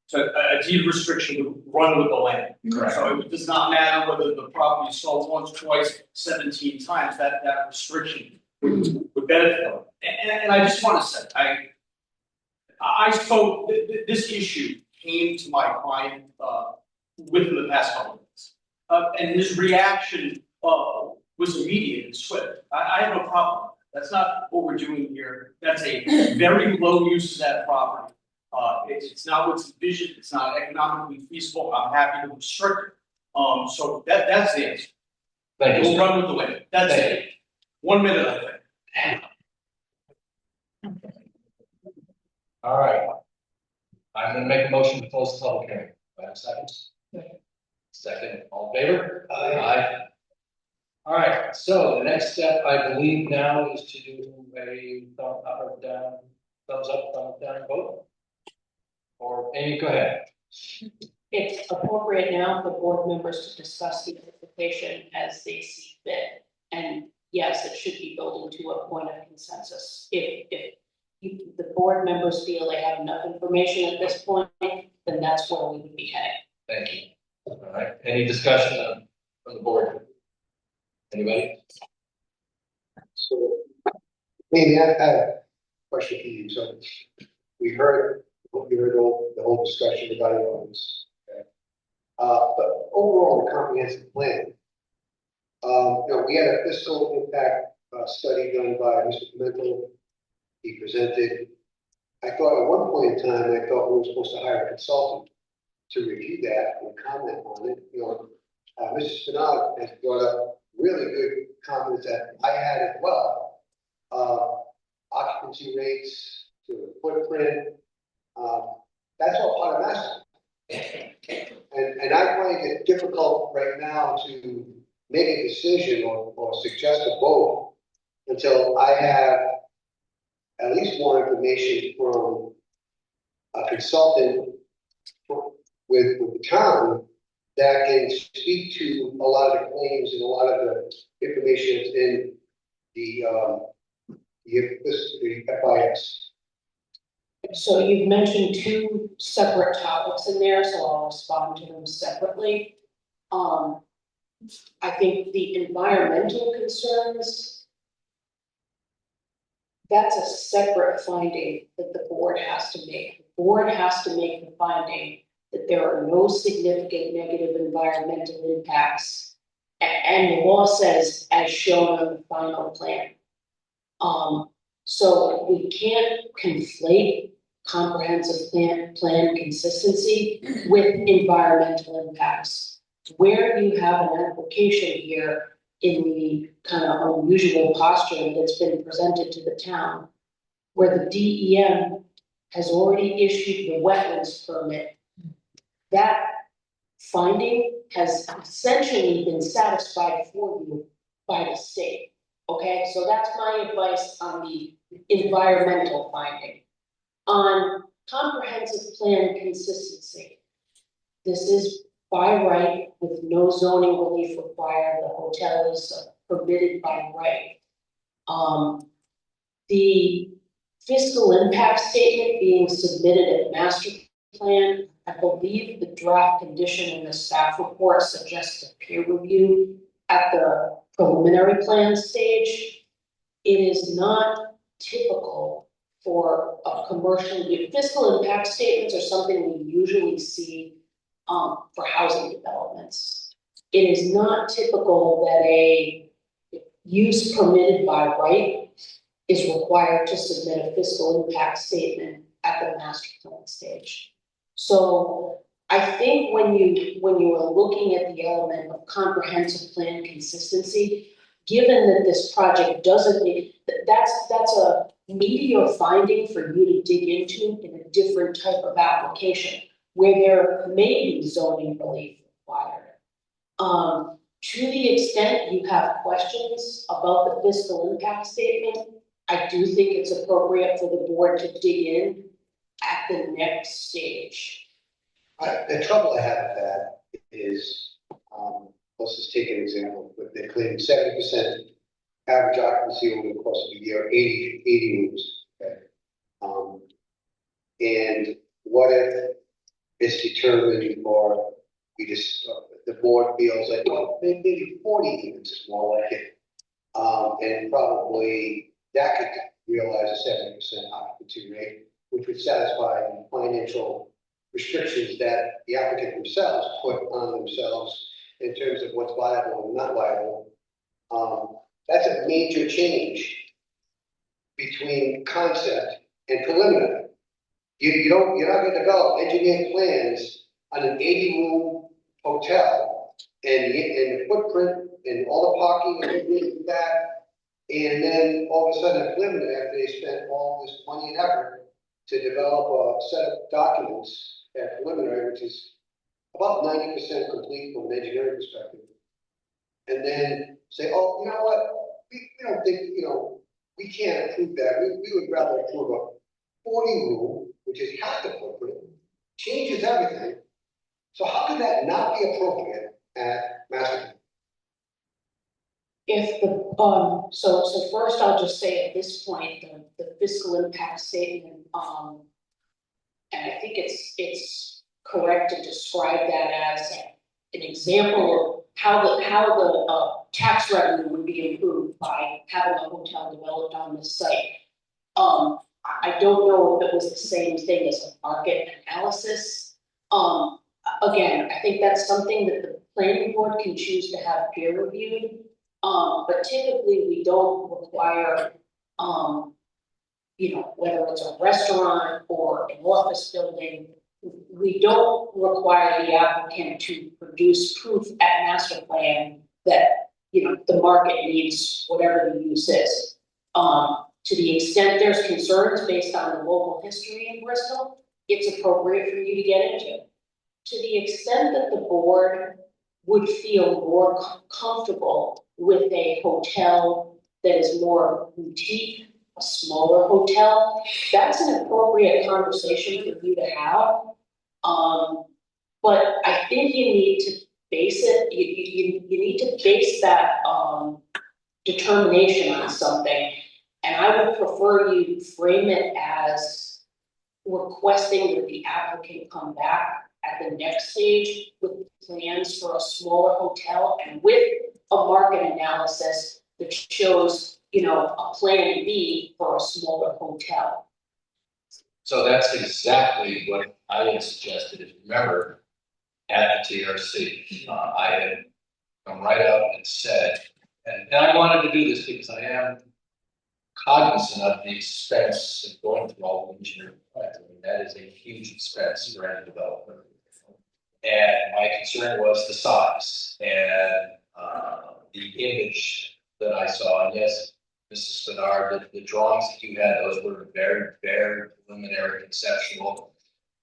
So a deed restriction would run with the land. Correct. So it does not matter whether the property is sold once, twice, 17 times, that restriction would benefit them. And I just want to say, I spoke, this issue came to my client within the past couple of minutes. And his reaction was immediate and swift. I have no problem. That's not what we're doing here. That's a very low use of that property. It's not what's envisioned. It's not economically feasible. I'm happy to restrict it. So that's the answer. Thank you. We'll run with the wind. That's it. 1 minute, I think. All right. I'm gonna make a motion to close the public hearing. Do I have seconds? Second, all in favor? Aye. All right, so the next step, I believe now is to do a thumb up or down, thumbs up, thumbs down vote. Or Amy, go ahead. It's appropriate now for board members to discuss the application as they see fit. And yes, it should be building to a point of consensus. If the board members feel they have enough information at this point, then that's where we would be heading. Thank you. All right, any discussion from the board? Anybody? So, maybe I have a question for you. So we heard the whole discussion regarding all this. Okay? But overall, the comprehensive plan, we had a fiscal impact study done by Mr. Pimentel. He presented. I thought at one point in time, I thought we were supposed to hire a consultant to review that and comment on it. Mr. Spinard has brought up really good comments that I had as well. Occupancy rates, to the footprint, that's all part of master. And I find it difficult right now to make a decision or suggest a vote until I have at least more information from a consultant with the town that can speak to a lot of the claims and a lot of the information that's in the FIS. So you've mentioned two separate topics in there, so I'll respond to them separately. I think the environmental concerns, that's a separate finding that the board has to make. The board has to make the finding that there are no significant negative environmental impacts. And the law says, as shown on the final plan. So we can't conflate comprehensive plan consistency with environmental impacts. Where you have an application here in the kind of unusual posture that's been presented to the town, where the DEM has already issued the wetlands permit, that finding has essentially been satisfied for you by the state. Okay, so that's my advice on the environmental finding. On comprehensive plan consistency, this is by right with no zoning relief required. The hotel is permitted by right. The fiscal impact statement being submitted at master plan, I believe the draft condition in the staff report suggests a peer review at the preliminary plan stage. It is not typical for a commercial, fiscal impact statements are something we usually see for housing developments. It is not typical that a use permitted by right is required to submit a fiscal impact statement at the master plan stage. So I think when you are looking at the element of comprehensive plan consistency, given that this project doesn't need, that's a meatier finding for you to dig into in a different type of application where there may be zoning relief required. To the extent you have questions about the fiscal impact statement, I do think it's appropriate for the board to dig in at the next stage. The trouble I have with that is, let's just take an example, but they're claiming 70% average occupancy over the course of a year, 80 rooms. Okay. And what if it's determined, or we just, the board feels like, well, maybe 40 units is more like it. And probably that could realize a 70% occupancy rate, which would satisfy the financial restrictions that the applicant themselves put on themselves in terms of what's viable and not viable. That's a major change between concept and preliminary. You're not going to develop engineered plans on an 80-room hotel and the footprint and all the parking and everything like that, and then all of a sudden a preliminary, after they spent all this money and effort to develop a set of documents at preliminary, which is about 90% complete from an engineering perspective, and then say, oh, you know what, we don't think, we can't approve that. We would rather approve a 40-room, which is half the footprint, changes everything. So how could that not be appropriate at master plan? If the, so first I'll just say at this point, the fiscal impact statement, and I think it's correct to describe that as an example of how the tax revenue would be improved by having a hotel developed on this site. I don't know if it was the same thing as a market analysis. Again, I think that's something that the planning board can choose to have peer reviewed. But typically we don't require, whether it's a restaurant or an office building, we don't require the applicant to produce proof at master plan that, the market needs whatever the use is. To the extent there's concerns based on the local history in Bristol, it's appropriate for you to get into. To the extent that the board would feel more comfortable with a hotel that is more boutique, a smaller hotel, that's an appropriate conversation for you to have. But I think you need to base it, you need to base that determination on something. And I would prefer you frame it as requesting that the applicant come back at the next stage with plans for a smaller hotel and with a market analysis that shows, a plan B for a smaller hotel. So that's exactly what I had suggested. If you remember, at the TRC, I had come right out and said, and I wanted to do this because I am cognizant of the expense of going through all the engineering plans. I mean, that is a huge expense for any developer. And my concern was the size and the image that I saw. And yes, Mrs. Spinard, the drawings that you had, those were very, very preliminary, conceptual.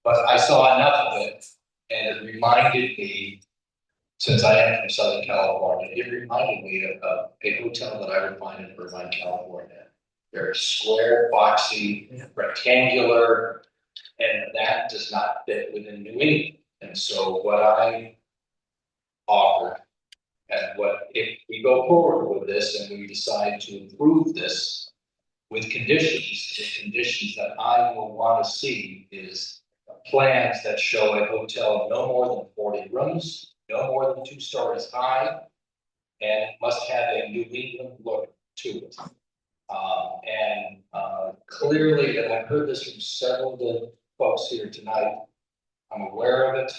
But I saw enough of it, and it reminded me, since I am from Southern California, it reminded me of a hotel that I would find in Irvine, California. Very square, boxy, rectangular, and that does not fit within New England. And so what I offered, and what if we go forward with this and we decide to improve this with conditions, the conditions that I will want to see is plans that show a hotel of no more than 40 rooms, no more than 2 stories high, and it must have a New England look to it. Clearly, and I've heard this from several of the folks here tonight, I'm aware of it.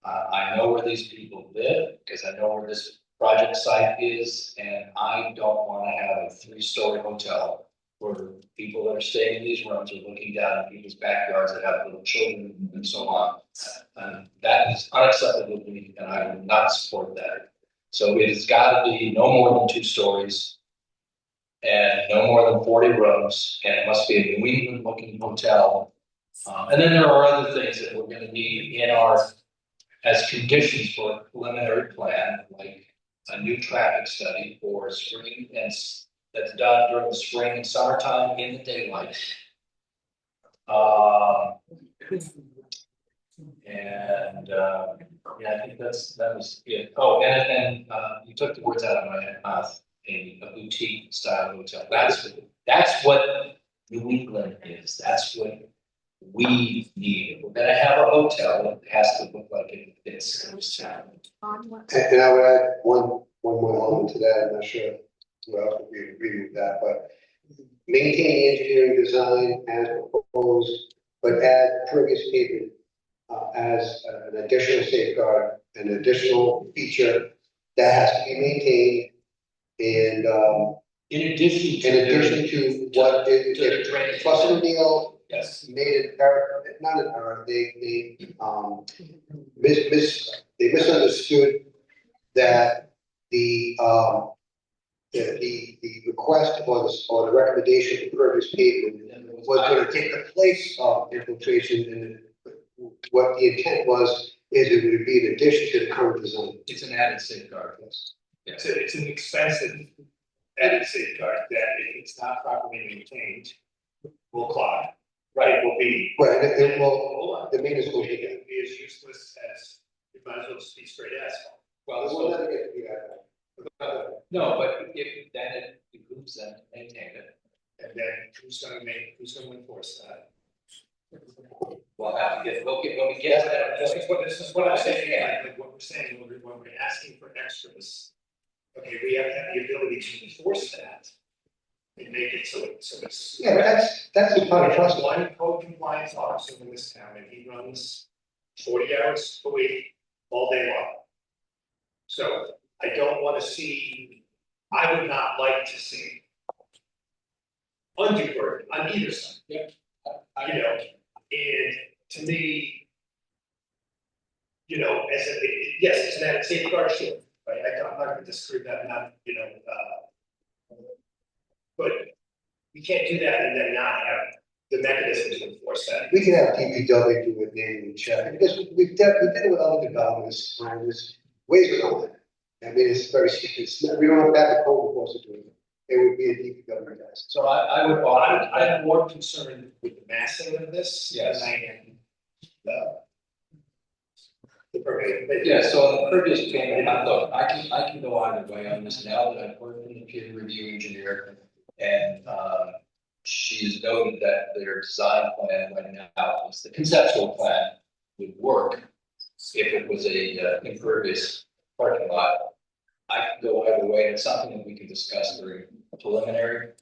I know where these people live because I know where this project site is, and I don't want to have a three-story hotel where people that are staying in these rooms are looking down at people's backyards that have little children and so on. And that is unacceptable to me, and I will not support that. So it has got to be no more than 2 stories and no more than 40 rooms, and it must be a New England looking hotel. And then there are other things that we're going to need in our, as conditions for a preliminary plan, like a new traffic study for spring and that's done during the spring and summertime in the daylight. Yeah, I think that was it. Oh, and you took the words out of my mouth. A boutique style hotel. That's what New England is. That's what we need. If we're gonna have a hotel, it has to look like it fits this town. And I would add one more element to that, I'm not sure who else would be agree with that, but maintain the engineering design as proposed, but add pervious pavement as an additional safeguard, an additional feature that has to be maintained. And in addition to what drainage. Fuss O'Neill yes made an error, not an error, they misunderstood that the request or the recommendation for pervious pavement was going to take the place of infiltration, and what the intent was is it would be in addition to the current design. It's an added safeguard. Yes. It's an expensive added safeguard that if it's not properly maintained, will clog. Right, it will be. Right, it will, the maintenance will be. It will be as useless as, you might as well just be straight asphalt. Well, We'll never get to be that. no, but if then it behooves them to maintain it. And then who's gonna enforce that? Well, when we get to that. This is what I'm saying, like what we're saying, when we're asking for extras. Okay, we have to have the ability to enforce that. And make it so it's. Yeah, that's the part of trust. One code compliance officer in this town, and he runs 40 hours a week, all day long. So I don't want to see, I would not like to see undue burden on either side. Yeah. You know, and to me, you know, yes, it's an added safeguard, sure, right? I'm not gonna disagree with that, not, you know, but we can't do that and then not have the mechanism to enforce that. We can have DPW do it manually check, because we did it with other developments, and there's ways around it. I mean, it's very, we don't have to have the code enforcement doing it. It would be a DPW guys. So I'm more concerned with the massing of this. Yes. Than I am the permitting. Yeah, so on the previous payment, look, I can go either way on this now that I've worked with the peer review engineer. And she has noted that their design plan right now is the conceptual plan would work if it was a impervious parking lot. I can go either way. It's something that we can discuss during preliminary.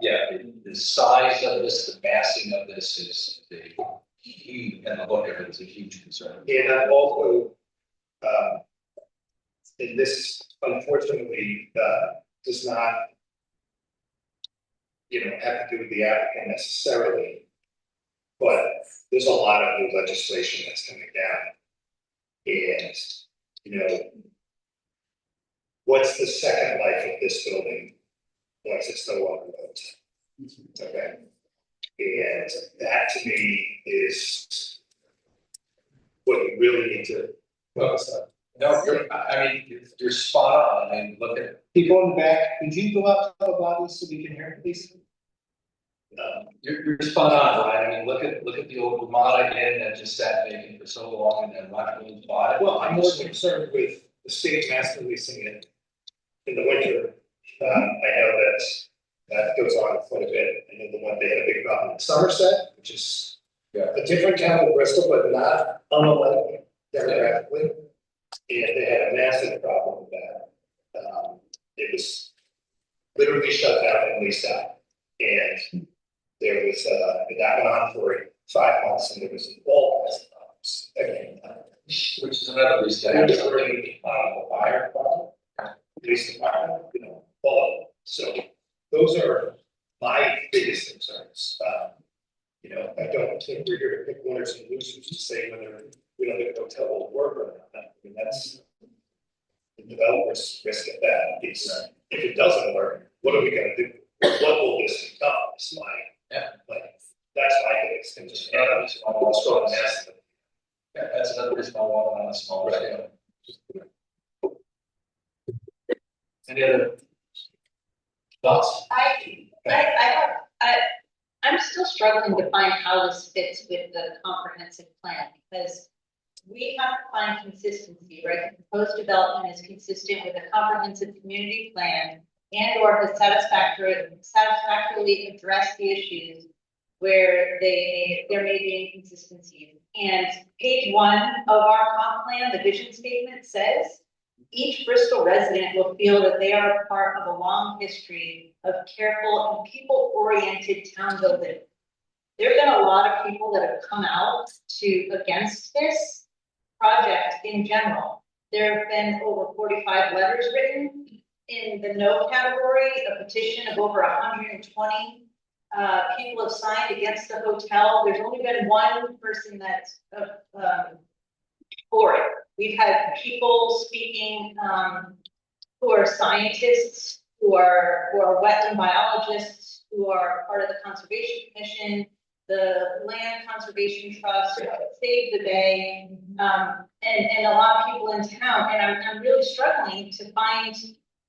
Yeah, the size of this, the massing of this is the huge, and the look of it is a huge concern. And I'm also, and this unfortunately, does not, you know, have to do with the applicant necessarily. But there's a lot of new legislation that's coming down. And, you know, what's the second life of this building once it's no longer built? Okay. And that to me is what you really need to focus on. No, you're spot on. I mean, look at People in the back, could you go up to the bottom so we can hear, please? You're spot on, right? I mean, look at the old Ramada Inn that just sat vacant for so long, and then Rock Williams bought it. Well, I'm more concerned with the state master leasing it in the winter. I know that goes on quite a bit. I know the one they had a big problem in Somerset, which is a different town than Bristol, but not unlike demographically. And they had a massive problem with that. It was literally shut down and leased out. And there was, that went on for 5 months, and there was all kinds of problems. Again, which is another reason. And it's already, a fire project, police department, all. So those are my biggest concerns. I don't think we're here to pick winners and losers to say whether, the hotel will work or not. I mean, that's the developer's risk at that. It's, if it doesn't work, what are we gonna do? What will this become? It's that's my biggest concern. Yeah, that's another reason I want on a small scale. Any other thoughts? I'm still struggling to find how this fits with the comprehensive plan, because we have to find consistency, right? The proposed development is consistent with a comprehensive community plan and or has satisfactorily addressed the issues where there may be inconsistencies. And page 1 of our comp plan, the vision statement says, each Bristol resident will feel that they are a part of a long history of careful and people-oriented town building. There have been a lot of people that have come out against this project in general. There have been over 45 letters written in the no category, a petition of over 120 people have signed against the hotel. There's only been one person that's for it. We've had people speaking who are scientists, who are wetland biologists, who are part of the Conservation Commission, the Land Conservation Trust, Save the Bay, and a lot of people in town. And I'm really struggling to find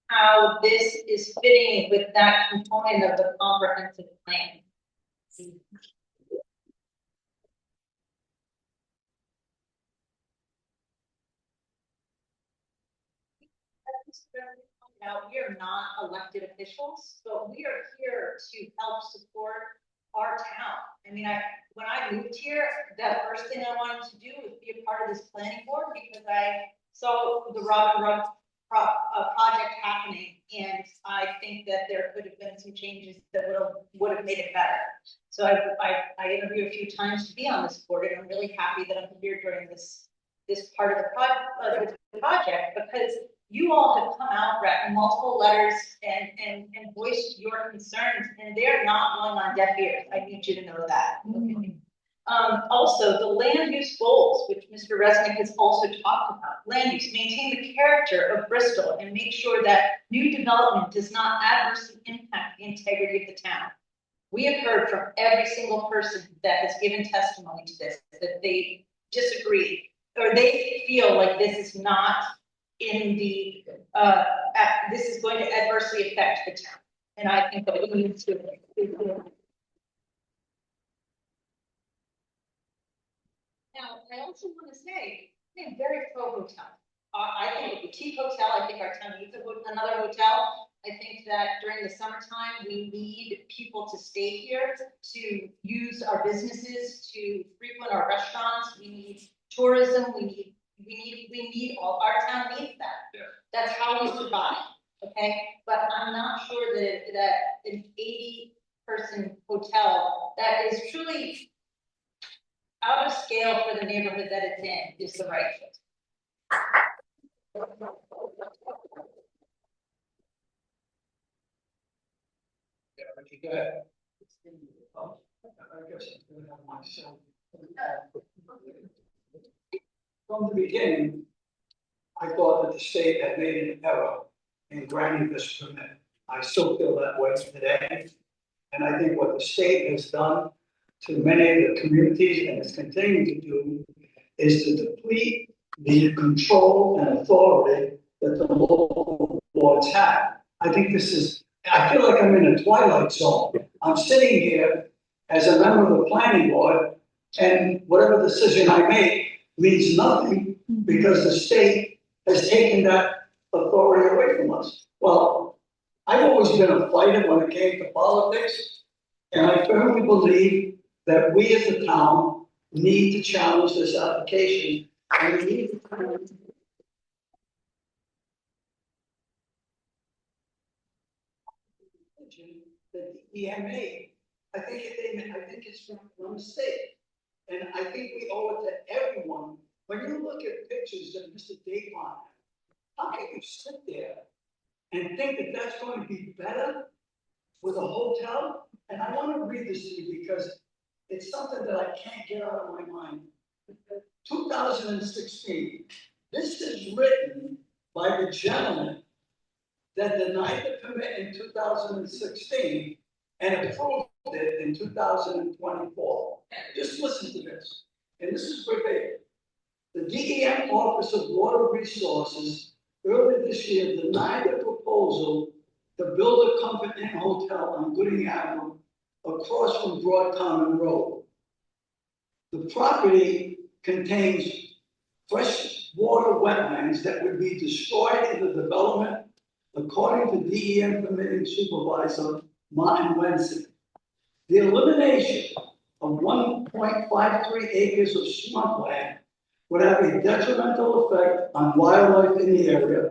how this is fitting with that component of the comprehensive plan. Now, we are not elected officials, but we are here to help support our town. I mean, when I moved here, the first thing I wanted to do was be a part of this planning board because I saw the Robin Run project happening, and I think that there could have been some changes that would have made it better. So I interviewed a few times to be on this board, and I'm really happy that I'm here during this part of the project because you all have come out, Brett, in multiple letters and voiced your concerns, and they're not going on deaf ears. I need you to know that. Okay. Also, the land use goals, which Mr. Resnick has also talked about. Land use, maintain the character of Bristol and make sure that new development does not adversely impact the integrity of the town. We have heard from every single person that has given testimony to this, that they disagree, or they feel like this is not in the, this is going to adversely affect the town. And I think that we need to. Now, I also want to say, I'm very pro hotel. I think a boutique hotel, I think our town needs another hotel. I think that during the summertime, we need people to stay here, to use our businesses, to frequent our restaurants. We need tourism. We need all, our town needs that. Yeah. That's how we survive, okay? But I'm not sure that an 80-person hotel that is truly out of scale for the neighborhood that it's in is the right fit. Yeah, Ricky, go ahead. I guess I'm gonna have myself. From the beginning, I thought that the state had made an error in granting this permit. I still feel that way today. And I think what the state has done to many of the communities and is continuing to do is to deplete the control and authority that the local boards have. I think I feel like I'm in a twilight zone. I'm sitting here as a member of the planning board, and whatever decision I make means nothing because the state has taken that authority away from us. Well, I've always been a fighter when it came to politics, and I firmly believe that we as a town need to challenge this application, and we need to the EMA. I think it's from a mistake. And I think we owe it to everyone when you look at pictures that Mr. Davon, how can you sit there and think that that's going to be better with a hotel? And I want to read this to you because it's something that I can't get out of my mind. 2016, this is written by the gentleman that denied the permit in 2016 and approved it in 2024. Just listen to this, and this is verbatim. The DEM Office of Water Resources earlier this year denied the proposal to build a Comfort Inn hotel on Gooding Avenue across from Broad Common Road. The property contains freshwater wetlands that would be destroyed in the development, according to DEM permitting supervisor Martin Wenson. The elimination of 1.53 acres of swampland would have a detrimental effect on wildlife in the area,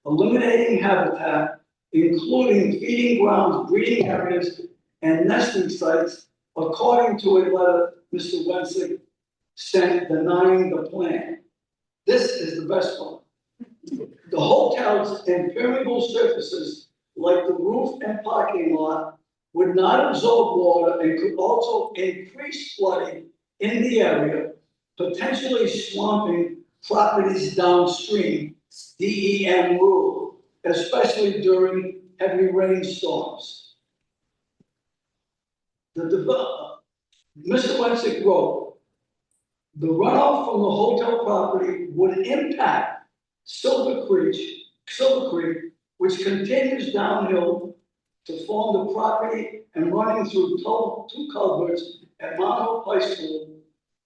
eliminating habitat, including feeding grounds, breeding areas, and nesting sites, according to a letter Mr. Wensick sent denying the plan. This is the best one. The hotel's impermeable surfaces, like the roof and parking lot, would not absorb water and could also increase flooding in the area, potentially swamping properties downstream, DEM rule, especially during heavy rainstorms. The developer, Mr. Wensick wrote, the runoff from the hotel property would impact Silver Creek, which continues downhill to form the property and running through two culverts at Mount Hope High School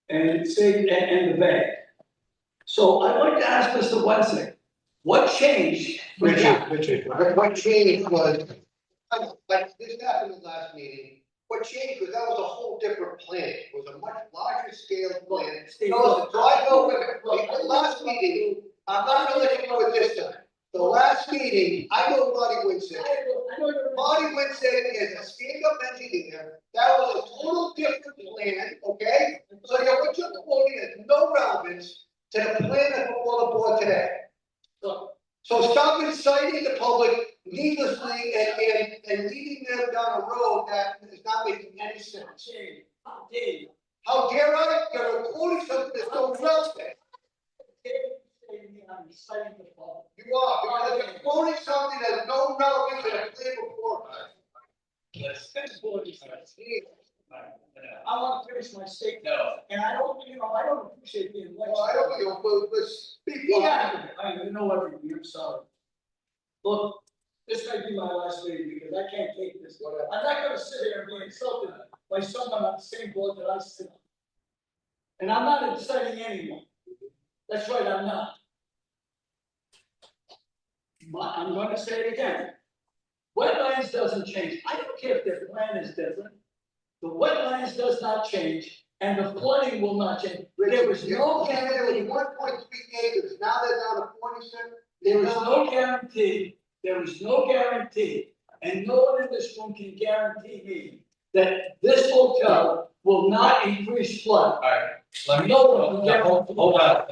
and the bay. So I'd like to ask Mr. Wensick, what changed? Richard, what changed was, like this happened in the last meeting, what changed was that was a whole different plan. It was a much larger scale plan. No, so I know the last meeting, I'm not gonna let you go with this time. The last meeting, I know Marty Winston. Marty Winston is a stand-up engineer. That was a total different plan, okay? So what you're quoting has no relevance to the plan that's before the board today. So stop inciting the public needlessly and leading them down a road that is not making any sense. How dare I? You're quoting something that's no relevance. You are, because you're quoting something that has no relevance to the plan before. I want to finish my statement. No. And I don't appreciate being lectured. Well, I don't, but speak. I know everything, I'm sorry. Look, this might be my last meeting because I can't take this. I'm not gonna sit here and be insulted by someone on the same board that I sit on. And I'm not inciting anyone. That's right, I'm not. But I'm gonna say it again. Wetlands doesn't change. I don't care if their plan is different. The wetlands does not change, and the flooding will not change. There was no guarantee. 1.3 acres, now they're down to 47. There was no guarantee. There was no guarantee, and no one in this room can guarantee me that this hotel will not increase flood. All right, let me, No one can hold on.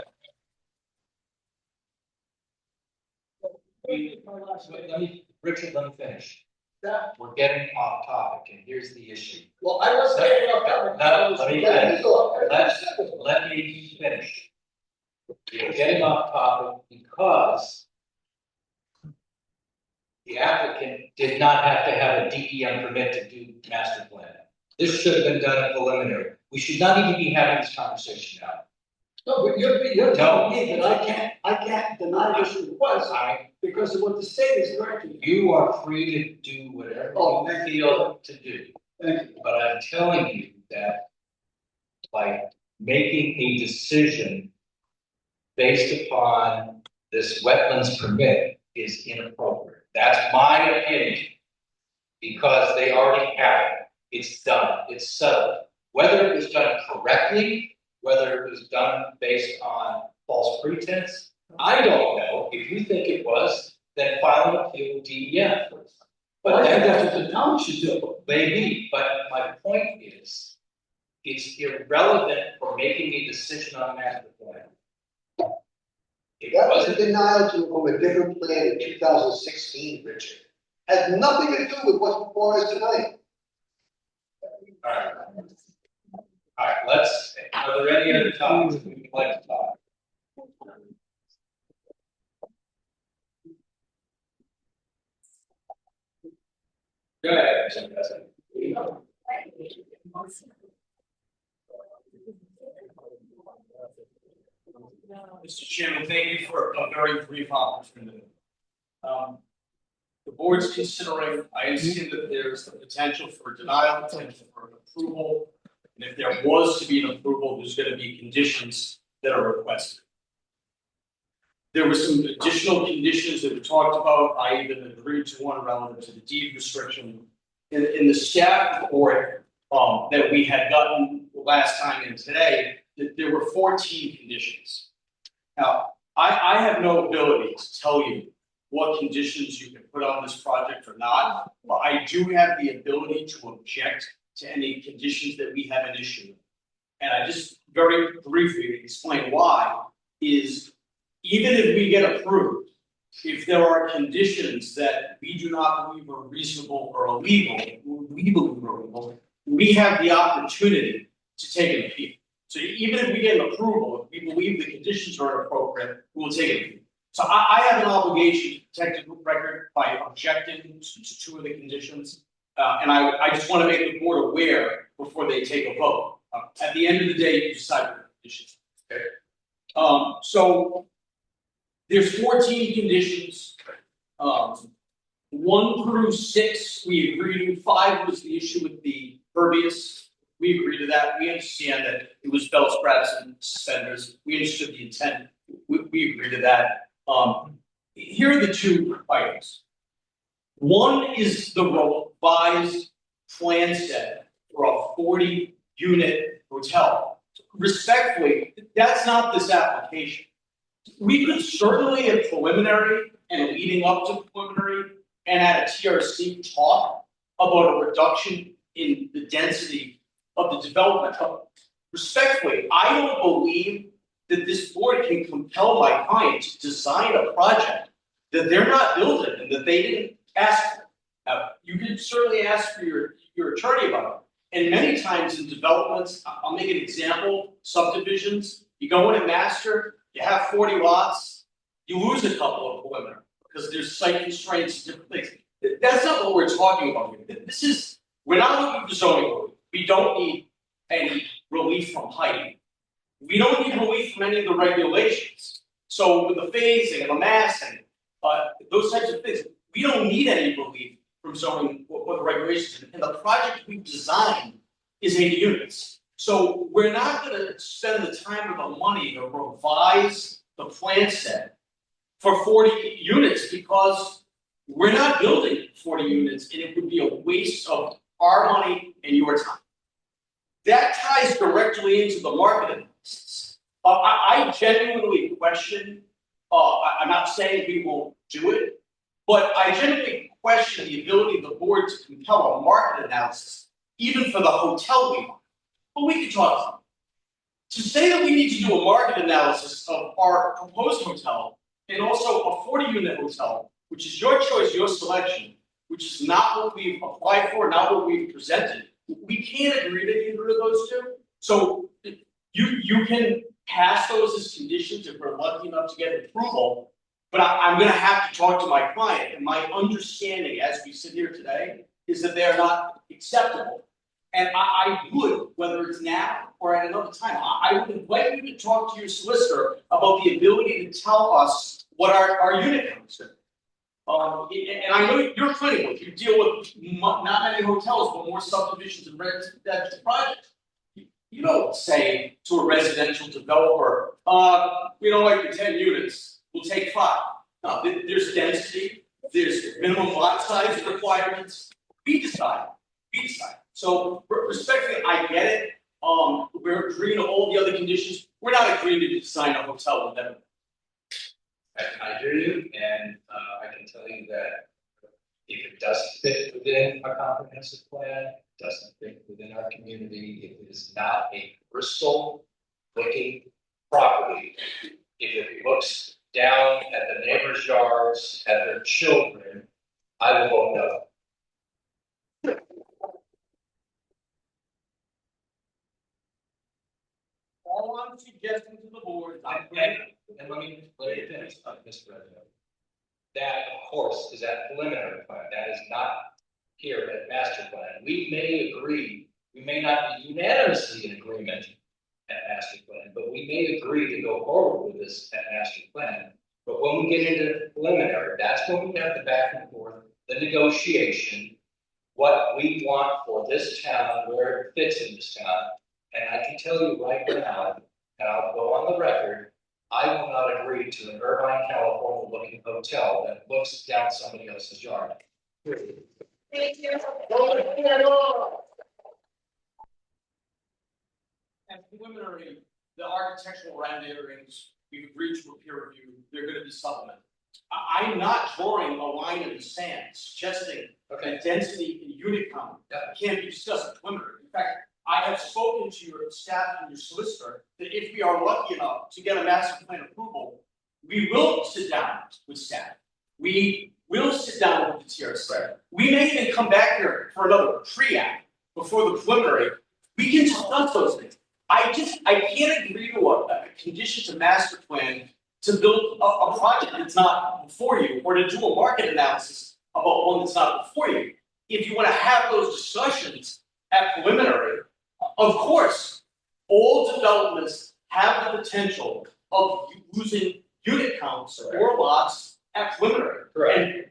Richard, let me finish. We're getting off topic, and here's the issue. Well, I wasn't getting off topic. No, let me finish. You're getting off topic because the applicant did not have to have a DEM permit to do master plan. This should have been done at preliminary. We should not even be having this conversation now. No, but you're telling me that I can't deny this request because of what the state is granting. You are free to do whatever you feel to do. But I'm telling you that by making a decision based upon this wetlands permit is inappropriate. That's my opinion. Because they already have it. It's done. It's settled. Whether it was done correctly, whether it was done based on false pretense, I don't know. If you think it was, then file an appeal with DEM. But I think that's what the town should do. Maybe, but my point is, it's irrelevant for making a decision on master plan. That was a denial to from a different plan in 2016, Richard. Has nothing to do with what's before us tonight. All right, are there any other topics we would like to talk? Go ahead, Mr. President. Mr. Chairman, thank you for a very brief opportunity. The board's considering, I understand that there's the potential for denial, potential for approval. And if there was to be an approval, there's going to be conditions that are requested. There were some additional conditions that we talked about. I even agreed to one relative to the deed restriction. In the staff report that we had gotten last time and today, that there were 14 conditions. Now, I have no ability to tell you what conditions you can put on this project or not, but I do have the ability to object to any conditions that we have an issue with. And I just very briefly explain why is even if we get approved, if there are conditions that we do not believe are reasonable or illegal, we believe are illegal, we have the opportunity to take an appeal. So even if we get an approval, if we believe the conditions are inappropriate, we will take an appeal. So I have an obligation to protect the record by objecting to two of the conditions. And I just want to make the board aware before they take a vote. At the end of the day, you decide what the conditions. Okay. So there's 14 conditions. 1 through 6 we agreed to. 5 was the issue with the pervious. We agree to that. We understand that it was belt straps and suspenders. We understood the intent. We agree to that. Here are the 2 items. One is the revised plan set for a 40-unit hotel. Respectfully, that's not this application. We could certainly at preliminary and leading up to preliminary and at a TRC talk about a reduction in the density of the development. Respectfully, I don't believe that this board can compel my client to design a project that they're not building and that they didn't ask for. Now, you can certainly ask for your attorney about it. And many times in developments, I'll make an example, subdivisions, you go in and master, you have 40 lots, you lose a couple of preliminary because there's site constraints and different things. That's not what we're talking about here. We're not looking for zoning relief. We don't need any relief from height. We don't need relief from any of the regulations. So with the phasing and the massing, those types of things, we don't need any relief from zoning or the regulations. And the project we've designed is 80 units. So we're not going to spend the time or the money to revise the plan set for 40 units because we're not building 40 units and it would be a waste of our money and your time. That ties directly into the market analysis. I genuinely question, I'm not saying we won't do it, but I genuinely question the ability of the board to compel a market analysis, even for the hotel we want. But we can talk about it. To say that we need to do a market analysis of our proposed hotel and also a 40-unit hotel, which is your choice, your selection, which is not what we've applied for, not what we've presented. We can't agree to either of those two. So you can pass those as conditions if we're lucky enough to get approval, but I'm going to have to talk to my client. And my understanding as we sit here today is that they're not acceptable. And I would, whether it's now or at another time, I would invite you to talk to your solicitor about the ability to tell us what our unit counts are. And I know you're planning with, you deal with not many hotels, but more subdivisions and residential projects. You don't say to a residential developer, we don't like the 10 units, we'll take 5. No, there's density, there's minimum lot size requirements. We decide. So respectfully, I get it. We're agreeing to all the other conditions. We're not agreeing to design a hotel with them. I hear you, and I can tell you that if it doesn't fit within a comprehensive plan, doesn't fit within our community, if it is not a Bristol looking property, if it looks down at the neighbors' yards, at their children, I will vote no. All I'm suggesting to the board is And let me finish, Mr. President. That, of course, is at preliminary plan, that is not here at master plan. We may agree, we may not be unanimously in agreement at master plan, but we may agree to go forward with this at master plan. But when we get into preliminary, that's when we have the back and forth, the negotiation, what we want for this town, where it fits in this town. And I can tell you right now, and I'll go on the record, I will not agree to an Irvine, California looking hotel that looks down somebody else's yard. Thank you. And preliminary, the architectural renderings, we've agreed to a peer review, they're gonna be supplemented. I'm not drawing a line in the sand suggesting that density and unit count can't be discussed at preliminary. In fact, I have spoken to your staff and your solicitor that if we are lucky enough to get a master plan approval, we will sit down with staff. We will sit down with the TRC. We may even come back here for another pre-act before the preliminary. We can discuss those things. I can't agree to a condition to master plan to build a project that's not before you, or to do a market analysis about one that's not before you. If you want to have those discussions at preliminary, of course, all developments have the potential of losing unit counts or lots at preliminary. And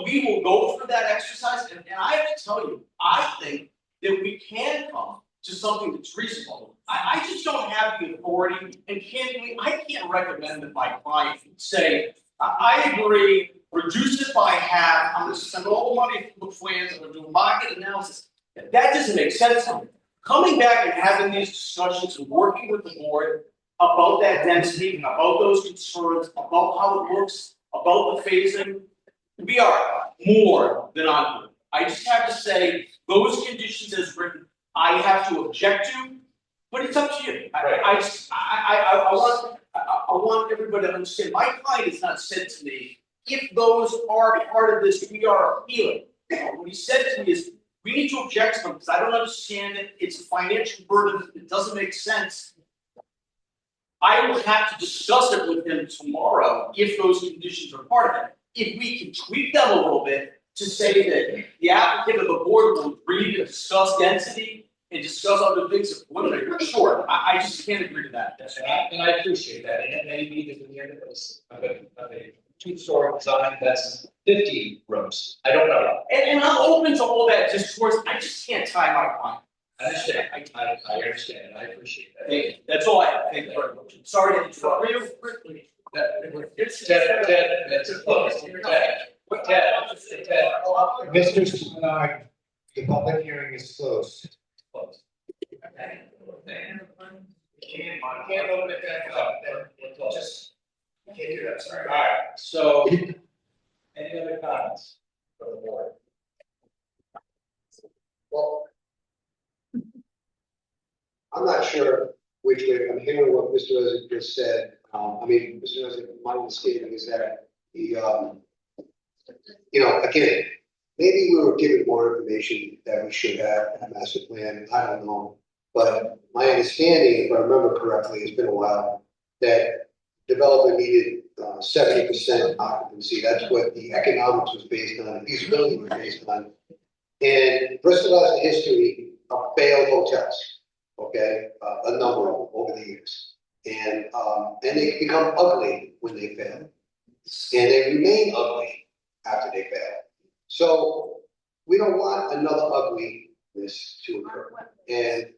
we will go through that exercise, and I have to tell you, I think that we can come to something that's reasonable. I just don't have the authority, and I can't recommend that my client say, I agree, reduce it by half, I'm gonna spend all the money for the plans, I'm gonna do a market analysis. That doesn't make sense to me. Coming back and having these discussions and working with the board about that density and about those concerns, about how it looks, about the phasing, we are more than on board. I just have to say, those conditions as written, I have to object to, but it's up to you. I want everybody to understand, my client has not said to me, if those are part of this, we are appealing. What he said to me is, we need to object to them because I don't understand it. It's a financial burden. It doesn't make sense. I will have to discuss it with him tomorrow if those conditions are part of it. If we can tweak them a little bit to say that the applicant of the board will agree to discuss density and discuss other things at preliminary, sure. I just can't agree to that. And I appreciate that. And it may be that in the end of this, of a two-story design that's 50 rooms. I don't know. And I'm open to all that discourse. I just can't tie my client. I understand. I understand. And I appreciate that. Thank you. That's all I have. Thank you very much. Sorry to interrupt. Ted, that's a close. Ted. Mr. Spinard, the public hearing is closed. Can't open it back up. Just can't do that. Sorry. All right. So, any other comments from the board? Well, I'm not sure which way, I'm hearing what Mr. Resnick just said. Mr. Resnick, my understanding is that the, again, maybe we were given more information that we should have in the master plan, I don't know. But my understanding, if I remember correctly, it's been a while, that development needed 70% occupancy. That's what the economics was based on, the feasibility was based on. And Bristol has a history of failed hotels, okay, a number of them over the years. And they become ugly when they fail. And they remain ugly after they fail. So we don't want another ugliness to occur. And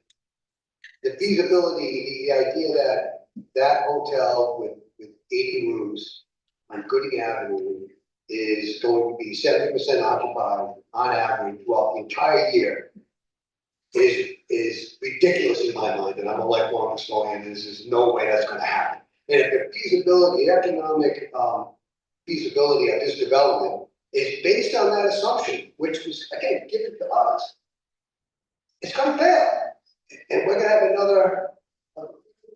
the feasibility, the idea that that hotel with 80 rooms on Gooding Avenue is going to be 70% occupied on average throughout the entire year is ridiculous in my mind, and I'm a lifelong historian. There's no way that's going to happen. And if the feasibility, the economic feasibility of this development is based on that assumption, which was again given to us, it's going to fail, and we're going to have another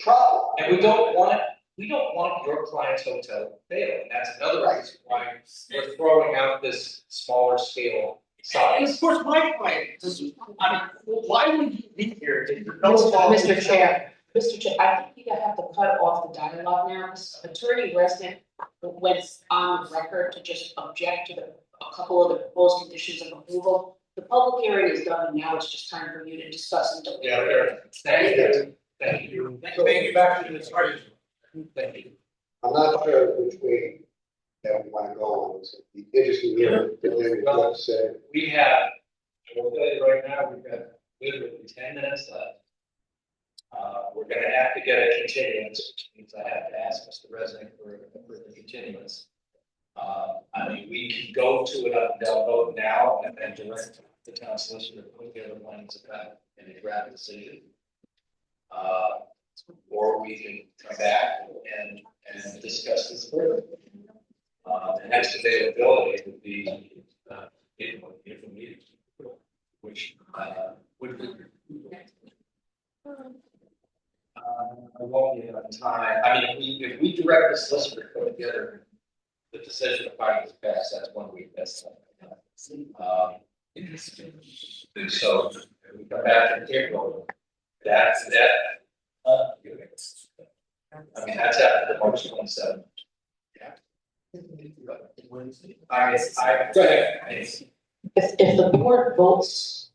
problem. And we don't want we don't want your client's hotel to fail, and that's another reason why we're throwing out this smaller scale And size. of course, my client, why would you be here if you're no Mr. Chair, I think you have to cut off the dialogue now, this attorney resident went on the record to just object to a couple of the proposed conditions of approval. The public hearing is done, and now it's just time for you to discuss and deliberate. Yeah, fair enough. Thank you. Thank you. Thank you back to the starting. Thank you. I'm not sure which way that we wanna go on this. It'd be interesting to hear what to say. We have, I will tell you right now, we've got literally 10 minutes left. We're gonna have to get a continuance, which means I have to ask Mr. Resnick for the continuance. I mean, we can go to it up and down vote now and then direct the town solicitor to put together plans of that and a draft decision. Or we can come back and discuss this further. The next availability would be, April meeting, which, would be. I won't be enough time, I mean, if we direct the solicitor to put together the decision of finding this pass, that's 1 week, that's. And so, if we come back in April, that's that. I mean, that's after the March 27th. Yeah. Go ahead. If the board votes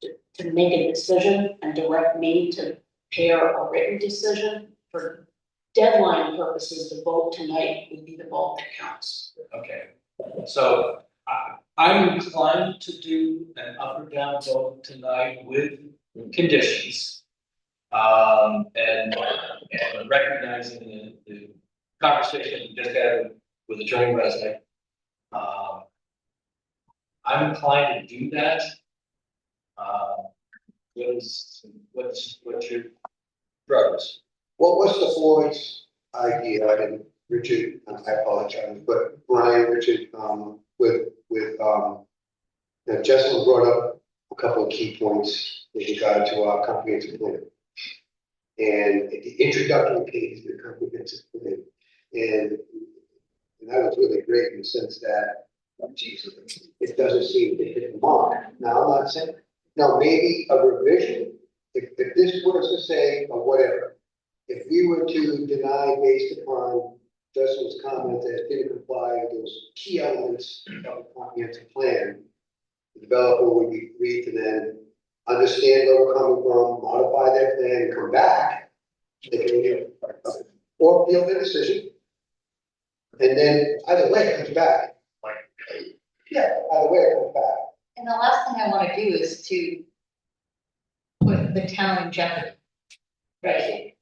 to make a decision and direct me to prepare a written decision, for deadline purposes, the vote tonight would be the vote that counts. Okay, so I'm inclined to do an up or down vote tonight with conditions. And recognizing the conversation we just had with Attorney Resnick. I'm inclined to do that. What's your brothers? What was the board's idea, and Richard, I apologize, but Brian, Richard, with, Jesselyn brought up a couple of key points with regard to our comprehensive plan. And the introductory page of the comprehensive plan, and that was really great in the sense that, Jesus, it doesn't seem to hit the mark. Now, I'm not saying, now maybe a revision, if this was to say, or whatever, if we were to deny based upon Justin's comment that it didn't comply with those key elements of the comprehensive plan, the developer would be free to then understand where we're coming from, modify their plan, and come back. They can either or appeal their decision. And then either way it comes back. Yeah, either way it comes back. And the last thing I want to do is to put the town in jeopardy. Right.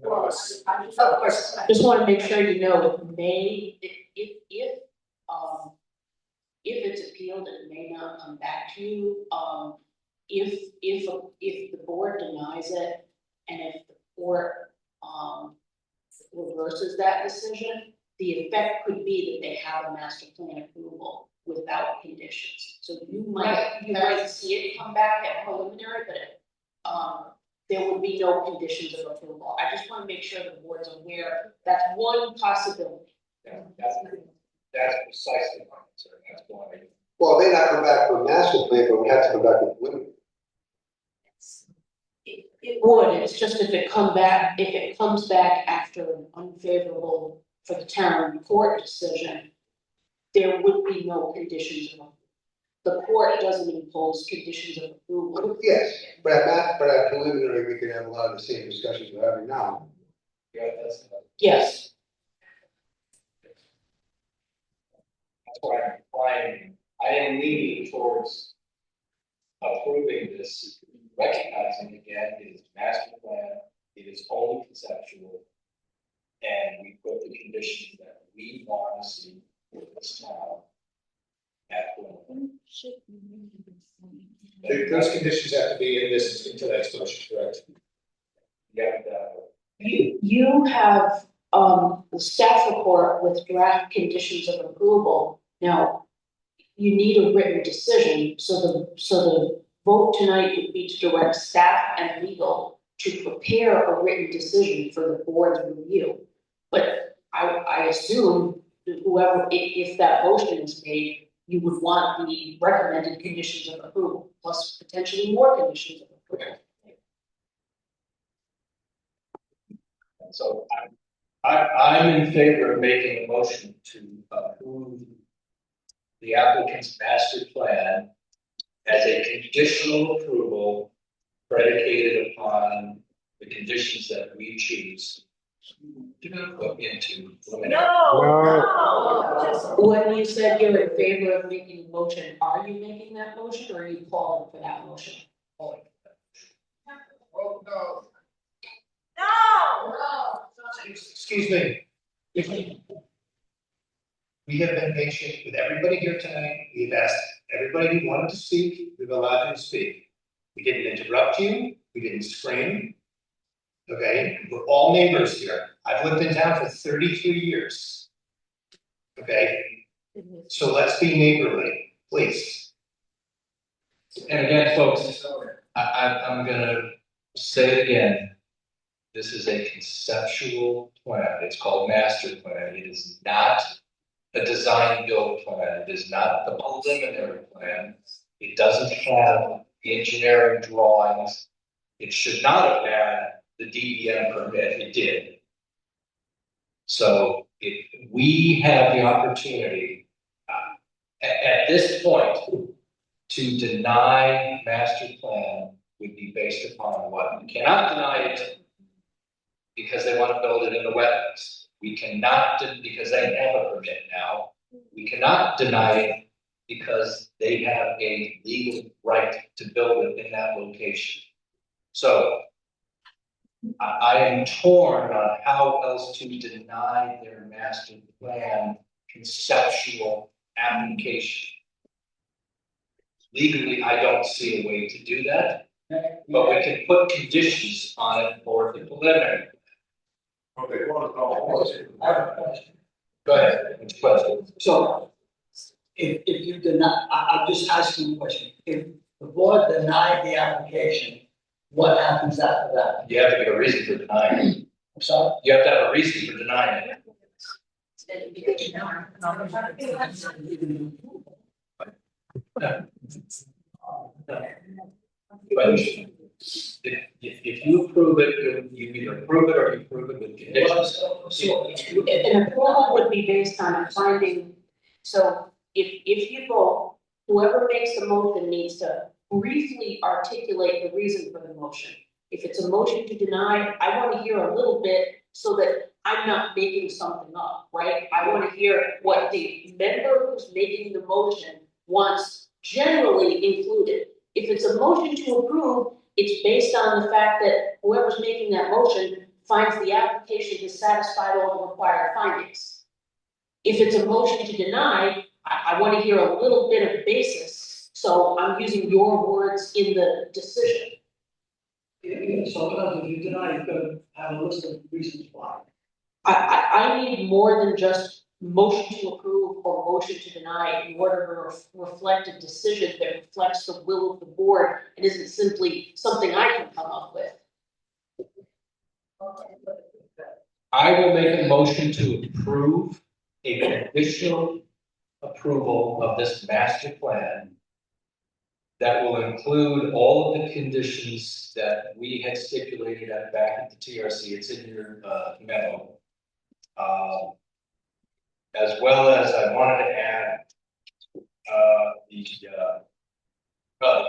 Well, of course, I just want to make sure you know, it may, if it's appealed, it may not come back to you. If the board denies it, and if the court, reverses that decision, the effect could be that they have a master plan approval without conditions. So you might see it come back at preliminary, but there would be no conditions of approval. I just want to make sure the board's aware, that's one possibility. Yeah, that's precisely my concern, that's why. Well, it may not come back for a master plan, but we have to come back with limit. It would, it's just if it comes back after an unfavorable for the town court decision, there would be no conditions of approval. The court doesn't impose conditions of approval. Yes, but at preliminary, we could have a lot of the same discussions we're having now. Yeah, that's Yes. why I'm applying, I am leaning towards approving this, recognizing again, it is master plan, it is only conceptual. And we put the conditions that we want to see for this town. Those conditions have to be in this, into that extension, correct? Yeah, You have, the staff report with draft conditions of approval. Now, you need a written decision, so the vote tonight would be to direct staff and legal to prepare a written decision for the board's review. assume that whoever, if that motion is made, you would want the recommended conditions of approval, plus potentially more conditions of approval. So I'm in favor of making a motion to approve the applicant's master plan as a conditional approval predicated upon the conditions that we choose to put into preliminary. When you said you're in favor of making a motion, are you making that motion or are you calling for that motion? Excuse me. We have been patient with everybody here tonight. We've asked everybody who wanted to speak, we've allowed you to speak. We didn't interrupt you, we didn't scream. Okay, we're all neighbors here. I've lived in town for 33 years. Okay, so let's be neighborly, please. And again, folks, I'm gonna say it again. This is a conceptual plan. It's called master plan. It is not a design build plan. It is not the preliminary plan. It doesn't have the engineering drawings. It should not have had the DEM permit. It did. So we have the opportunity at this point to deny master plan would be based upon what? We cannot deny it because they want to build it in the wetlands. We cannot, because they have a permit now. We cannot deny it because they have a legal right to build it in that location. So I am torn on how else to deny their master plan conceptual application. Legally, I don't see a way to do that, but we can put conditions on it for the preliminary. Okay, I have a question. Go ahead, which question? So, if you deny, I'm just asking a question, if the board denied the application, what happens after that? You have to give a reason for denying it. I'm sorry? You have to have a reason for denying it. But if you approve it, you either approve it or you approve it with conditions. An approval would be based on a finding, so if you vote, whoever makes the motion needs to briefly articulate the reason for the motion. If it's a motion to deny, I want to hear a little bit so that I'm not making something up, right? I want to hear what the member who's making the motion wants generally included. If it's a motion to approve, it's based on the fact that whoever's making that motion finds the application has satisfied all the required findings. If it's a motion to deny, I want to hear a little bit of basis, so I'm using your words in the decision. Yeah, sometimes if you deny, you've got to have a list of reasons why. I need more than just motion to approve or motion to deny in order to reflect a decision that reflects the will of the board and isn't simply something I can come up with. I will make a motion to approve a conditional approval of this master plan that will include all of the conditions that we had stipulated back at the TRC. It's in your memo. As well as I wanted to add the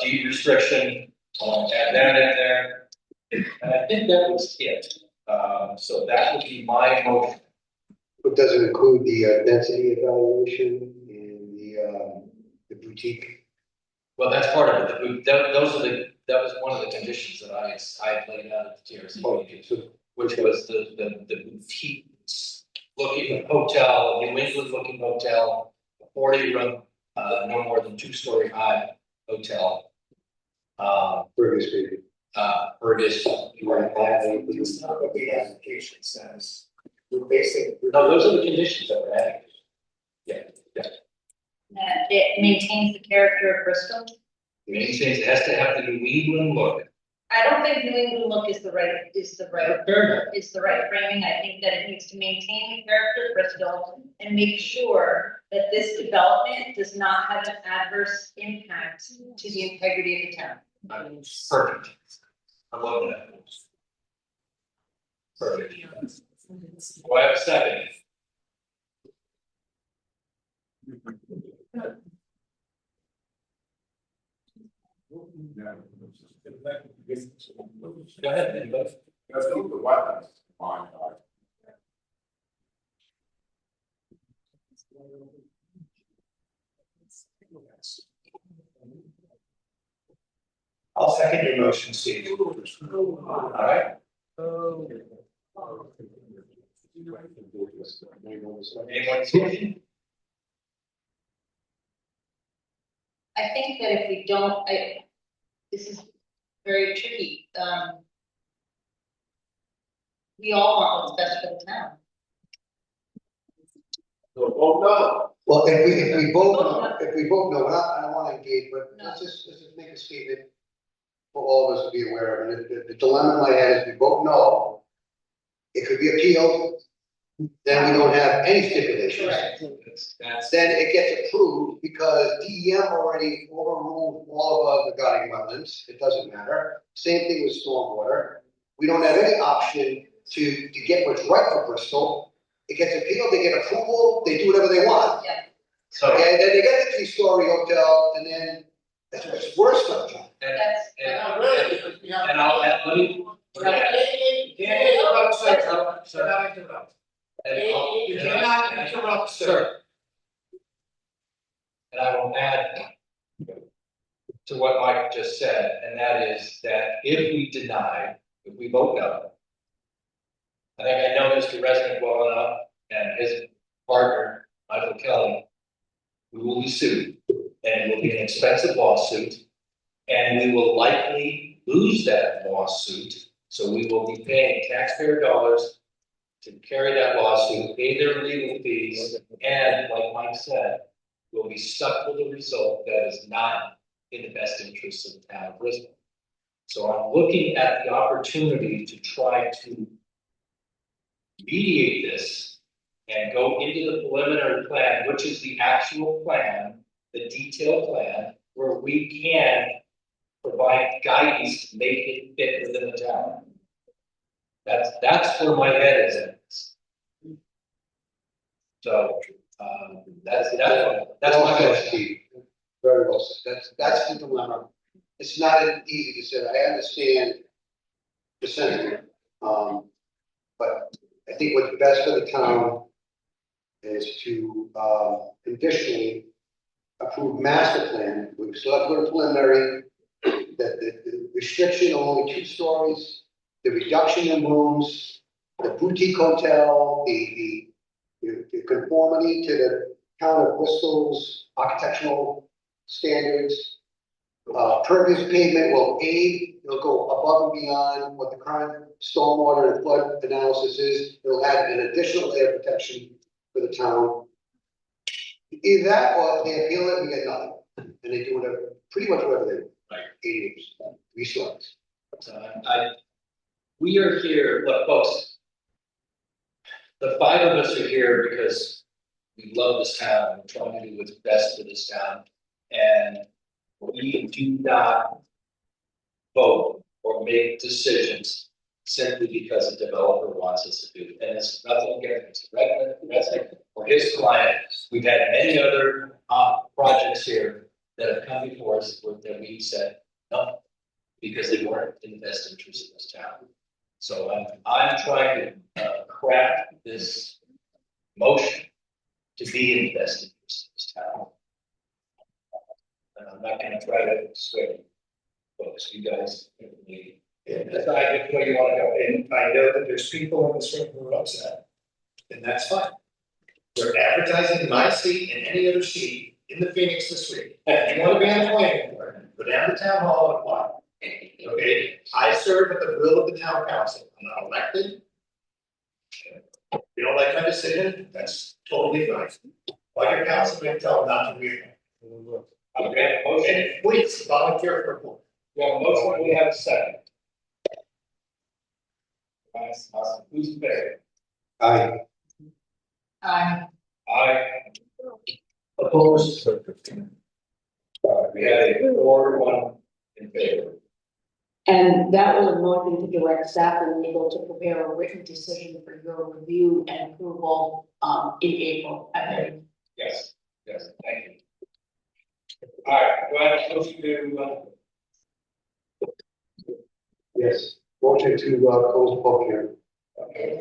deed restriction. I want to add that in there. And I think that was it. So that would be my motion. But does it include the density evaluation and the boutique? Well, that's part of it. That was one of the conditions that I had laid out at the TRC meeting, which was the boutique looking hotel, New England looking hotel, 40 room, no more than 2-story high hotel. Burgess baby. Burgess. It's not what the application says. We're basing. No, those are the conditions that were added. Yeah. That it maintains the character of Bristol. It has to have the New England look. I don't think New England look is the right Fair enough. framing. I think that it needs to maintain the character of Bristol and make sure that this development does not have an adverse impact to the integrity of the town. Perfect. I love that. Perfect. Do I have a second? Go ahead, anybody. Let's go with the wetlands. Fine, I'll second your motion, Steve. All right. Anyone speaking? I think that if we don't, this is very tricky. We all want what's best for the town. Oh, no. Well, if we vote no, I don't wanna engage, but let's just make a statement for all of us to be aware of, and the dilemma in my head is, if we vote no, it could be appealed, then we don't have any stipulations. Then it gets approved because DEM already overruled all of us regarding wetlands, it doesn't matter. Same thing with stormwater, we don't have any option to get what's right for Bristol. It gets appealed, they get approval, they do whatever they want. Yeah. So. Okay, then they get the 3-story hotel, and then that's what's worse for them. And I'll, let me. You cannot interrupt, sir. And I will add to what Mike just said, and that is that if we vote no, I think I know Mr. Resnick well enough and his partner, Michael Kelly, we will be sued, and it will be an expensive lawsuit, and we will likely lose that lawsuit, so we will be paying taxpayer dollars to carry that lawsuit, pay their legal fees, and like Mike said, we'll be stuck with a result that is not in the best interest of the town of Bristol. So I'm looking at the opportunity to try to mediate this and go into the preliminary plan, which is the actual plan, the detailed plan, where we can provide guidance to make it fit within the town. That's where my head is at this. So, that's my question. Very well said, that's the dilemma. It's not an easy decision, I understand the sentiment. But I think what's best for the town is to, conditionally approve master plan, we still have to go to preliminary, that the restriction of only 2 stories, the reduction in rooms, the boutique hotel, the conformity to the town of Bristol's architectural standards. Pervious pavement will aid, it'll go above and beyond what the current stormwater and flood analysis is. It'll add an additional layer of protection for the town. Either that or they appeal it and we get nothing. And they do whatever, pretty much whatever they want. 80%, 3 stories. We are here, look, folks. The 5 of us are here because we love this town, we're trying to do what's best for this town. And we do not vote or make decisions simply because a developer wants us to do it. And it's nothing against Resnick or his client. We've had many other projects here that have come before us that we said no, because they weren't in the best interest of this town. So I'm trying to craft this motion to be in the best interest of this town. And I'm not going to try to sway folks. You guys decide which way you want to go. And I know that there's people in this room who are upset, and that's fine. We're advertising my seat and any other seat in the Phoenix this week. If you want to be on the planning board, go down to town hall and apply. Okay, I serve at the will of the town council. I'm not elected. If you don't like my decision, that's totally fine. Like your councilman, tell them not to be. Okay, motion. Please volunteer for more. We have a motion, we have a second. Nice, awesome. Who's in favor? Aye. Aye. Aye. Opposed? We had a 4-1 in favor. And that was anointing to direct staff and legal to prepare a written decision for your review and approval, in April, I believe. Yes, thank you. All right, do I have a motion to, Yes, motion to close the public hearing. okay.